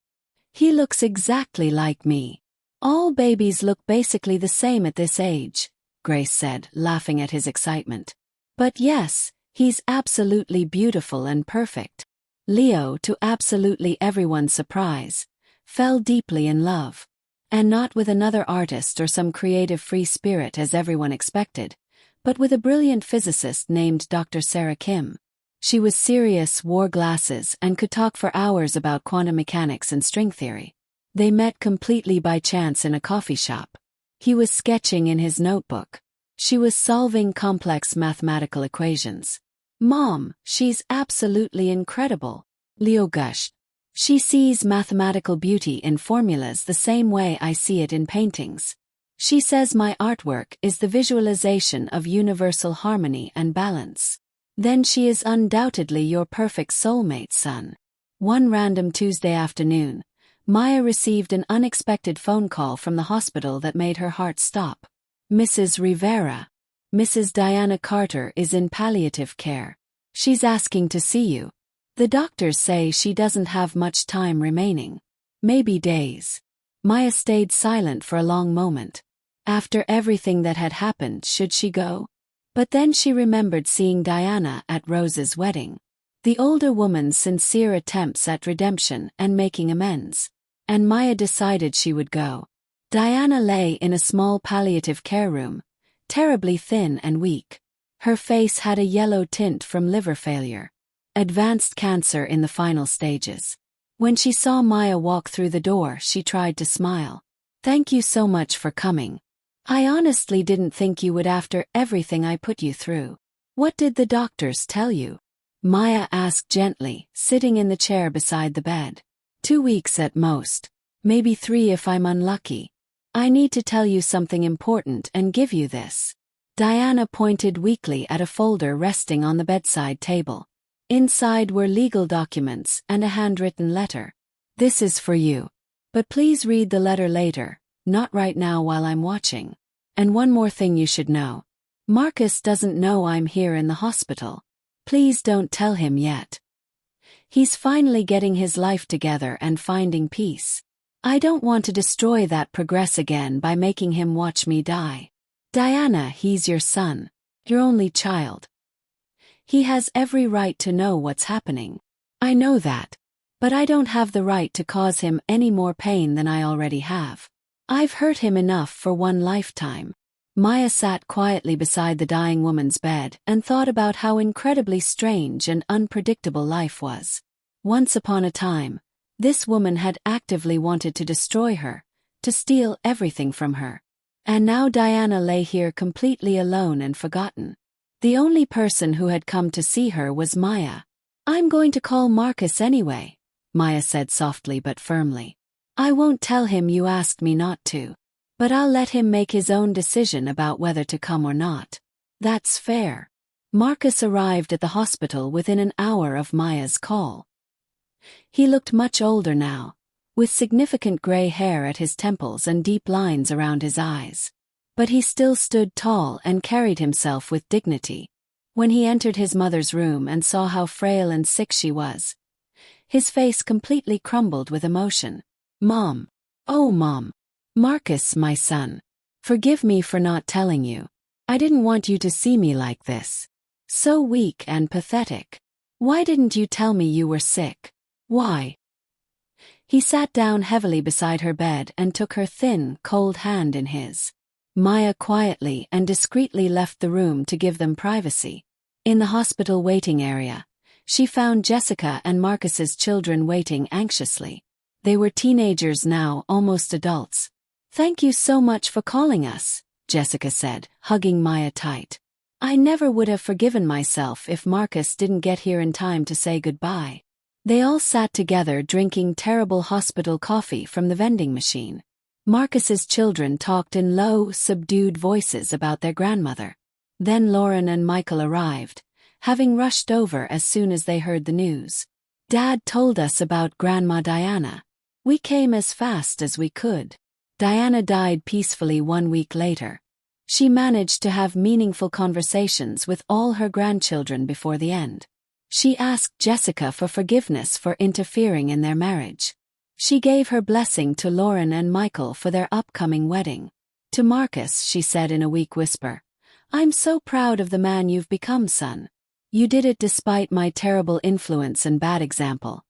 He looks exactly like me." "All babies look basically the same at this age," Grace said, laughing at his excitement. "But yes, he's absolutely beautiful and perfect." Leo, to absolutely everyone's surprise, fell deeply in love. And not with another artist or some creative free spirit as everyone expected, but with a brilliant physicist named Dr. Sarah Kim. She was serious, wore glasses, and could talk for hours about quantum mechanics and string theory. They met completely by chance in a coffee shop. He was sketching in his notebook. She was solving complex mathematical equations. "Mom, she's absolutely incredible," Leo gushed. "She sees mathematical beauty in formulas the same way I see it in paintings. She says my artwork is the visualization of universal harmony and balance." "Then she is undoubtedly your perfect soulmate, son." One random Tuesday afternoon, Maya received an unexpected phone call from the hospital that made her heart stop. "Mrs. Rivera. Mrs. Diana Carter is in palliative care. She's asking to see you. The doctors say she doesn't have much time remaining. Maybe days." Maya stayed silent for a long moment. After everything that had happened, should she go? But then she remembered seeing Diana at Rose's wedding. The older woman's sincere attempts at redemption and making amends. And Maya decided she would go. Diana lay in a small palliative care room, terribly thin and weak. Her face had a yellow tint from liver failure. Advanced cancer in the final stages. When she saw Maya walk through the door, she tried to smile. "Thank you so much for coming. I honestly didn't think you would after everything I put you through." "What did the doctors tell you?" Maya asked gently, sitting in the chair beside the bed. 2 weeks at most. Maybe 3 if I'm unlucky. I need to tell you something important and give you this. Diana pointed weakly at a folder resting on the bedside table. Inside were legal documents and a handwritten letter. "This is for you. But please read the letter later, not right now while I'm watching. And one more thing you should know. Marcus doesn't know I'm here in the hospital. Please don't tell him yet. He's finally getting his life together and finding peace. I don't want to destroy that progress again by making him watch me die. Diana, he's your son. Your only child. He has every right to know what's happening. I know that. But I don't have the right to cause him any more pain than I already have. I've hurt him enough for one lifetime." Maya sat quietly beside the dying woman's bed and thought about how incredibly strange and unpredictable life was. Once upon a time, this woman had actively wanted to destroy her, to steal everything from her. And now Diana lay here completely alone and forgotten. The only person who had come to see her was Maya. "I'm going to call Marcus anyway," Maya said softly but firmly. "I won't tell him you asked me not to. But I'll let him make his own decision about whether to come or not. That's fair." Marcus arrived at the hospital within an hour of Maya's call. He looked much older now, with significant gray hair at his temples and deep lines around his eyes. But he still stood tall and carried himself with dignity. When he entered his mother's room and saw how frail and sick she was, his face completely crumbled with emotion. "Mom. Oh, Mom. Marcus, my son. Forgive me for not telling you. I didn't want you to see me like this. So weak and pathetic. Why didn't you tell me you were sick? Why?" He sat down heavily beside her bed and took her thin, cold hand in his. Maya quietly and discreetly left the room to give them privacy. In the hospital waiting area, she found Jessica and Marcus's children waiting anxiously. They were teenagers now, almost adults. "Thank you so much for calling us," Jessica said, hugging Maya tight. "I never would have forgiven myself if Marcus didn't get here in time to say goodbye." They all sat together drinking terrible hospital coffee from the vending machine. Marcus's children talked in low, subdued voices about their grandmother. Then Lauren and Michael arrived, having rushed over as soon as they heard the news. "Dad told us about Grandma Diana. We came as fast as we could." Diana died peacefully 1 week later. She managed to have meaningful conversations with all her grandchildren before the end. She asked Jessica for forgiveness for interfering in their marriage. She gave her blessing to Lauren and Michael for their upcoming wedding. To Marcus, she said in a weak whisper, "I'm so proud of the man you've become, son. You did it despite my terrible influence and bad example.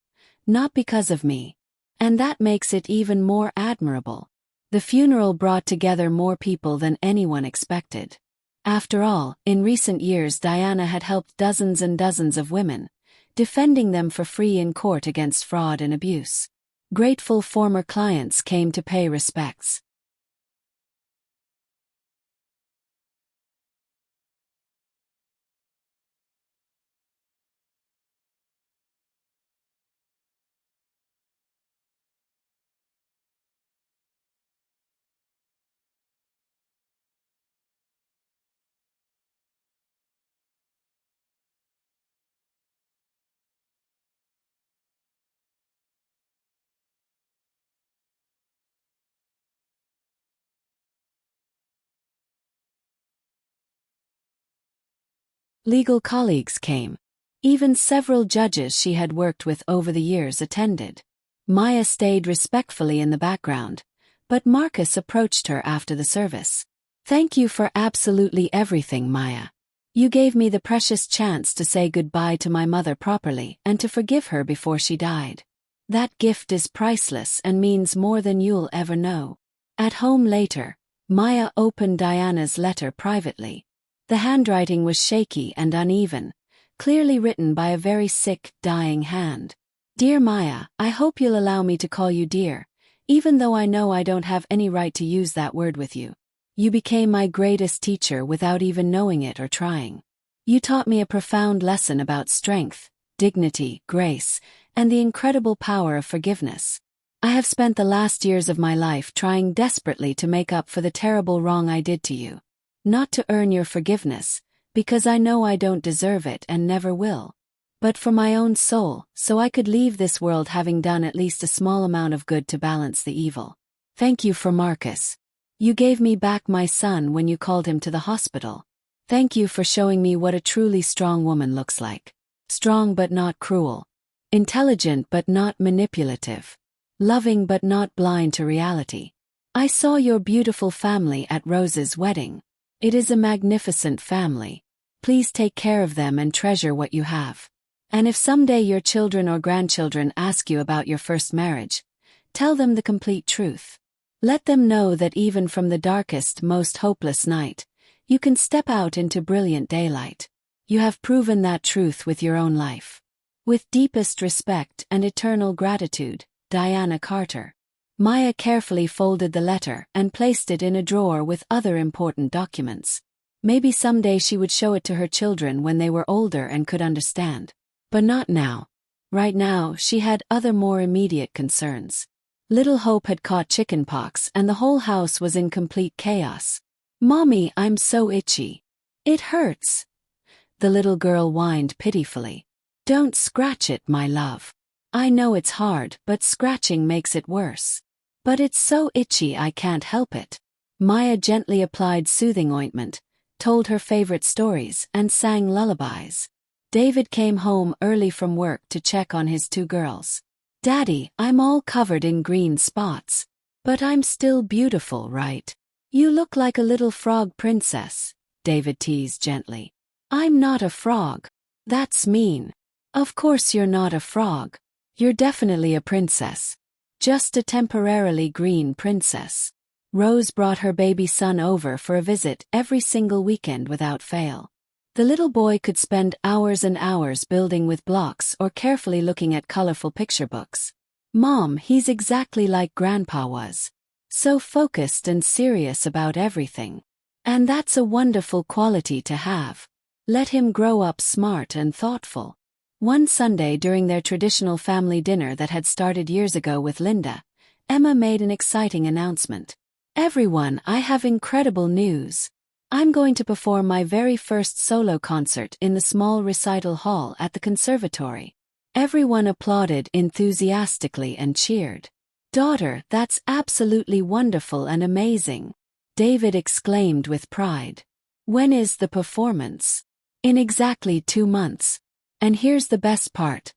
Not because of me. And that makes it even more admirable." The funeral brought together more people than anyone expected. After all, in recent years Diana had helped dozens and dozens of women, defending them for free in court against fraud and abuse. Grateful former clients came to pay respects. Legal colleagues came. Even several judges she had worked with over the years attended. Maya stayed respectfully in the background, but Marcus approached her after the service. "Thank you for absolutely everything, Maya. You gave me the precious chance to say goodbye to my mother properly and to forgive her before she died. That gift is priceless and means more than you'll ever know." At home later, Maya opened Diana's letter privately. The handwriting was shaky and uneven, clearly written by a very sick, dying hand. "Dear Maya, I hope you'll allow me to call you dear, even though I know I don't have any right to use that word with you. You became my greatest teacher without even knowing it or trying. You taught me a profound lesson about strength, dignity, grace, and the incredible power of forgiveness. I have spent the last years of my life trying desperately to make up for the terrible wrong I did to you. Not to earn your forgiveness, because I know I don't deserve it and never will. but for my own soul, so I could leave this world having done at least a small amount of good to balance the evil. Thank you for Marcus. You gave me back my son when you called him to the hospital. Thank you for showing me what a truly strong woman looks like. Strong but not cruel. Intelligent but not manipulative. Loving but not blind to reality. I saw your beautiful family at Rose's wedding. It is a magnificent family. Please take care of them and treasure what you have. And if someday your children or grandchildren ask you about your first marriage, tell them the complete truth. Let them know that even from the darkest, most hopeless night, you can step out into brilliant daylight. You have proven that truth with your own life. With deepest respect and eternal gratitude, Diana Carter. Maya carefully folded the letter and placed it in a drawer with other important documents. Maybe someday she would show it to her children when they were older and could understand. But not now. Right now, she had other more immediate concerns. Little Hope had caught chickenpox and the whole house was in complete chaos. "Mommy, I'm so itchy. It hurts." The little girl whined pitifully. "Don't scratch it, my love. I know it's hard, but scratching makes it worse. But it's so itchy I can't help it." Maya gently applied soothing ointment, told her favorite stories, and sang lullabies. David came home early from work to check on his two girls. "Daddy, I'm all covered in green spots. But I'm still beautiful, right? You look like a little frog princess," David teased gently. "I'm not a frog. That's mean. Of course you're not a frog. You're definitely a princess. Just a temporarily green princess." Rose brought her baby son over for a visit every single weekend without fail. The little boy could spend hours and hours building with blocks or carefully looking at colorful picture books. "Mom, he's exactly like Grandpa was. So focused and serious about everything. And that's a wonderful quality to have. Let him grow up smart and thoughtful." One Sunday during their traditional family dinner that had started years ago with Linda, Emma made an exciting announcement. "Everyone, I have incredible news. I'm going to perform my very first solo concert in the small recital hall at the conservatory." Everyone applauded enthusiastically and cheered. "Daughter, that's absolutely wonderful and amazing," David exclaimed with pride. "When is the performance?" "In exactly 2 months. And here's the best part.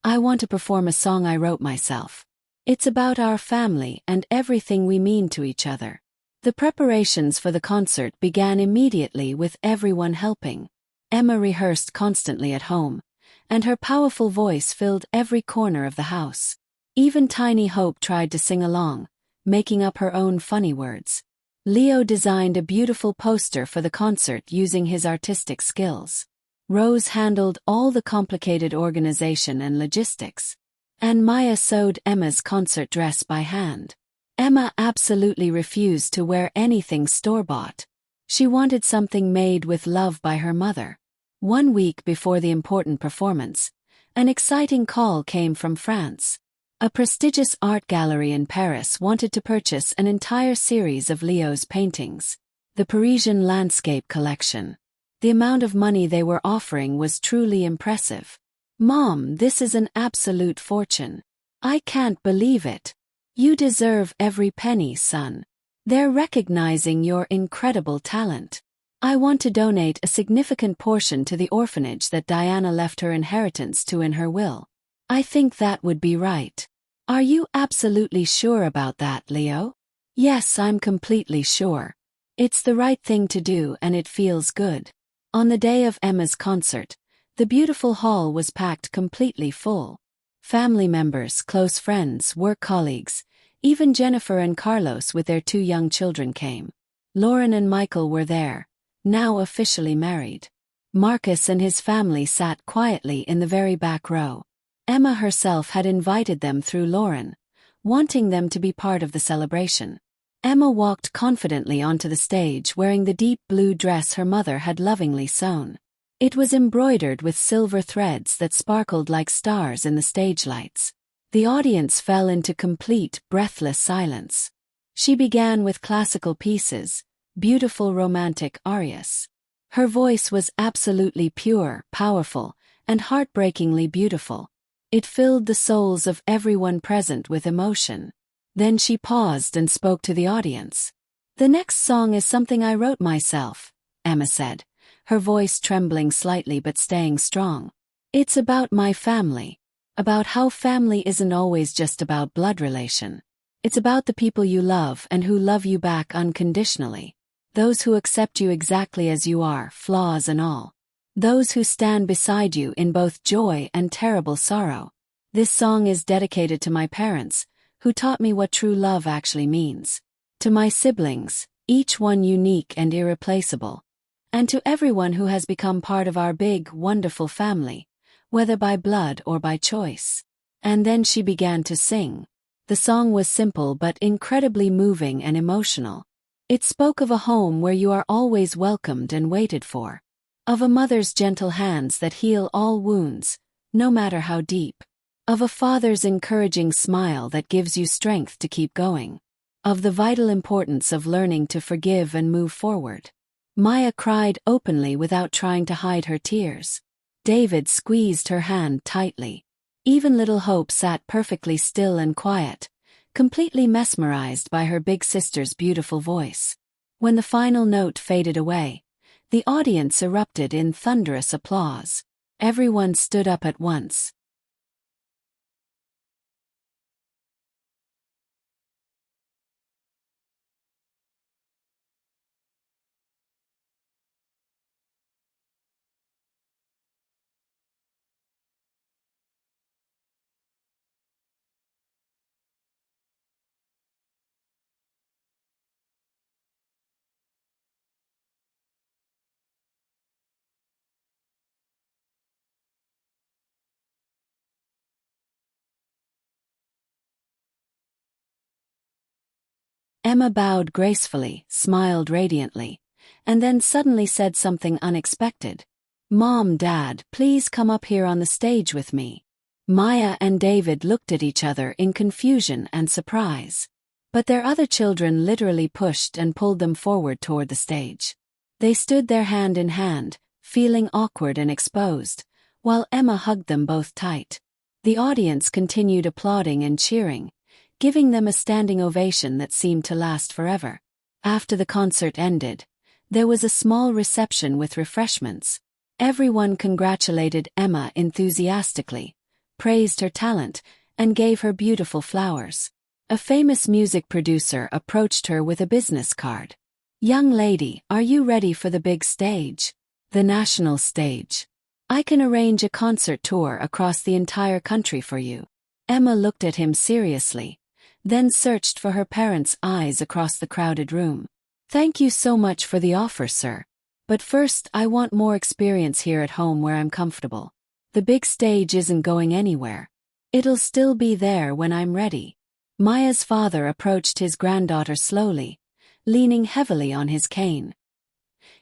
I want to perform a song I wrote myself. It's about our family and everything we mean to each other." The preparations for the concert began immediately with everyone helping. Emma rehearsed constantly at home, and her powerful voice filled every corner of the house. Even tiny Hope tried to sing along, making up her own funny words. Leo designed a beautiful poster for the concert using his artistic skills. Rose handled all the complicated organization and logistics. And Maya sewed Emma's concert dress by hand. Emma absolutely refused to wear anything store-bought. She wanted something made with love by her mother. 1 week before the important performance, an exciting call came from France. A prestigious art gallery in Paris wanted to purchase an entire series of Leo's paintings, the Parisian Landscape Collection. The amount of money they were offering was truly impressive. "Mom, this is an absolute fortune. I can't believe it. You deserve every penny, son. They're recognizing your incredible talent. I want to donate a significant portion to the orphanage that Diana left her inheritance to in her will. I think that would be right. Are you absolutely sure about that, Leo?" "Yes, I'm completely sure. It's the right thing to do and it feels good." On the day of Emma's concert, the beautiful hall was packed completely full. Family members, close friends, work colleagues, even Jennifer and Carlos with their 2 young children came. Lauren and Michael were there, now officially married. Marcus and his family sat quietly in the very back row. Emma herself had invited them through Lauren, wanting them to be part of the celebration. Emma walked confidently onto the stage wearing the deep blue dress her mother had lovingly sewn. It was embroidered with silver threads that sparkled like stars in the stage lights. The audience fell into complete, breathless silence. She began with classical pieces, beautiful romantic arias. Her voice was absolutely pure, powerful, and heartbreakingly beautiful. It filled the souls of everyone present with emotion. Then she paused and spoke to the audience. "The next song is something I wrote myself," Emma said, her voice trembling slightly but staying strong. "It's about my family. About how family isn't always just about blood relation. It's about the people you love and who love you back unconditionally. Those who accept you exactly as you are, flaws and all. Those who stand beside you in both joy and terrible sorrow. This song is dedicated to my parents, who taught me what true love actually means. To my siblings, each one unique and irreplaceable. And to everyone who has become part of our big, wonderful family, whether by blood or by choice." And then she began to sing. The song was simple but incredibly moving and emotional. It spoke of a home where you are always welcomed and waited for. Of a mother's gentle hands that heal all wounds, no matter how deep. Of a father's encouraging smile that gives you strength to keep going. Of the vital importance of learning to forgive and move forward. Maya cried openly without trying to hide her tears. David squeezed her hand tightly. Even little Hope sat perfectly still and quiet, completely mesmerized by her big sister's beautiful voice. When the final note faded away, the audience erupted in thunderous applause. Everyone stood up at once. Emma bowed gracefully, smiled radiantly, and then suddenly said something unexpected. "Mom, Dad, please come up here on the stage with me." Maya and David looked at each other in confusion and surprise. But their other children literally pushed and pulled them forward toward the stage. They stood there hand in hand, feeling awkward and exposed, while Emma hugged them both tight. The audience continued applauding and cheering, giving them a standing ovation that seemed to last forever. After the concert ended, there was a small reception with refreshments. Everyone congratulated Emma enthusiastically, praised her talent, and gave her beautiful flowers. A famous music producer approached her with a business card. "Young lady, are you ready for the big stage? The national stage. I can arrange a concert tour across the entire country for you." Emma looked at him seriously, then searched for her parents' eyes across the crowded room. "Thank you so much for the offer, sir. But first I want more experience here at home where I'm comfortable. The big stage isn't going anywhere. It'll still be there when I'm ready." Maya's father approached his granddaughter slowly, leaning heavily on his cane.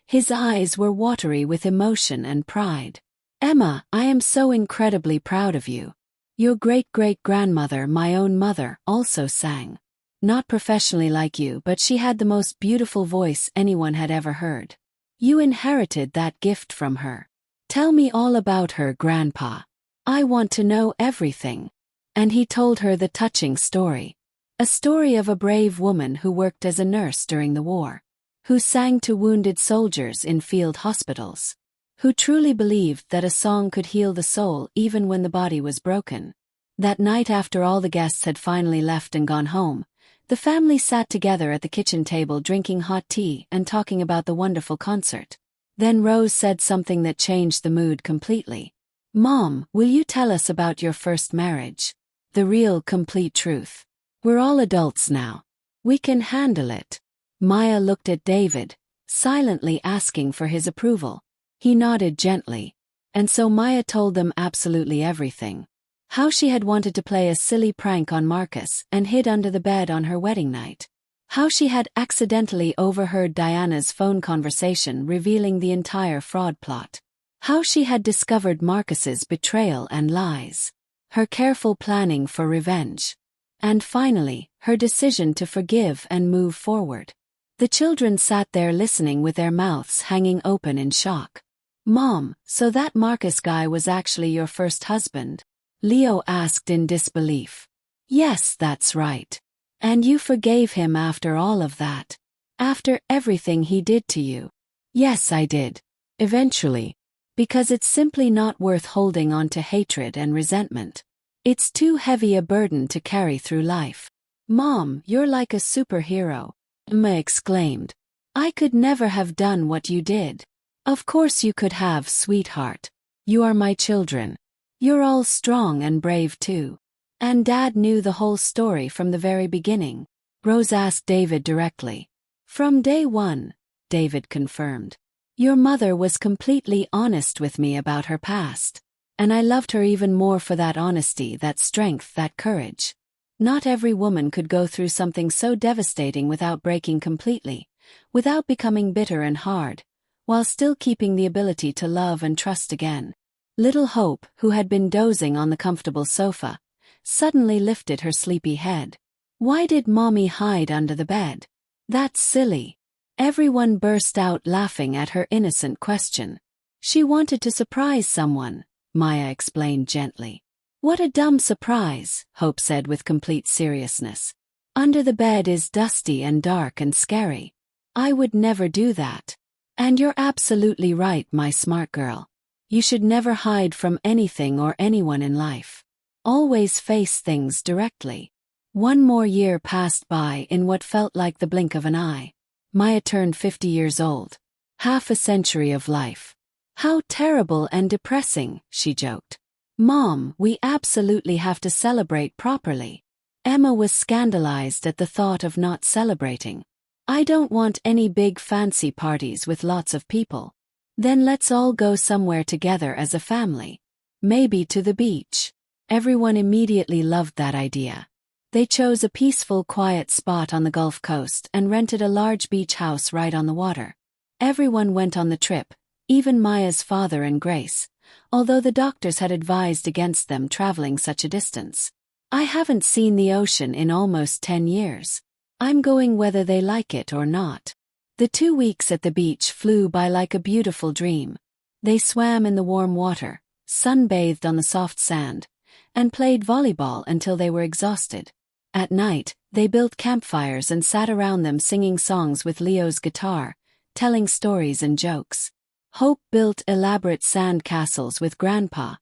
His eyes were watery with emotion and pride. "Emma, I am so incredibly proud of you. Your great-great-grandmother, my own mother, also sang. Not professionally like you, but she had the most beautiful voice anyone had ever heard. You inherited that gift from her. Tell me all about her, Grandpa. I want to know everything." And he told her the touching story. A story of a brave woman who worked as a nurse during the war, who sang to wounded soldiers in field hospitals, who truly believed that a song could heal the soul even when the body was broken. That night, after all the guests had finally left and gone home, the family sat together at the kitchen table drinking hot tea and talking about the wonderful concert. Then Rose said something that changed the mood completely. "Mom, will you tell us about your first marriage? The real, complete truth. We're all adults now. We can handle it." Maya looked at David, silently asking for his approval. He nodded gently. And so Maya told them absolutely everything. How she had wanted to play a silly prank on Marcus and hid under the bed on her wedding night. How she had accidentally overheard Diana's phone conversation revealing the entire fraud plot. How she had discovered Marcus's betrayal and lies. Her careful planning for revenge. And finally, her decision to forgive and move forward. The children sat there listening with their mouths hanging open in shock. Mom, so that Marcus guy was actually your first husband? Leo asked in disbelief. Yes, that's right. And you forgave him after all of that? After everything he did to you? Yes, I did. Eventually. Because it's simply not worth holding on to hatred and resentment. It's too heavy a burden to carry through life. Mom, you're like a superhero, Emma exclaimed. I could never have done what you did. Of course you could have, sweetheart. You are my children. You're all strong and brave too. And Dad knew the whole story from the very beginning? Rose asked David directly. From day one, David confirmed. Your mother was completely honest with me about her past. And I loved her even more for that honesty, that strength, that courage. Not every woman could go through something so devastating without breaking completely, without becoming bitter and hard, while still keeping the ability to love and trust again. Little Hope, who had been dozing on the comfortable sofa, suddenly lifted her sleepy head. Why did Mommy hide under the bed? That's silly. Everyone burst out laughing at her innocent question. She wanted to surprise someone, Maya explained gently. What a dumb surprise, Hope said with complete seriousness. Under the bed is dusty and dark and scary. I would never do that. And you're absolutely right, my smart girl. You should never hide from anything or anyone in life. Always face things directly. One more year passed by in what felt like the blink of an eye. Maya turned 50 years old. Half a century of life. How terrible and depressing, she joked. Mom, we absolutely have to celebrate properly. Emma was scandalized at the thought of not celebrating. I don't want any big fancy parties with lots of people. Then let's all go somewhere together as a family. Maybe to the beach. Everyone immediately loved that idea. They chose a peaceful, quiet spot on the Gulf Coast and rented a large beach house right on the water. Everyone went on the trip, even Maya's father and Grace, although the doctors had advised against them traveling such a distance. I haven't seen the ocean in almost 10 years. I'm going whether they like it or not. The 2 weeks at the beach flew by like a beautiful dream. They swam in the warm water, sunbathed on the soft sand, and played volleyball until they were exhausted. At night, they built campfires and sat around them singing songs with Leo's guitar, telling stories and jokes. Hope built elaborate sand castles with Grandpa,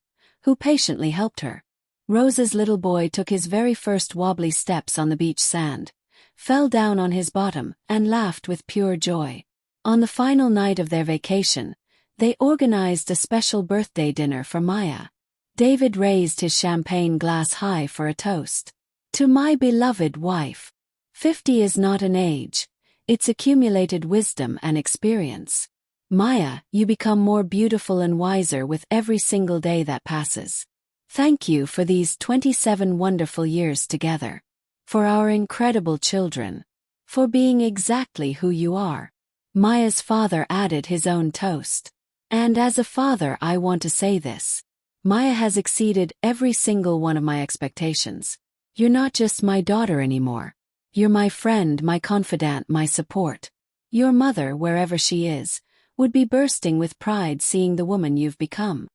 who patiently helped her. Rose's little boy took his very first wobbly steps on the beach sand, fell down on his bottom, and laughed with pure joy. On the final night of their vacation, they organized a special birthday dinner for Maya. David raised his champagne glass high for a toast. To my beloved wife. 50 is not an age, it's accumulated wisdom and experience. Maya, you become more beautiful and wiser with every single day that passes. Thank you for these 27 wonderful years together. For our incredible children. For being exactly who you are. Maya's father added his own toast. And as a father, I want to say this. Maya has exceeded every single one of my expectations. You're not just my daughter anymore. You're my friend, my confidant, my support. Your mother, wherever she is, would be bursting with pride seeing the woman you've become.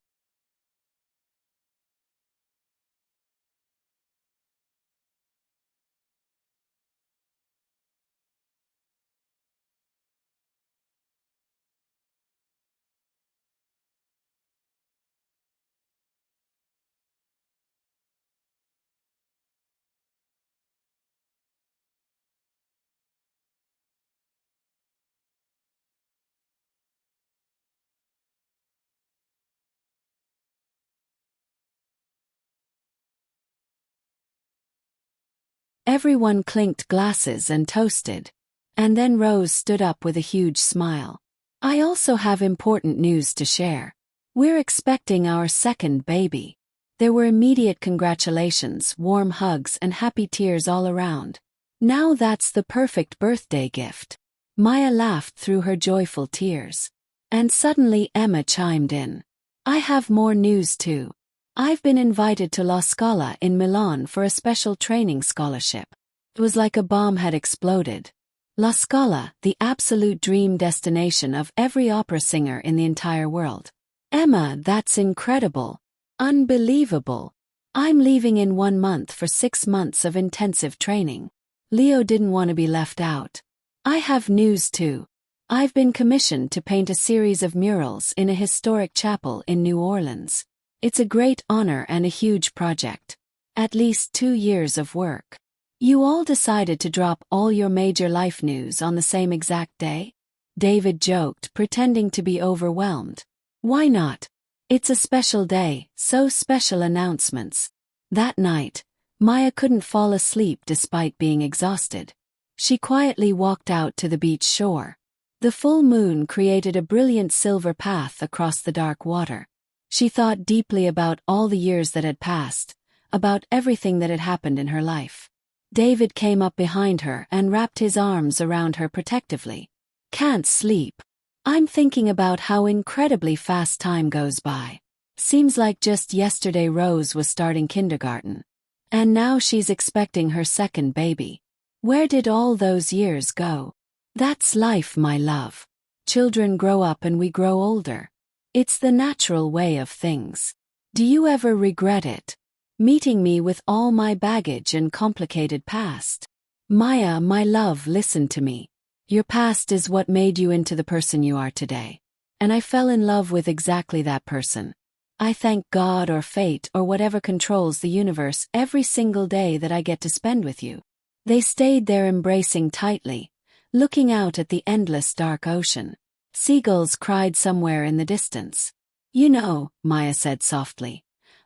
Everyone clinked glasses and toasted. And then Rose stood up with a huge smile. I also have important news to share. We're expecting our second baby. There were immediate congratulations, warm hugs, and happy tears all around. Now that's the perfect birthday gift. Maya laughed through her joyful tears. And suddenly Emma chimed in. I have more news too. I've been invited to La Scala in Milan for a special training scholarship. It was like a bomb had exploded. La Scala, the absolute dream destination of every opera singer in the entire world. Emma, that's incredible. Unbelievable. I'm leaving in 1 month for 6 months of intensive training. Leo didn't want to be left out. I have news too. I've been commissioned to paint a series of murals in a historic chapel in New Orleans. It's a great honor and a huge project. At least 2 years of work. You all decided to drop all your major life news on the same exact day? David joked, pretending to be overwhelmed. Why not? It's a special day, so special announcements. That night, Maya couldn't fall asleep despite being exhausted. She quietly walked out to the beach shore. The full moon created a brilliant silver path across the dark water. She thought deeply about all the years that had passed, about everything that had happened in her life. David came up behind her and wrapped his arms around her protectively. Can't sleep. I'm thinking about how incredibly fast time goes by. Seems like just yesterday Rose was starting kindergarten. And now she's expecting her second baby. Where did all those years go? That's life, my love. Children grow up and we grow older. It's the natural way of things. Do you ever regret it? Meeting me with all my baggage and complicated past? Maya, my love, listen to me. Your past is what made you into the person you are today. And I fell in love with exactly that person. I thank God or fate or whatever controls the universe every single day that I get to spend with you. They stayed there embracing tightly, looking out at the endless dark ocean. Seagulls cried somewhere in the distance. You know, Maya said softly,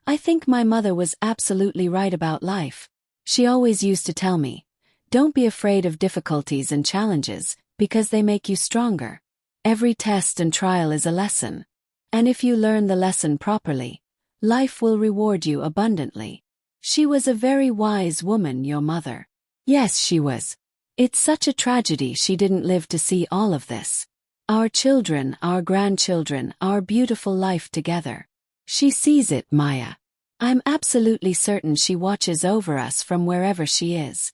I think my mother was absolutely right about life. She always used to tell me, don't be afraid of difficulties and challenges, because they make you stronger. Every test and trial is a lesson. And if you learn the lesson properly, life will reward you abundantly. She was a very wise woman, your mother. Yes, she was. It's such a tragedy she didn't live to see all of this. Our children, our grandchildren, our beautiful life together. She sees it, Maya. I'm absolutely certain she watches over us from wherever she is.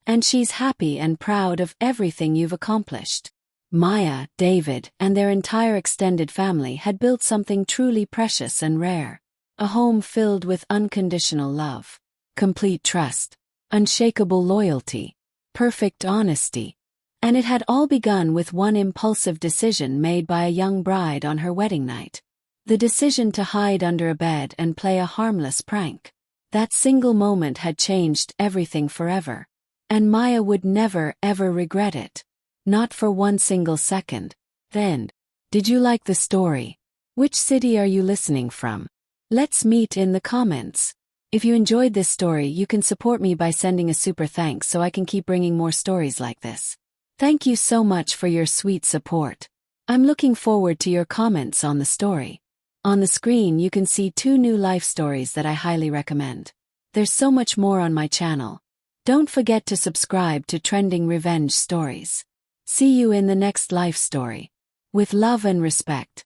And she's happy and proud of everything you've accomplished. Maya, David, and their entire extended family had built something truly precious and rare. A home filled with unconditional love, complete trust, unshakable loyalty, perfect honesty. And it had all begun with one impulsive decision made by a young bride on her wedding night. The decision to hide under a bed and play a harmless prank. That single moment had changed everything forever. And Maya would never, ever regret it. Not for one single second. Then, did you like the story? Which city are you listening from? Let's meet in the comments. If you enjoyed this story, you can support me by sending a super thanks so I can keep bringing more stories like this. Thank you so much for your sweet support. I'm looking forward to your comments on the story. On the screen you can see 2 new life stories that I highly recommend. There's so much more on my channel. Don't forget to subscribe to Trending Revenge Stories. See you in the next life story. With love and respect.